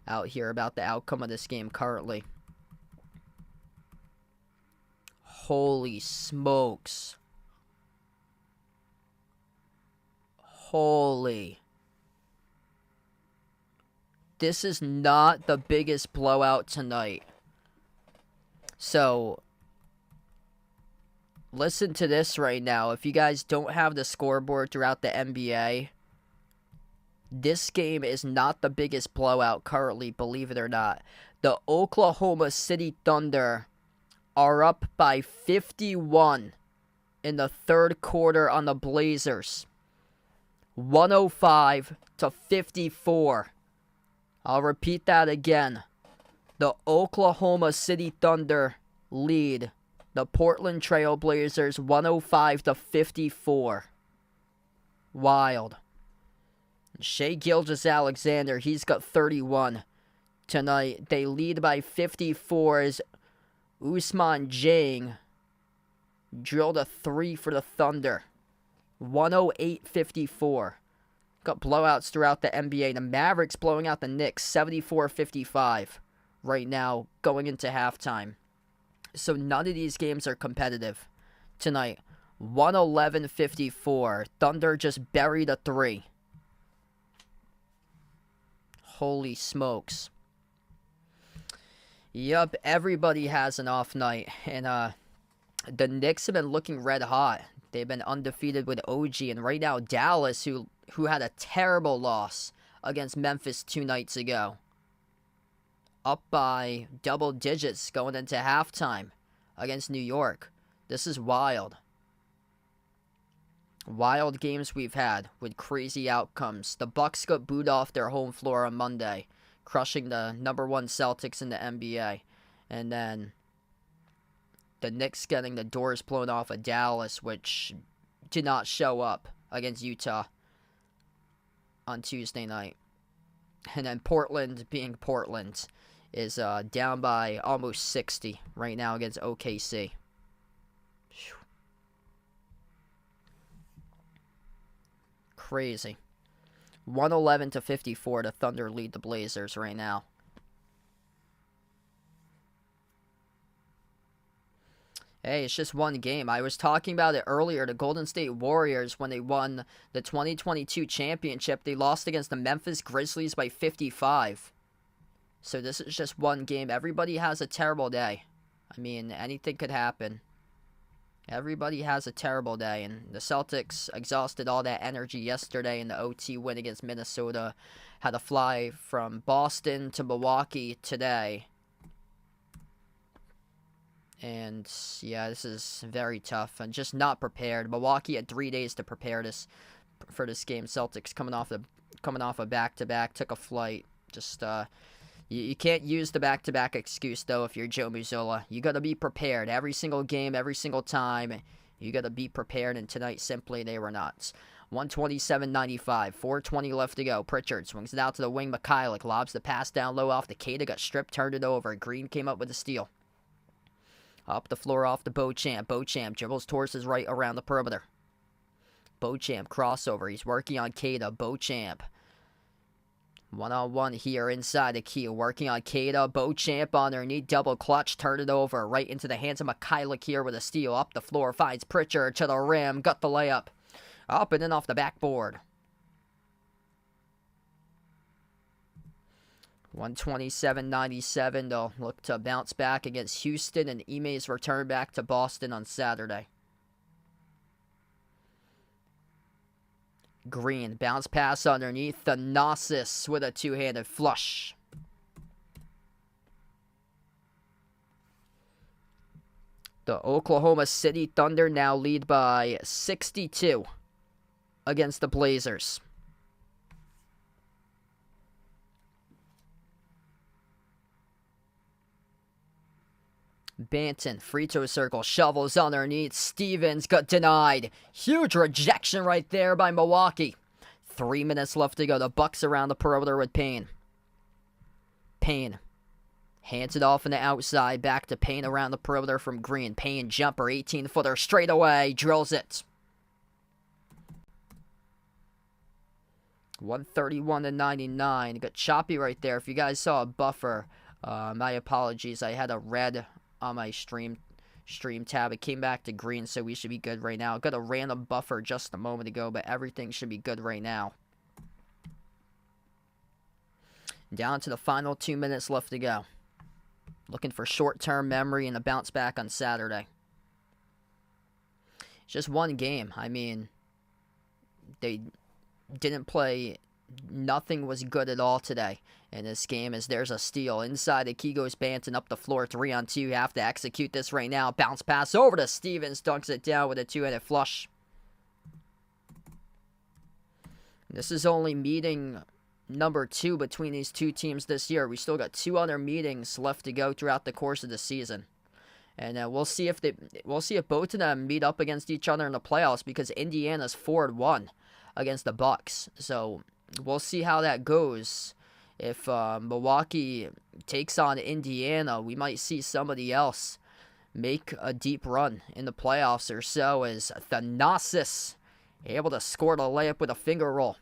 out here about the outcome of this game currently. Holy smokes. Holy. This is not the biggest blowout tonight. So, listen to this right now. If you guys don't have the scoreboard throughout the NBA, this game is not the biggest blowout currently, believe it or not. The Oklahoma City Thunder are up by 51 in the third quarter on the Blazers. 105-54. I'll repeat that again. The Oklahoma City Thunder lead the Portland Trail Blazers 105-54. Wild. Shai Gilgeous-Alexander, he's got 31 tonight. They lead by 54 as Ousmane Dieng drilled a 3 for the Thunder. 108-54. Got blowouts throughout the NBA. The Mavericks blowing out the Knicks 74-55 right now going into halftime. So none of these games are competitive tonight. 111-54. Thunder just buried a 3. Holy smokes. Yup, everybody has an off night. And the Knicks have been looking red hot. They've been undefeated with OG. And right now, Dallas, who had a terrible loss against Memphis 2 nights ago, up by double digits going into halftime against New York. This is wild. Wild games we've had with crazy outcomes. The Bucks got booed off their home floor on Monday, crushing the number 1 Celtics in the NBA. And then the Knicks getting the doors blown off of Dallas, which did not show up against Utah on Tuesday night. And then Portland, being Portland, is down by almost 60 right now against OKC. Whew. Crazy. 111-54, the Thunder lead the Blazers right now. Hey, it's just one game. I was talking about it earlier. The Golden State Warriors, when they won the 2022 championship, they lost against the Memphis Grizzlies by 55. So this is just one game. Everybody has a terrible day. I mean, anything could happen. Everybody has a terrible day. And the Celtics exhausted all that energy yesterday in the OT win against Minnesota. Had to fly from Boston to Milwaukee today. And, yeah, this is very tough and just not prepared. Milwaukee had 3 days to prepare for this game. Celtics coming off a back-to-back, took a flight. Just, you can't use the back-to-back excuse, though, if you're Joe Mazzulla. You got to be prepared every single game, every single time. You got to be prepared, and tonight, simply, they were not. 127-95, 4:20 left to go. Pritchard swings it out to the wing. Mikhailuk lobs the pass down low off the Cada, got stripped, turned it over. Green came up with a steal. Up the floor off to Beauchamp. Beauchamp dribbles towards his right around the perimeter. Beauchamp crossover. He's working on Cada. Beauchamp. One-on-one here inside the key. Working on Cada. Beauchamp underneath. Double clutch. Turn it over. Right into the hands of Mikhailuk here with a steal. Up the floor. Finds Pritchard to the rim. Got the layup. Up and in off the backboard. 127-97. They'll look to bounce back against Houston, and Ime's return back to Boston on Saturday. Green, bounce pass underneath. Thanasis with a two-handed flush. The Oklahoma City Thunder now lead by 62 against the Blazers. Banton, free throw circle, shovels underneath. Stevens got denied. Huge rejection right there by Milwaukee. 3 minutes left to go. The Bucks around the perimeter with Payne. Payne hands it off on the outside. Back to Payne around the perimeter from Green. Payne jumper, 18-footer, straight away. Drills it. 131-99. Got choppy right there. If you guys saw a buffer, my apologies. I had a red on my stream tab. It came back to green, so we should be good right now. Got a random buffer just a moment ago, but everything should be good right now. Down to the final 2 minutes left to go. Looking for short-term memory and a bounce back on Saturday. It's just one game. I mean, they didn't play. Nothing was good at all today in this game, as there's a steal. Inside, Akigo's Banton up the floor, 3-on-2. You have to execute this right now. Bounce pass over to Stevens. Dunks it down with a two-handed flush. This is only meeting number 2 between these two teams this year. We still got 2 other meetings left to go throughout the course of the season, and we'll see if both of them meet up against each other in the playoffs, because Indiana's 4-1 against the Bucks. So we'll see how that goes. If Milwaukee takes on Indiana, we might see somebody else make a deep run in the playoffs or so, as Thanasis able to score the layup with a finger roll.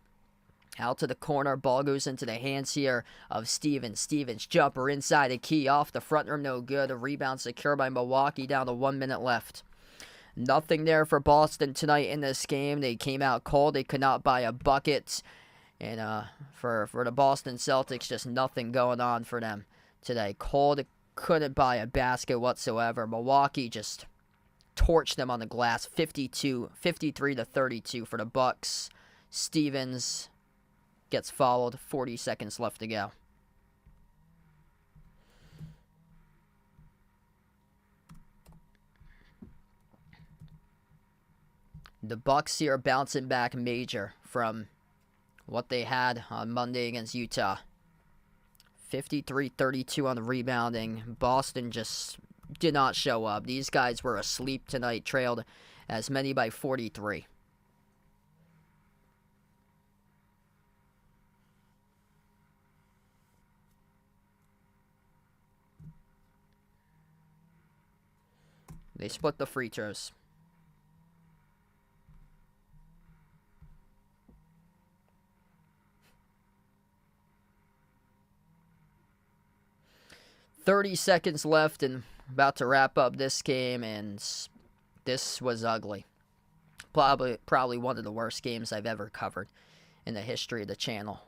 Out to the corner, ball goes into the hands here of Stevens. Stevens jumper inside the key, off the front rim, no good. A rebound secure by Milwaukee, down to 1 minute left. Nothing there for Boston tonight in this game. They came out cold. They could not buy a bucket. And for the Boston Celtics, just nothing going on for them today. Cold, couldn't buy a basket whatsoever. Milwaukee just torched them on the glass, 53-32 for the Bucks. Stevens gets fouled, 40 seconds left to go. The Bucks here bouncing back major from what they had on Monday against Utah. 53-32 on the rebounding. Boston just did not show up. These guys were asleep tonight, trailed as many by 43. They split the free throws. "30 seconds left and about to wrap up this game, and this was ugly. Probably one of the worst games I've ever covered in the history of the channel.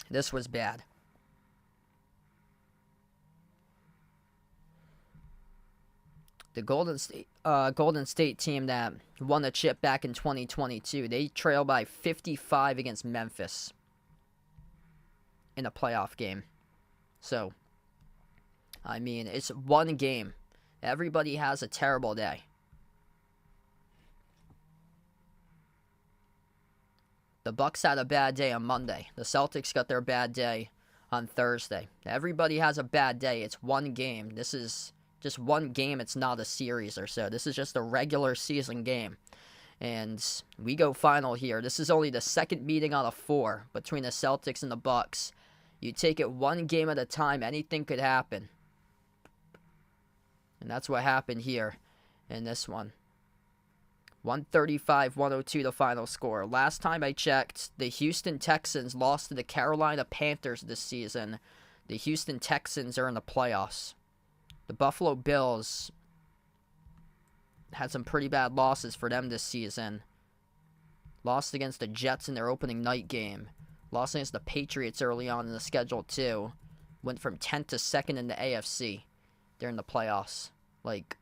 This was bad. The Golden State team that won the chip back in 2022, they trailed by 55 against Memphis in a playoff game. So, I mean, it's one game. Everybody has a terrible day. The Bucks had a bad day on Monday. The Celtics got their bad day on Thursday. Everybody has a bad day. It's one game. This is just one game. It's not a series or so. This is just a regular season game. And we go final here. This is only the second meeting out of 4 between the Celtics and the Bucks. You take it one game at a time. Anything could happen. And that's what happened here in this one. 135-102 the final score. Last time I checked, the Houston Texans lost to the Carolina Panthers this season. The Houston Texans are in the playoffs. The Buffalo Bills had some pretty bad losses for them this season. Lost against the Jets in their opening night game. Lost against the Patriots early on in the schedule too. Went from 10th to 2nd in the AFC. They're in the playoffs. Like,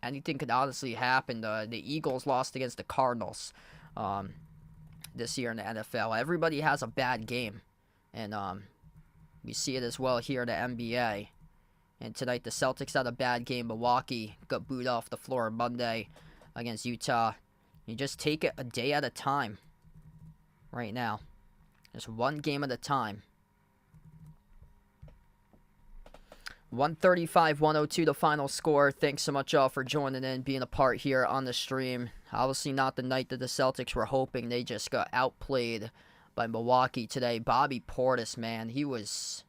anything could honestly happen. The Eagles lost against the Cardinals this year in the NFL. Everybody has a bad game. And we see it as well here in the NBA. And tonight the Celtics had a bad game. Milwaukee got booed off the floor Monday against Utah. You just take it a day at a time right now. Just one game at a time. 135-102 the final score. Thanks so much all for joining in, being a part here on the stream. Obviously not the night that the Celtics were hoping. They just got outplayed by Milwaukee today. Bobby Portis, man, he was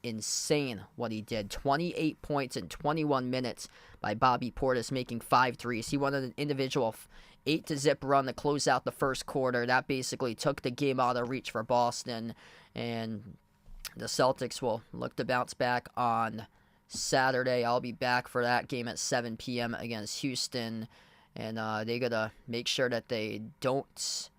insane what he did. 28 points in 21 minutes by Bobby Portis, making 5 threes. He won an individual 8-0 run to close out the first quarter. That basically took the game out of reach for Boston, and the Celtics will look to bounce back on Saturday. I'll be back for that game at 7 p.m. against Houston, and they got to make sure that they don't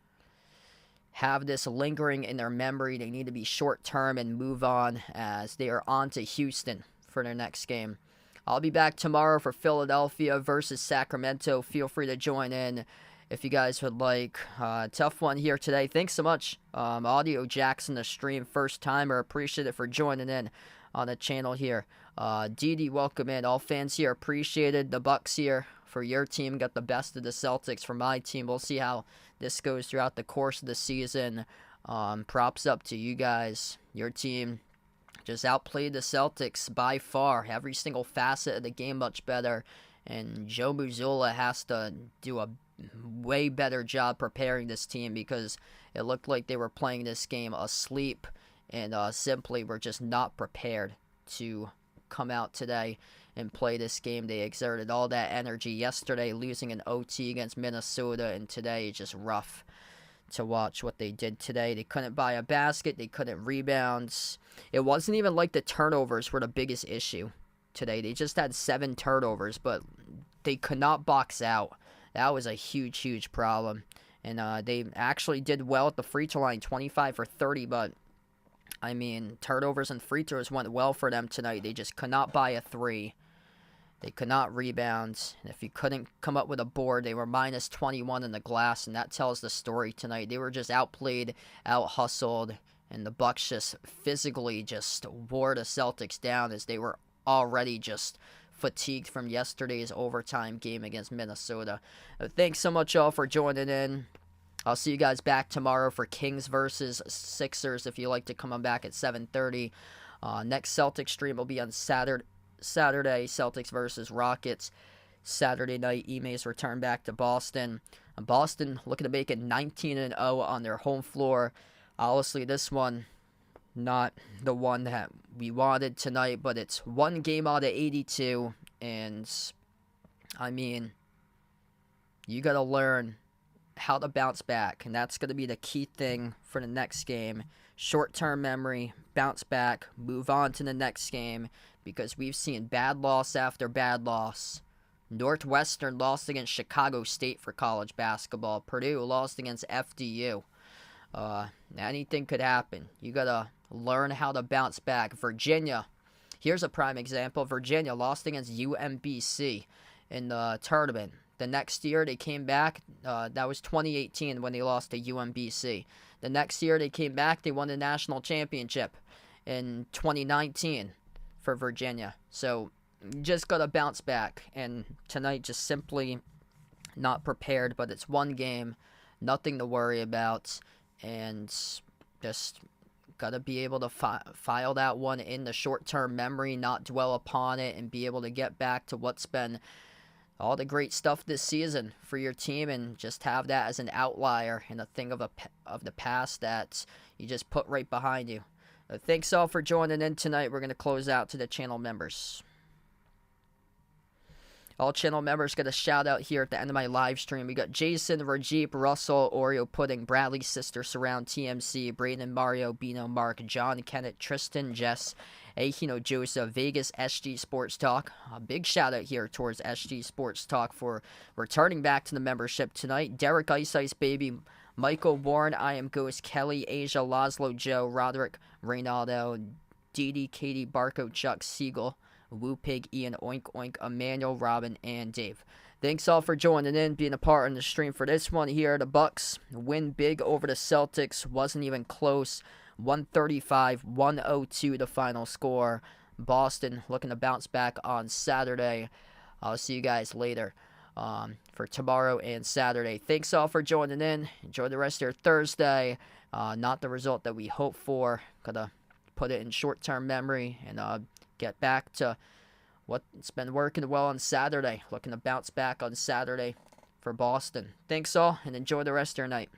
have this lingering in their memory. They need to be short-term and move on, as they are on to Houston for their next game. I'll be back tomorrow for Philadelphia versus Sacramento. Feel free to join in if you guys would like. Tough one here today. Thanks so much, Audio Jackson, the stream first timer. Appreciate it for joining in on the channel here. Didi, welcome in. All fans here appreciated. The Bucks here for your team got the best of the Celtics. For my team, we'll see how this goes throughout the course of the season. Props up to you guys. Your team just outplayed the Celtics by far. Every single facet of the game much better. And Joe Mazzulla has to do a way better job preparing this team, because it looked like they were playing this game asleep and simply were just not prepared to come out today and play this game. They exerted all that energy yesterday, losing an OT against Minnesota, and today it's just rough to watch what they did today. They couldn't buy a basket. They couldn't rebound. It wasn't even like the turnovers were the biggest issue today. They just had 7 turnovers, but they could not box out. That was a huge, huge problem. And they actually did well at the free throw line, 25 for 30, but I mean, turnovers and free throws went well for them tonight. They just could not buy a 3. They could not rebound. And if you couldn't come up with a board, they were minus 21 in the glass, and that tells the story tonight. They were just outplayed, out-hustled, and the Bucks just physically just wore the Celtics down, as they were already just fatigued from yesterday's overtime game against Minnesota. Thanks so much, all, for joining in. I'll see you guys back tomorrow for Kings versus Sixers if you like to come on back at 7:30. Next Celtics stream will be on Saturday, Celtics versus Rockets. Saturday night, Ime's return back to Boston. Boston looking to make it 19-0 on their home floor. Honestly, this one, not the one that we wanted tonight, but it's one game out of 82, and I mean, you got to learn how to bounce back, and that's going to be the key thing for the next game. Short-term memory, bounce back, move on to the next game, because we've seen bad loss after bad loss. Northwestern lost against Chicago State for college basketball. Purdue lost against FDU. Anything could happen. You got to learn how to bounce back. Virginia, here's a prime example. Virginia lost against UMBC in the tournament. The next year they came back. That was 2018 when they lost to UMBC. The next year they came back. They won the national championship in 2019 for Virginia. So you just got to bounce back. And tonight just simply not prepared. But it's one game. Nothing to worry about. And just got to be able to file that one in the short-term memory, not dwell upon it, and be able to get back to what's been all the great stuff this season for your team, and just have that as an outlier and a thing of the past that you just put right behind you. Thanks all for joining in tonight. We're going to close out to the channel members. All channel members get a shout out here at the end of my live stream. We got Jason, Rajeep, Russell, Oreo Pudding, Bradley, Sister Surround, TMC, Braden, Mario, Bino, Mark, John, Kenneth, Tristan, Jess, Ahino, Joseph, Vegas, SG Sports Talk. A big shout out here towards SG Sports Talk for returning back to the membership tonight. Derek, Ice Baby, Michael, Warren, I Am Ghost, Kelly, Asia, Laszlo, Joe, Roderick, Reynaldo, Didi, Katie, Barco, Chuck, Siegel, Woo Pig, Ian, Oink Oink, Emmanuel, Robin, and Dave. Thanks all for joining in, being a part in the stream for this one here. The Bucks win big over the Celtics. Wasn't even close. 135-102 the final score. Boston looking to bounce back on Saturday. I'll see you guys later for tomorrow and Saturday. Thanks all for joining in. Enjoy the rest of your Thursday. Not the result that we hoped for. Gotta put it in short-term memory and get back to what's been working well on Saturday. Looking to bounce back on Saturday for Boston. Thanks all, and enjoy the rest of your night.